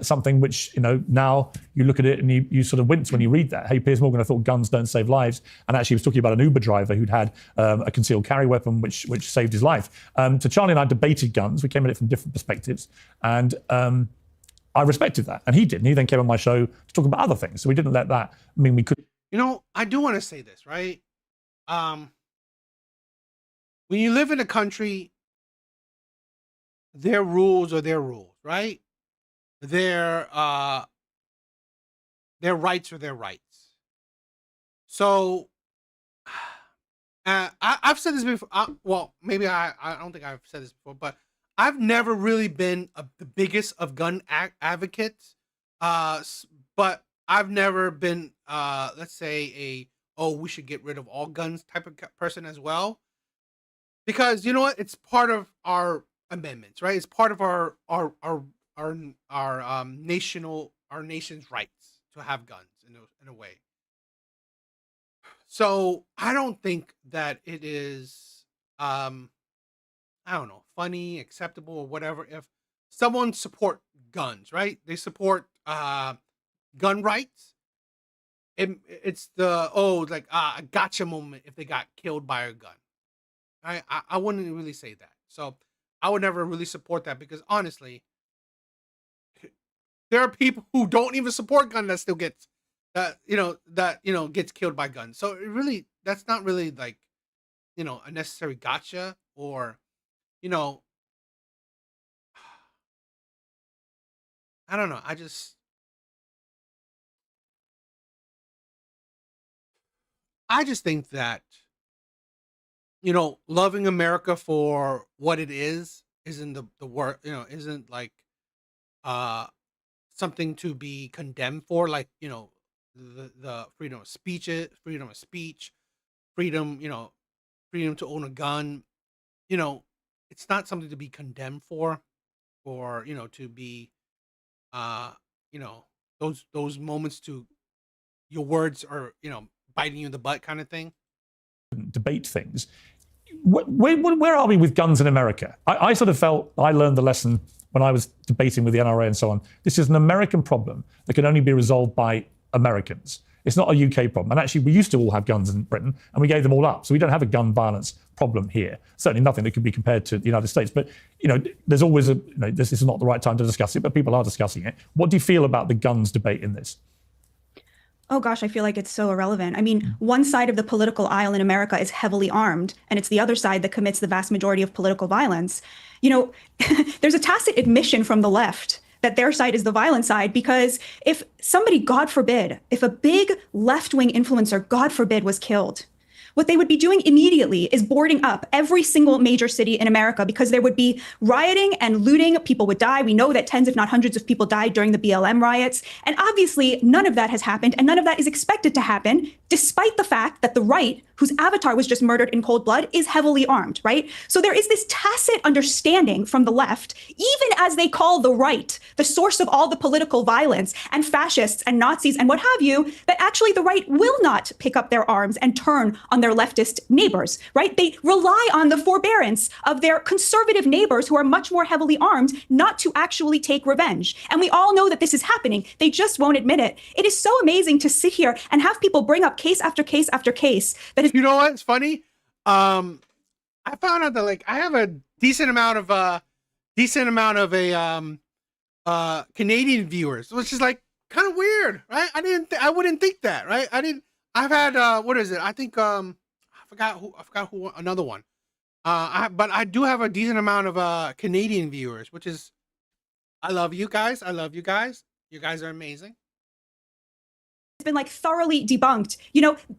something which, now you look at it and you sort of wince when you read that. Hey, Piers Morgan, I thought guns don't save lives. And actually, he was talking about an Uber driver who'd had a concealed carry weapon, which saved his life. So Charlie and I debated guns. We came at it from different perspectives. And I respected that, and he didn't. He then came on my show to talk about other things, so we didn't let that mean we could. I do want to say this, right? When you live in a country, their rules are their rules, right? Their rights are their rights. So, I've said this before. Well, maybe I don't think I've said this before, but I've never really been the biggest of gun advocates, but I've never been, let's say, we should get rid of all guns type of person as well. Because you know what? It's part of our amendments, right? It's part of our nation's rights to have guns in a way. So I don't think that it is, I don't know, funny, acceptable, or whatever, if someone support guns, right? They support gun rights. It's the a gotcha moment if they got killed by a gun. I wouldn't really say that. So I would never really support that, because honestly, there are people who don't even support gun that still gets gets killed by guns. So that's not really like a necessary gotcha, or I don't know. I just think that, loving America for what it isn't the word, isn't like something to be condemned for, like, the freedom of speech, freedom to own a gun. It's not something to be condemned for, or to be those moments to your words are biting you in the butt kind of thing. Debate things. Where are we with guns in America? I sort of felt I learned the lesson when I was debating with the NRA and so on. This is an American problem that can only be resolved by Americans. It's not a UK problem. And actually, we used to all have guns in Britain, and we gave them all up. So we don't have a gun violence problem here. Certainly nothing that could be compared to the United States. But, there's always this is not the right time to discuss it, but people are discussing it. What do you feel about the guns debate in this? Oh gosh, I feel like it's so irrelevant. I mean, one side of the political aisle in America is heavily armed, and it's the other side that commits the vast majority of political violence. There's a tacit admission from the left that their side is the violent side, because if somebody, God forbid, if a big left-wing influencer, God forbid, was killed, what they would be doing immediately is boarding up every single major city in America, because there would be rioting and looting. People would die. We know that tens, if not hundreds of people died during the BLM riots. And obviously, none of that has happened, and none of that is expected to happen, despite the fact that the right, whose avatar was just murdered in cold blood, is heavily armed, right? So there is this tacit understanding from the left, even as they call the right the source of all the political violence and fascists and Nazis and what have you, that actually the right will not pick up their arms and turn on their leftist neighbors, right? They rely on the forbearance of their conservative neighbors who are much more heavily armed not to actually take revenge. And we all know that this is happening. They just won't admit it. It is so amazing to sit here and have people bring up case after case after case that is. You know what? It's funny. I found out that I have a decent amount of Canadian viewers, which is kind of weird, right? I wouldn't think that, right? I've had what is it? I think I forgot who another one. But I do have a decent amount of Canadian viewers, which is, I love you guys. You guys are amazing. Been thoroughly debunked.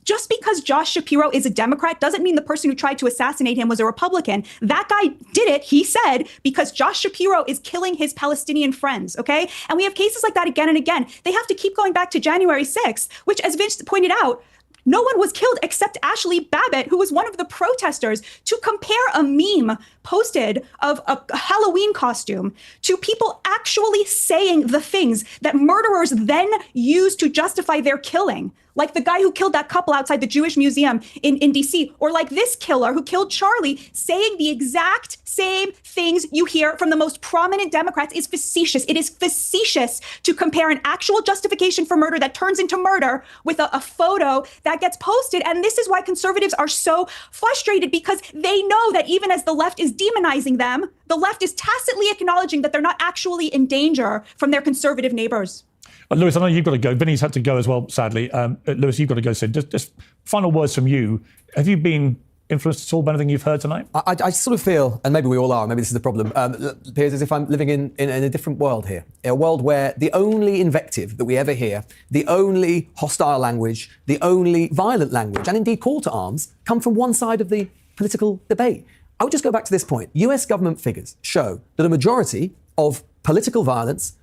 Just because Josh Shapiro is a Democrat doesn't mean the person who tried to assassinate him was a Republican. That guy did it, he said, because Josh Shapiro is killing his Palestinian friends, okay? And we have cases like that again and again. They have to keep going back to January 6th, which, as Vince pointed out, no one was killed except Ashley Babbitt, who was one of the protesters. To compare a meme posted of a Halloween costume to people actually saying the things that murderers then use to justify their killing, like the guy who killed that couple outside the Jewish Museum in DC, or like this killer who killed Charlie, saying the exact same things you hear from the most prominent Democrats, is facetious. It is facetious to compare an actual justification for murder that turns into murder with a photo that gets posted. And this is why conservatives are so frustrated, because they know that even as the left is demonizing them, the left is tacitly acknowledging that they're not actually in danger from their conservative neighbors. Lewis, I know you've got to go. Vinny's had to go as well, sadly. Lewis, you've got to go soon. Just final words from you. Have you been influenced at all by anything you've heard tonight? I sort of feel, and maybe we all are, maybe this is the problem, appears as if I'm living in a different world here. A world where the only invective that we ever hear, the only hostile language, the only violent language, and indeed call to arms, come from one side of the political debate. I would just go back to this point. US government figures show that a majority of political violence,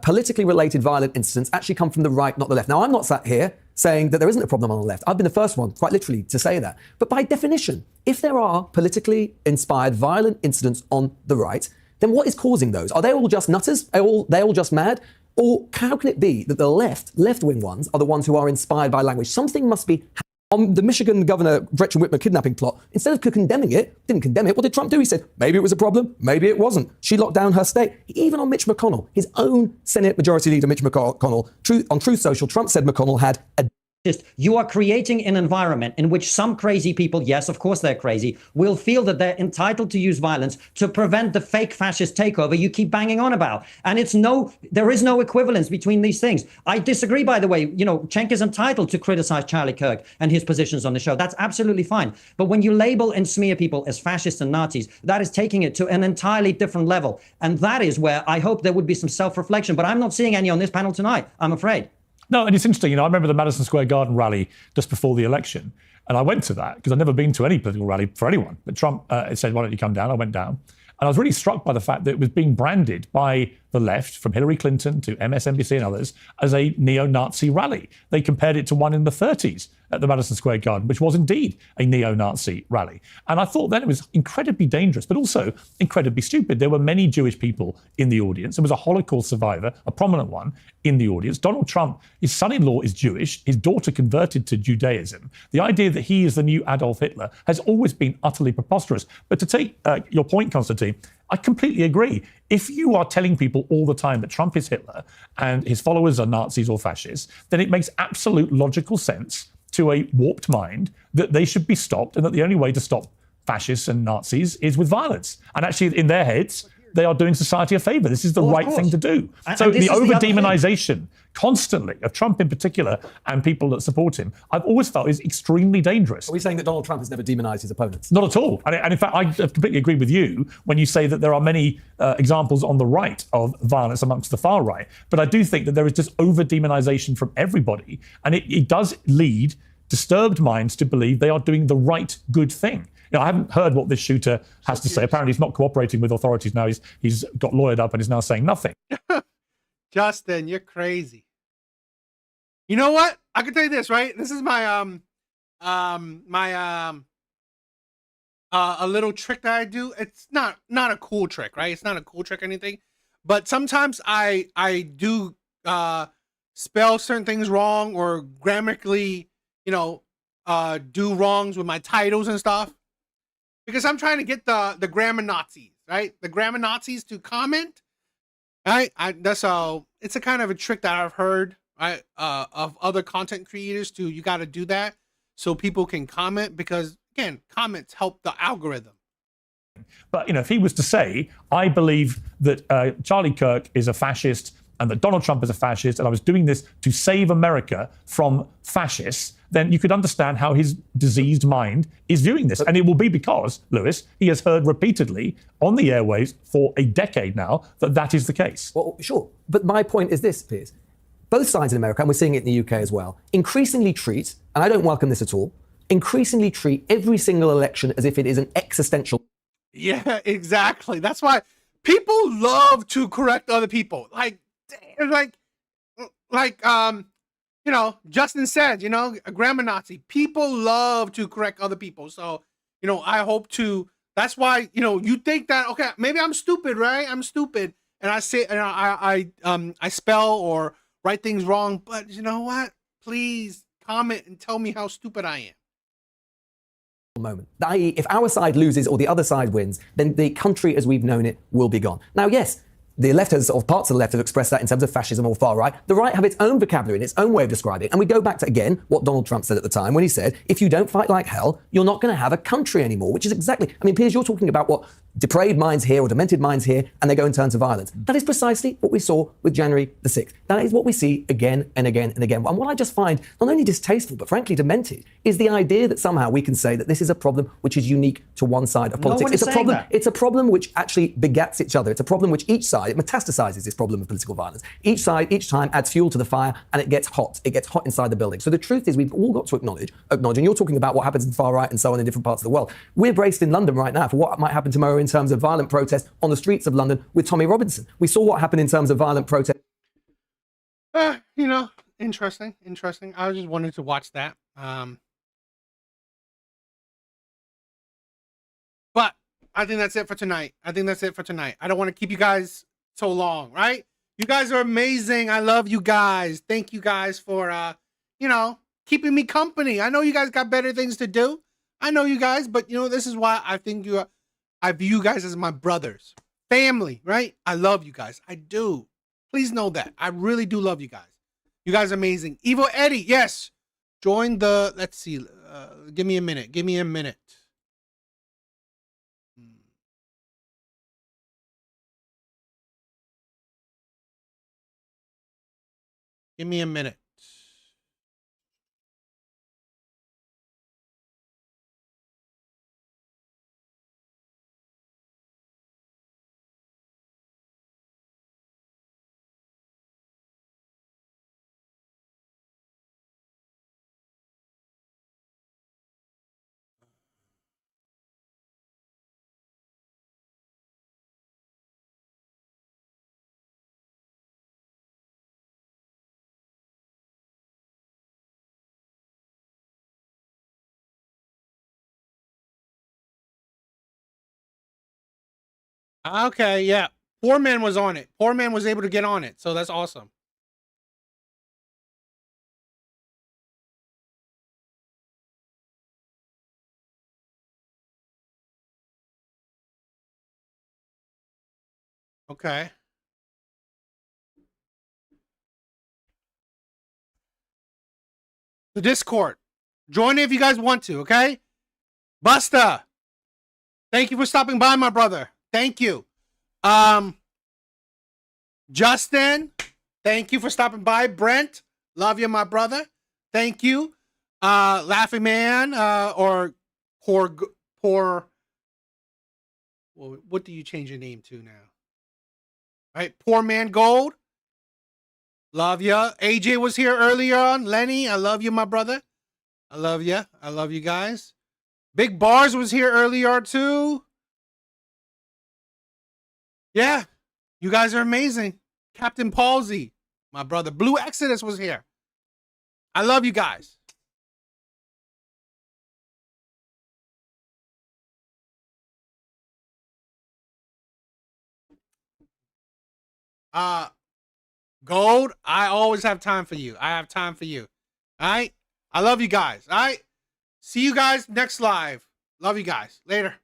politically related violent incidents actually come from the right, not the left. Now, I'm not sat here saying that there isn't a problem on the left. I've been the first one, quite literally, to say that. But by definition, if there are politically inspired violent incidents on the right, then what is causing those? Are they all just nutters? Are they all just mad? Or how can it be that the left-wing ones are the ones who are inspired by language? Something must be. On the Michigan Governor Gretchen Whitmer kidnapping plot, instead of condemning it, didn't condemn it. What did Trump do? He said, maybe it was a problem, maybe it wasn't. She locked down her state. Even on Mitch McConnell, his own Senate Majority Leader Mitch McConnell, on Truth Social, Trump said McConnell had a... You are creating an environment in which some crazy people, yes, of course they're crazy, will feel that they're entitled to use violence to prevent the fake fascist takeover you keep banging on about. And there is no equivalence between these things. I disagree, by the way. Cenk is entitled to criticize Charlie Kirk and his positions on the show. That's absolutely fine. But when you label and smear people as fascists and Nazis, that is taking it to an entirely different level. And that is where I hope there would be some self-reflection. But I'm not seeing any on this panel tonight, I'm afraid. No, and it's interesting. I remember the Madison Square Garden rally just before the election, and I went to that because I'd never been to any political rally for anyone. But Trump said, why don't you come down? I went down. And I was really struck by the fact that it was being branded by the left, from Hillary Clinton to MSNBC and others, as a neo-Nazi rally. They compared it to one in the 30s at the Madison Square Garden, which was indeed a neo-Nazi rally. And I thought then it was incredibly dangerous, but also incredibly stupid. There were many Jewish people in the audience. There was a Holocaust survivor, a prominent one, in the audience. Donald Trump, his son-in-law is Jewish. His daughter converted to Judaism. The idea that he is the new Adolf Hitler has always been utterly preposterous. But to take your point, Constantine, I completely agree. If you are telling people all the time that Trump is Hitler and his followers are Nazis or fascists, then it makes absolute logical sense to a warped mind that they should be stopped and that the only way to stop fascists and Nazis is with violence. And actually, in their heads, they are doing society a favor. This is the right thing to do. So the over-demonization constantly of Trump in particular and people that support him, I've always felt is extremely dangerous. Are we saying that Donald Trump has never demonized his opponents? Not at all. And in fact, I completely agree with you when you say that there are many examples on the right of violence amongst the far right. But I do think that there is just over-demonization from everybody. And it does lead disturbed minds to believe they are doing the right, good thing. I haven't heard what this shooter has to say. Apparently, he's not cooperating with authorities now. He's got lawyered up and is now saying nothing. Justin, you're crazy. You know what? I can tell you this, right? This is my a little trick that I do. It's not a cool trick, right? It's not a cool trick or anything. But sometimes I do spell certain things wrong or grammatically, do wrongs with my titles and stuff. Because I'm trying to get the grammar Nazis, right? The grammar Nazis to comment, right? It's a kind of a trick that I've heard, right, of other content creators to, you got to do that so people can comment because, again, comments help the algorithm. But, if he was to say, I believe that Charlie Kirk is a fascist and that Donald Trump is a fascist and I was doing this to save America from fascists, then you could understand how his diseased mind is viewing this. And it will be because, Lewis, he has heard repeatedly on the airwaves for a decade now that is the case. Well, sure. But my point is this, Piers. Both sides in America, and we're seeing it in the UK as well, increasingly treat, and I don't welcome this at all, increasingly treat every single election as if it is an existential. Yeah, exactly. That's why people love to correct other people. Justin said, a grammar Nazi. People love to correct other people. So, I hope to. That's why, you think that, okay, maybe I'm stupid, right? I'm stupid, and I say, and I spell or write things wrong. But you know what? Please comment and tell me how stupid I am. Moment. I.e., if our side loses or the other side wins, then the country as we've known it will be gone. Now, yes, the left has, or parts of the left have expressed that in terms of fascism or far right. The right have its own vocabulary and its own way of describing it. And we go back to, again, what Donald Trump said at the time when he said, if you don't fight like hell, you're not going to have a country anymore, which is exactly, Piers, you're talking about what depraved minds here or demented minds here, and they go and turn to violence. That is precisely what we saw with January the 6th. That is what we see again and again and again. And what I just find not only distasteful, but frankly demented, is the idea that somehow we can say that this is a problem which is unique to one side of politics. It's a problem which actually begats each other. It's a problem which each side, it metastasizes this problem of political violence. Each side, each time adds fuel to the fire and it gets hot. It gets hot inside the building. So the truth is we've all got to acknowledge, and you're talking about what happens in the far right and so on in different parts of the world. We're braced in London right now for what might happen tomorrow in terms of violent protest on the streets of London with Tommy Robinson. We saw what happened in terms of violent protest. Interesting. I just wanted to watch that. But I think that's it for tonight. I don't want to keep you guys so long, right? You guys are amazing. I love you guys. Thank you guys for, keeping me company. I know you guys got better things to do. I know you guys, but this is why I think I view you guys as my brothers. Family, right? I love you guys. I do. Please know that. I really do love you guys. You guys are amazing. Evil Eddie, yes. Join the, let's see. Give me a minute. Give me a minute. Okay, yeah. Poor Man was on it. Poor Man was able to get on it. So that's awesome. Okay. The Discord. Join it if you guys want to, okay? Busta. Thank you for stopping by, my brother. Thank you. Justin. Thank you for stopping by. Brent. Love you, my brother. Thank you. Laughing Man, or poor. Well, what do you change your name to now? All right, Poor Man Gold. Love ya. AJ was here earlier on. Lenny, I love you, my brother. I love ya. I love you guys. Big Bars was here earlier too. Yeah, you guys are amazing. Captain Palsy, my brother. Blue Exodus was here. I love you guys. Gold, I always have time for you. I have time for you. All right? I love you guys. All right? See you guys next live. Love you guys. Later.